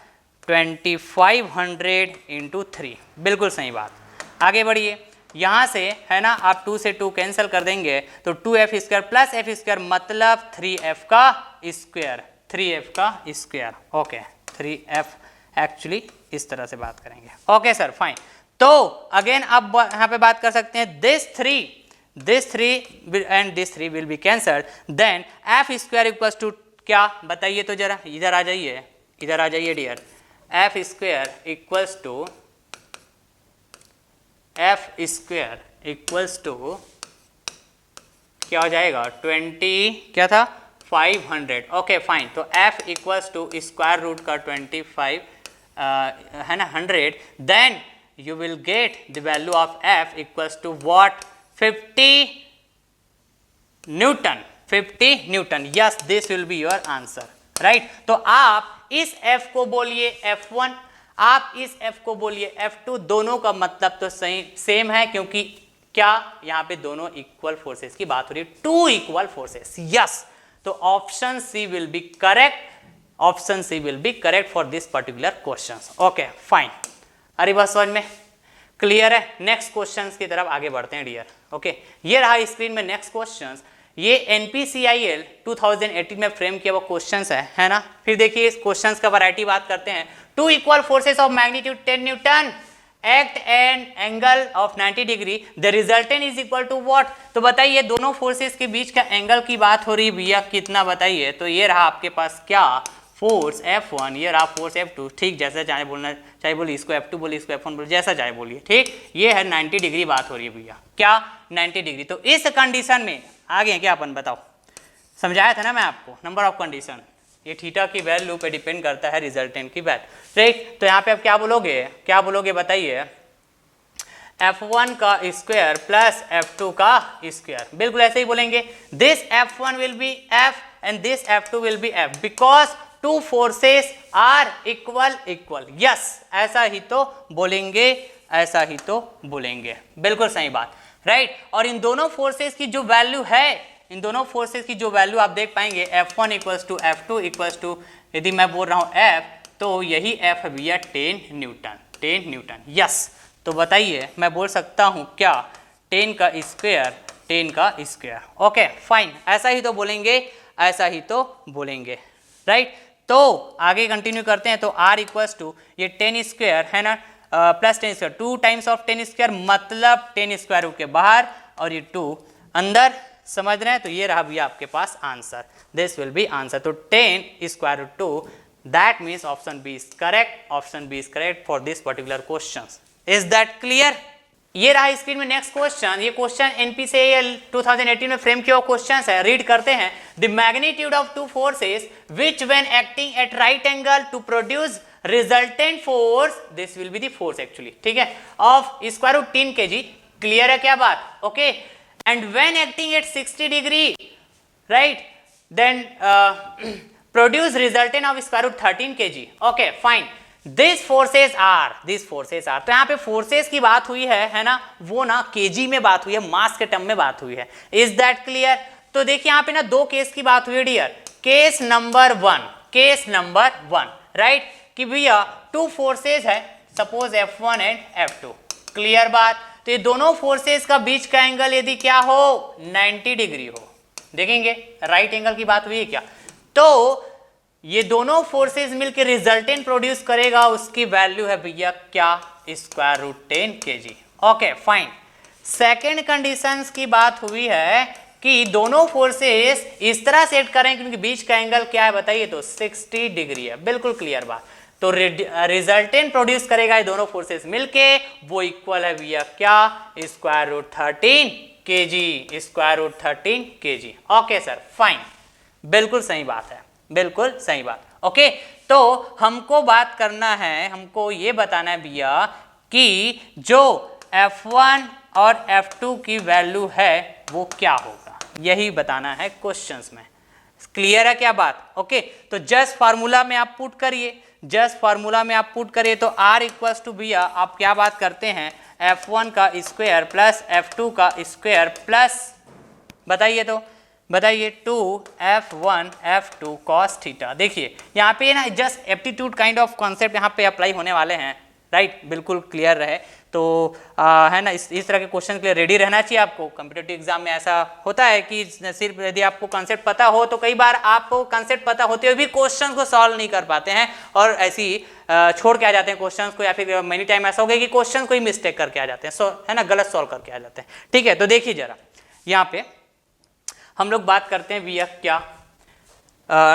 2500 इंटू 3। बिल्कुल सही बात। आगे बढ़िए, यहाँ से है ना आप 2 से 2 कैंसिल कर देंगे तो 2f square plus f square मतलब 3f का स्क्वायर, 3f का स्क्वायर। ओके, 3f एक्चुअली इस तरह से बात करेंगे। Okay sir, fine. तो अगेन आप यहाँ पे बात कर सकते हैं this 3 and this 3 will be cancelled, then f square equals to क्या बताइए तो जरा, इधर आ जाइए, इधर आ जाइए dear. f square equals to क्या हो जाएगा 20 क्या था 500। ओके फाइन, तो f equals to square root का 25 है ना 100, then you will get the value of f equals to what 50 Newton, 50 Newton। yes, this will be your answer, right? तो आप इस f को बोलिए f1, आप इस f को बोलिए f2, दोनों का मतलब तो सही सेम है क्योंकि क्या यहाँ पे दोनों इक्वल फोर्सेस की बात हो रही है, 2 इक्वल फोर्सेस। यस, तो option C will be correct, option C will be correct for this particular question. Okay fine, अरे बस समझ में क्लियर है। नेक्स्ट क्वेश्चंस की तरफ आगे बढ़ते हैं डियर। ओके, ये रहा स्क्रीन में नेक्स्ट क्वेश्चंस। ये NPCIL 2018 में फ्रेम किया हुआ क्वेश्चंस है ना। फिर देखिए इस क्वेश्चंस का वैरायटी बात करते हैं। 2 equal forces of magnitude 10 newton act an angle of 90 degree, the resultant is equal to what. तो बताइए दोनों फोर्सेस के बीच का एंगल की बात हो रही है भैया, कितना बताइए। तो ये रहा आपके पास क्या फोर्स F1, ये रहा फोर्स F2। ठीक, जैसा चाहे बोलना, चाहे बोलिए इसको F2 बोलिए, इसको F1 बोलिए, जैसा चाहे बोलिए। ठीक, ये है 90 डिग्री बात हो रही है भैया, क्या 90 डिग्री। तो इस कंडीशन में आगे क्या अपन बताओ, समझाया था ना मैं आपको नंबर ऑफ कंडीशन, ये थीटा की वैल्यू पे डिपेंड करता है रिजल्टेंट की वैल्यू। राइट, तो यहाँ पे आप क्या बोलोगे, क्या बोलोगे बताइए, F1 का स्क्वायर प्लस F2 का स्क्वायर, बिल्कुल ऐसे ही बोलेंगे। This F1 will be F and this F2 will be F because 2 forces are equal. Yes, ऐसा ही तो बोलेंगे, ऐसा ही तो बोलेंगे, बिल्कुल सही बात। राइट, और इन दोनों फोर्सेस की जो वैल्यू है, इन दोनों फोर्सेस की जो वैल्यू आप देख पाएंगे F1 equals to F2 equals to, यदि मैं बोल रहा हूँ F तो यही F है भैया 10 न्यूटन, 10 न्यूटन। यस, तो बताइए मैं बोल सकता हूँ क्या 10 का स्क्वायर, 10 का स्क्वायर। ओके फाइन, ऐसा ही तो बोलेंगे, ऐसा ही तो बोलेंगे। राइट, तो आगे कंटिन्यू करते हैं। तो R इक्वल्स टू ये 10 स्क्वायर है ना plus 10 square, 2 times of 10 square मतलब 10 स्क्वायर रूट के बाहर और ये 2 अंदर, समझ रहे हैं। तो ये रहा भैया आपके पास answer, this will be answer. तो 10 square root 2, that means option B is correct, option B is correct for this particular question. Is that clear? ये रहा स्क्रीन में नेक्स्ट क्वेश्चन। ये क्वेश्चन NPCIL 2018 में फ्रेम किया हुआ क्वेश्चन है, read करते हैं। The magnitude of 2 forces which when acting at right angle to produce resultant force, this will be the force actually, ठीक है, ऑफ स्क्वायर रूट 10 kg। क्लियर है क्या बात? ओके, and when acting at 60 degree right then produce resultant of square root 13 kg। Okay fine, this forces are, तो यहाँ पे फोर्सेस की बात हुई है ना, वो ना केजी में बात हुई है, मास के टर्म में बात हुई है। Is that clear? तो देखिए यहाँ पे ना 2 केस की बात हुई है डियर। केस नंबर 1 राइट, कि भैया 2 फोर्सेस है, suppose F1 and F2। Clear बात? तो ये दोनों फोर्सेस का बीच का एंगल यदि क्या हो 90 डिग्री हो, देखेंगे राइट एंगल की बात हुई है क्या, तो ये दोनों फोर्सेस मिलकर रिजल्टेंट प्रोड्यूस करेगा, उसकी वैल्यू है भैया क्या square root 10 kg। Okay fine, second conditions की बात हुई है कि दोनों फोर्सेस इस तरह सेट करें क्योंकि बीच का एंगल क्या है बताइए, तो 60 डिग्री है, बिल्कुल क्लियर बात। तो रिजल्टेंट प्रोड्यूस करेगा ये दोनों फोर्सेस मिलके, वो इक्वल है भैया क्या square root 13 kg, square root 13 kg। Okay sir fine, बिल्कुल सही बात है, बिल्कुल सही बात। ओके, तो हमको बात करना है, हमको ये बताना है भैया कि जो F1 और F2 की वैल्यू है वो क्या होगा, यही बताना है क्वेश्चंस में। क्लियर है क्या बात? ओके, तो जस्ट फार्मूला में आप पुट करिए, जस्ट फार्मूला में आप पुट करिए तो r इक्वल्स टू भैया आप क्या बात करते हैं, f1 का स्क्वायर प्लस f2 का स्क्वायर प्लस, बताइए तो बताइए, 2f1 f2 cos थीटा। देखिए यहाँ पे ना just aptitude kind of concept यहाँ पे अप्लाई होने वाले हैं, राइट, बिल्कुल क्लियर रहे तो है ना, इस तरह के क्वेश्चन के लिए रेडी रहना चाहिए आपको। कॉम्पिटिटिव एग्जाम में ऐसा होता है कि सिर्फ यदि आपको कॉन्सेप्ट पता हो तो कई बार आपको कॉन्सेप्ट पता होते हुए भी क्वेश्चन को सॉल्व नहीं कर पाते हैं और ऐसे ही छोड़ के आ जाते हैं क्वेश्चन को, या फिर मेनी टाइम ऐसा हो गया कि क्वेश्चन को ही मिस्टेक करके आ जाते हैं, है ना, गलत सॉल्व करके आ जाते हैं। ठीक है, तो देखिए जरा यहाँ पे हम लोग बात करते हैं भैया क्या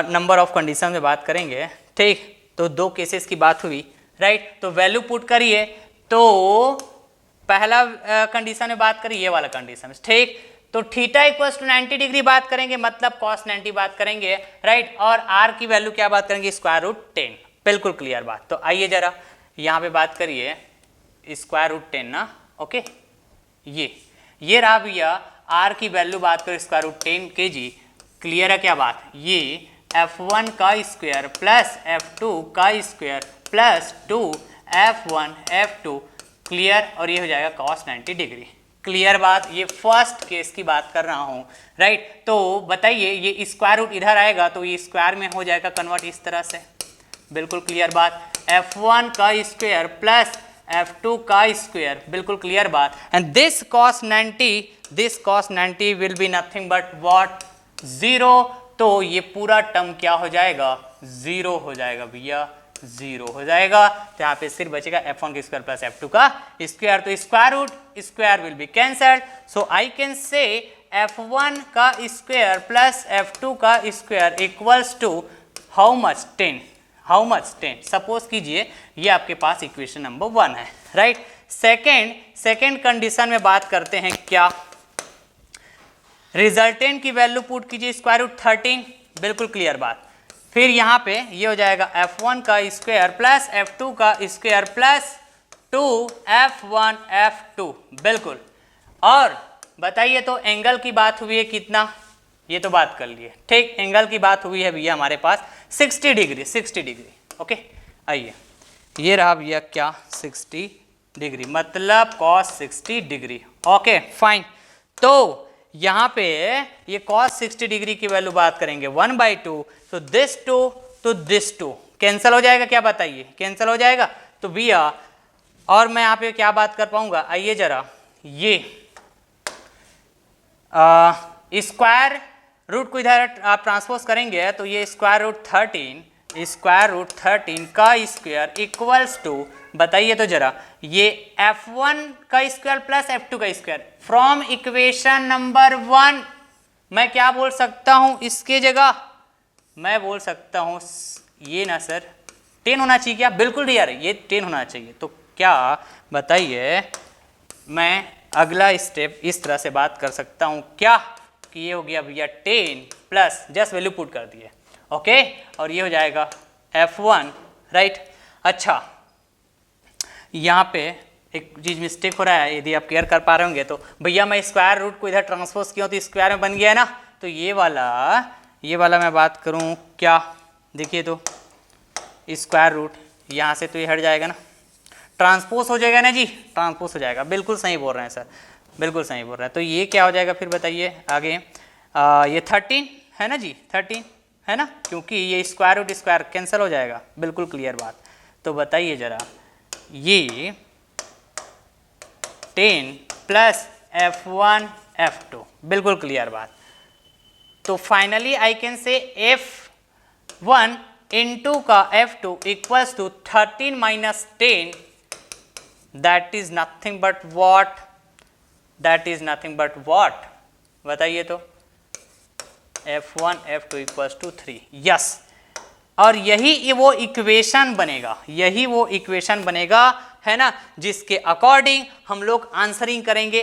नंबर ऑफ कंडीशन में बात करेंगे। ठीक, तो दो केसेस की बात हुई, राइट, तो वैल्यू पुट करिए तो पहला कंडीशन में बात करिए ये वाला कंडीशन, ठीक, तो थीटा इक्वल्स टू 90 डिग्री बात करेंगे, मतलब cos 90 बात करेंगे, राइट, और r की वैल्यू क्या बात करेंगे, स्क्वायर रूट 10, बिल्कुल क्लियर बात। तो आइए जरा यहाँ पे बात करिए स्क्वायर रूट 10 ना, ओके, ये रहा भैया r की वैल्यू बात करें स्क्वायर रूट 10 kg, क्लियर है क्या बात, ये f1 का स्क्वायर प्लस f2 का square plus 2f1 f2, clear, और ये हो जाएगा cos 90 डिग्री, क्लियर बात। ये फर्स्ट केस की बात कर रहा हूँ, राइट, तो बताइए ये स्क्वायर रूट इधर आएगा तो ये स्क्वायर में हो जाएगा कन्वर्ट इस तरह से, बिल्कुल क्लियर बात, f1 का स्क्वायर प्लस f2 का स्क्वायर, बिल्कुल क्लियर बात, and this cos 90 will be nothing but what, 0, तो ये पूरा टर्म क्या हो जाएगा, 0 हो जाएगा भैया, 0 हो जाएगा। तो यहाँ पे सिर्फ बचेगा f1 का स्क्वायर प्लस f2 का स्क्वायर, तो square root square will be cancelled, so I can say f1 का स्क्वायर प्लस f2 का square equals to how much, 10, how much, 10, suppose कीजिए ये आपके पास इक्वेशन नंबर 1 है, राइट। सेकेंड कंडीशन में बात करते हैं क्या, रिजल्टेंट की वैल्यू पुट कीजिए स्क्वायर रूट 13, बिल्कुल क्लियर बात, फिर यहाँ पे ये हो जाएगा f1 का स्क्वायर प्लस f2 का स्क्वायर प्लस 2f1 f2, बिल्कुल, और बताइए तो एंगल की बात हुई है कितना, ये तो बात कर लिए, ठीक, एंगल की बात हुई है भैया हमारे पास 60 डिग्री, ओके, आइए ये रहा भैया क्या 60 डिग्री, मतलब cos 60 डिग्री, ओके फाइन। तो यहाँ पे ये cos 60 डिग्री की वैल्यू बात करेंगे 1/2, तो दिस 2 तो दिस 2 कैंसिल हो जाएगा, क्या बताइए, कैंसिल हो जाएगा, तो भैया और मैं यहाँ पे क्या बात कर पाऊंगा, आइए जरा ये स्क्वायर रूट को इधर आप ट्रांसपोज करेंगे तो ये स्क्वायर रूट 13 का स्क्वायर इक्वल्स टू, बताइए तो जरा, ये f1 का स्क्वायर प्लस f2 का स्क्वायर, फ्रॉम इक्वेशन नंबर 1 मैं क्या बोल सकता हूं इसके जगह, मैं बोल सकता हूं ये ना सर 10 होना चाहिए क्या, बिल्कुल यार ये 10 होना चाहिए, तो क्या बताइए मैं अगला स्टेप इस तरह से बात कर सकता हूं क्या कि ये हो गया भैया 10 प्लस जस्ट वैल्यू पुट कर दिए, ओके, और ये हो जाएगा f1, राइट। अच्छा यहाँ पे एक चीज मिस्टेक हो रहा है, यदि आप केयर कर पा रहे होंगे तो भैया मैं स्क्वायर रूट को इधर ट्रांसपोज किया तो स्क्वायर में बन गया है ना, तो ये वाला मैं बात करूँ क्या, देखिए तो स्क्वायर रूट यहाँ से तो ये हट जाएगा ना, ट्रांसपोज हो जाएगा ना जी, ट्रांसपोज हो जाएगा, बिल्कुल सही बोल रहे हैं सर, बिल्कुल सही बोल रहे हैं। तो ये क्या हो जाएगा फिर बताइए आगे, ये 13 है ना जी, 13 है ना, क्योंकि ये स्क्वायर रूट स्क्वायर कैंसिल हो जाएगा, बिल्कुल क्लियर बात। तो बताइए जरा ये 10 प्लस f1 f2, बिल्कुल क्लियर बात। तो finally I can say f1 into का f2 equals to 13 minus 10, that is nothing but what, that is nothing but what, बताइए तो f1 f2 equals to 3, yes, और यही वो इक्वेशन बनेगा, यही वो इक्वेशन बनेगा, है ना, जिसके अकॉर्डिंग हम लोग आंसरिंग करेंगे,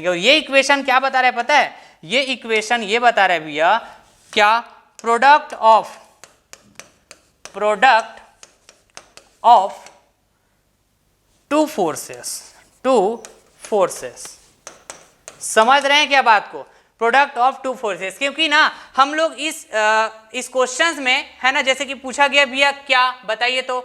और ये इक्वेशन क्या बता रहा है पता है, ये इक्वेशन ये बता रहा है भैया क्या, प्रोडक्ट ऑफ टू फोर्सेस, समझ रहे हैं क्या बात को, प्रोडक्ट ऑफ टू फोर्सेस, क्योंकि ना हम लोग इस क्वेश्चंस में है ना, जैसे कि पूछा गया भैया क्या बताइए, तो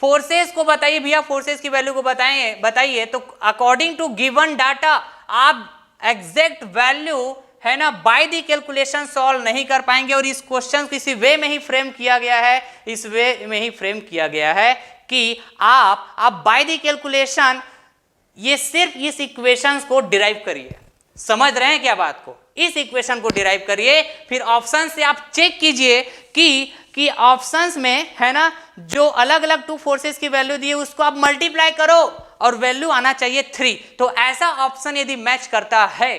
फोर्सेस को बताइए भैया, फोर्सेस की वैल्यू को बताइए, तो अकॉर्डिंग टू गिवन डाटा आप एग्जैक्ट वैल्यू है ना बाय द कैलकुलेशन सॉल्व नहीं कर पाएंगे। और इस क्वेश्चन किसी वे में ही फ्रेम किया गया है, इस वे में ही फ्रेम किया गया है कि आप बाय द कैलकुलेशन ये सिर्फ इस इक्वेशंस को डिराइव करिए। समझ रहे हैं क्या बात को? इस इक्वेशन को डिराइव करिए, फिर ऑप्शन से आप चेक कीजिए कि ऑप्शंस में है ना जो अलग अलग टू फोर्सेस की वैल्यू दी है उसको आप मल्टीप्लाई करो और वैल्यू आना चाहिए 3। तो ऐसा ऑप्शन यदि मैच करता है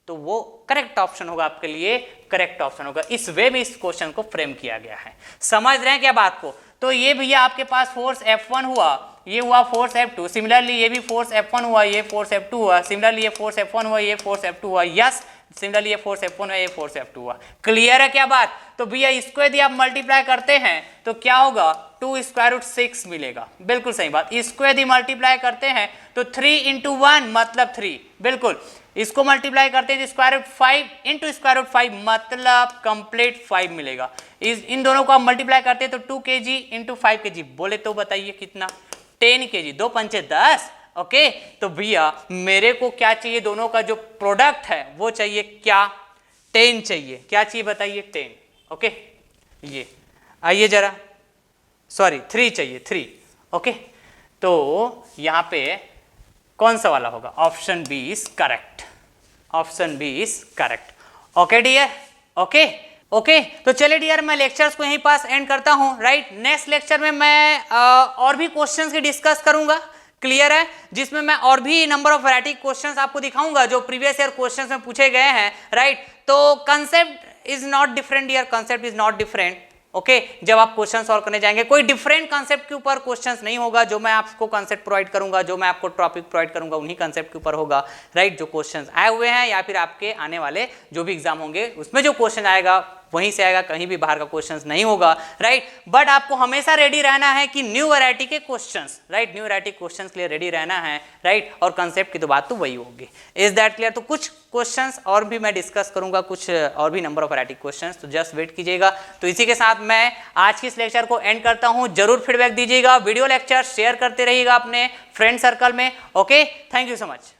तो वो करेक्ट ऑप्शन होगा, आपके लिए करेक्ट ऑप्शन होगा। इस वे में इस क्वेश्चन को फ्रेम किया गया है। समझ रहे हैं क्या बात को? तो ये भैया आपके पास फोर्स F1 हुआ, ये हुआ फोर्स F2, सिमिलरली ये भी फोर्स F1 हुआ, ये फोर्स F2 हुआ, सिमिलरली ये फोर्स F1 हुआ, ये फोर्स F2 हुआ। यस, सिमिलरली ये फोर्स F1 हुआ, ये फोर्स F2 हुआ। क्लियर है क्या बात? तो भैया इसको यदि आप मल्टीप्लाई करते हैं तो क्या होगा, 2 स्क्वायर रूट 6 मिलेगा। बिल्कुल सही बात। इसको यदि मल्टीप्लाई करते हैं तो 3 इंटू 1 मतलब 3, बिल्कुल। इसको मल्टीप्लाई करते हैं तो square root 5 into square root 5 मतलब कंप्लीट 5 मिलेगा। इन दोनों को आप मल्टीप्लाई करते हैं तो 2 kg इंटू 5 kg, बोले तो बताइए कितना, 10 kg, 2 पंचे 10। ओके, तो भैया मेरे को क्या चाहिए, दोनों का जो प्रोडक्ट है वो चाहिए क्या, 10 चाहिए। क्या चाहिए बताइए, 10। ओके, ये आइए जरा, सॉरी 3 चाहिए, 3। ओके, तो यहां पे कौन सा वाला होगा, option B is correct, option B is correct. Okay dear, okay okay. तो चलिए डियर, मैं लेक्चर्स को यहीं पास एंड करता हूं, राइट। नेक्स्ट लेक्चर में मैं और भी क्वेश्चंस की डिस्कस करूंगा, क्लियर है, जिसमें मैं और भी नंबर ऑफ वैरायटी क्वेश्चंस आपको दिखाऊंगा जो प्रीवियस ईयर क्वेश्चंस में पूछे गए हैं, राइट। तो concept is not different dear, concept is not different. Okay, जब आप क्वेश्चन सॉल्व करने जाएंगे कोई डिफरेंट कंसेप्ट के ऊपर क्वेश्चंस नहीं होगा। जो मैं आपको कंसेप्ट प्रोवाइड करूंगा, जो मैं आपको टॉपिक प्रोवाइड करूंगा, उन्हीं कंसेप्ट के ऊपर होगा, राइट। जो क्वेश्चंस आए हुए हैं या फिर आपके आने वाले जो भी एग्जाम होंगे उसमें जो क्वेश्चन आएगा वहीं से आएगा, कहीं भी बाहर का क्वेश्चंस नहीं होगा, राइट। बट आपको हमेशा रेडी रहना है कि न्यू वैरायटी के questions, right, new variety questions के लिए रेडी रहना है, राइट। और कंसेप्ट की तो बात तो वही होगी। Is that clear? तो कुछ क्वेश्चंस और भी मैं डिस्कस करूंगा, कुछ और भी नंबर ऑफ वैरायटी क्वेश्चंस, तो जस्ट वेट कीजिएगा। तो इसी के साथ मैं आज की इस लेक्चर को एंड करता हूं। जरूर फीडबैक दीजिएगा, वीडियो लेक्चर शेयर करते रहिएगा अपने फ्रेंड सर्कल में। Okay, thank you so much.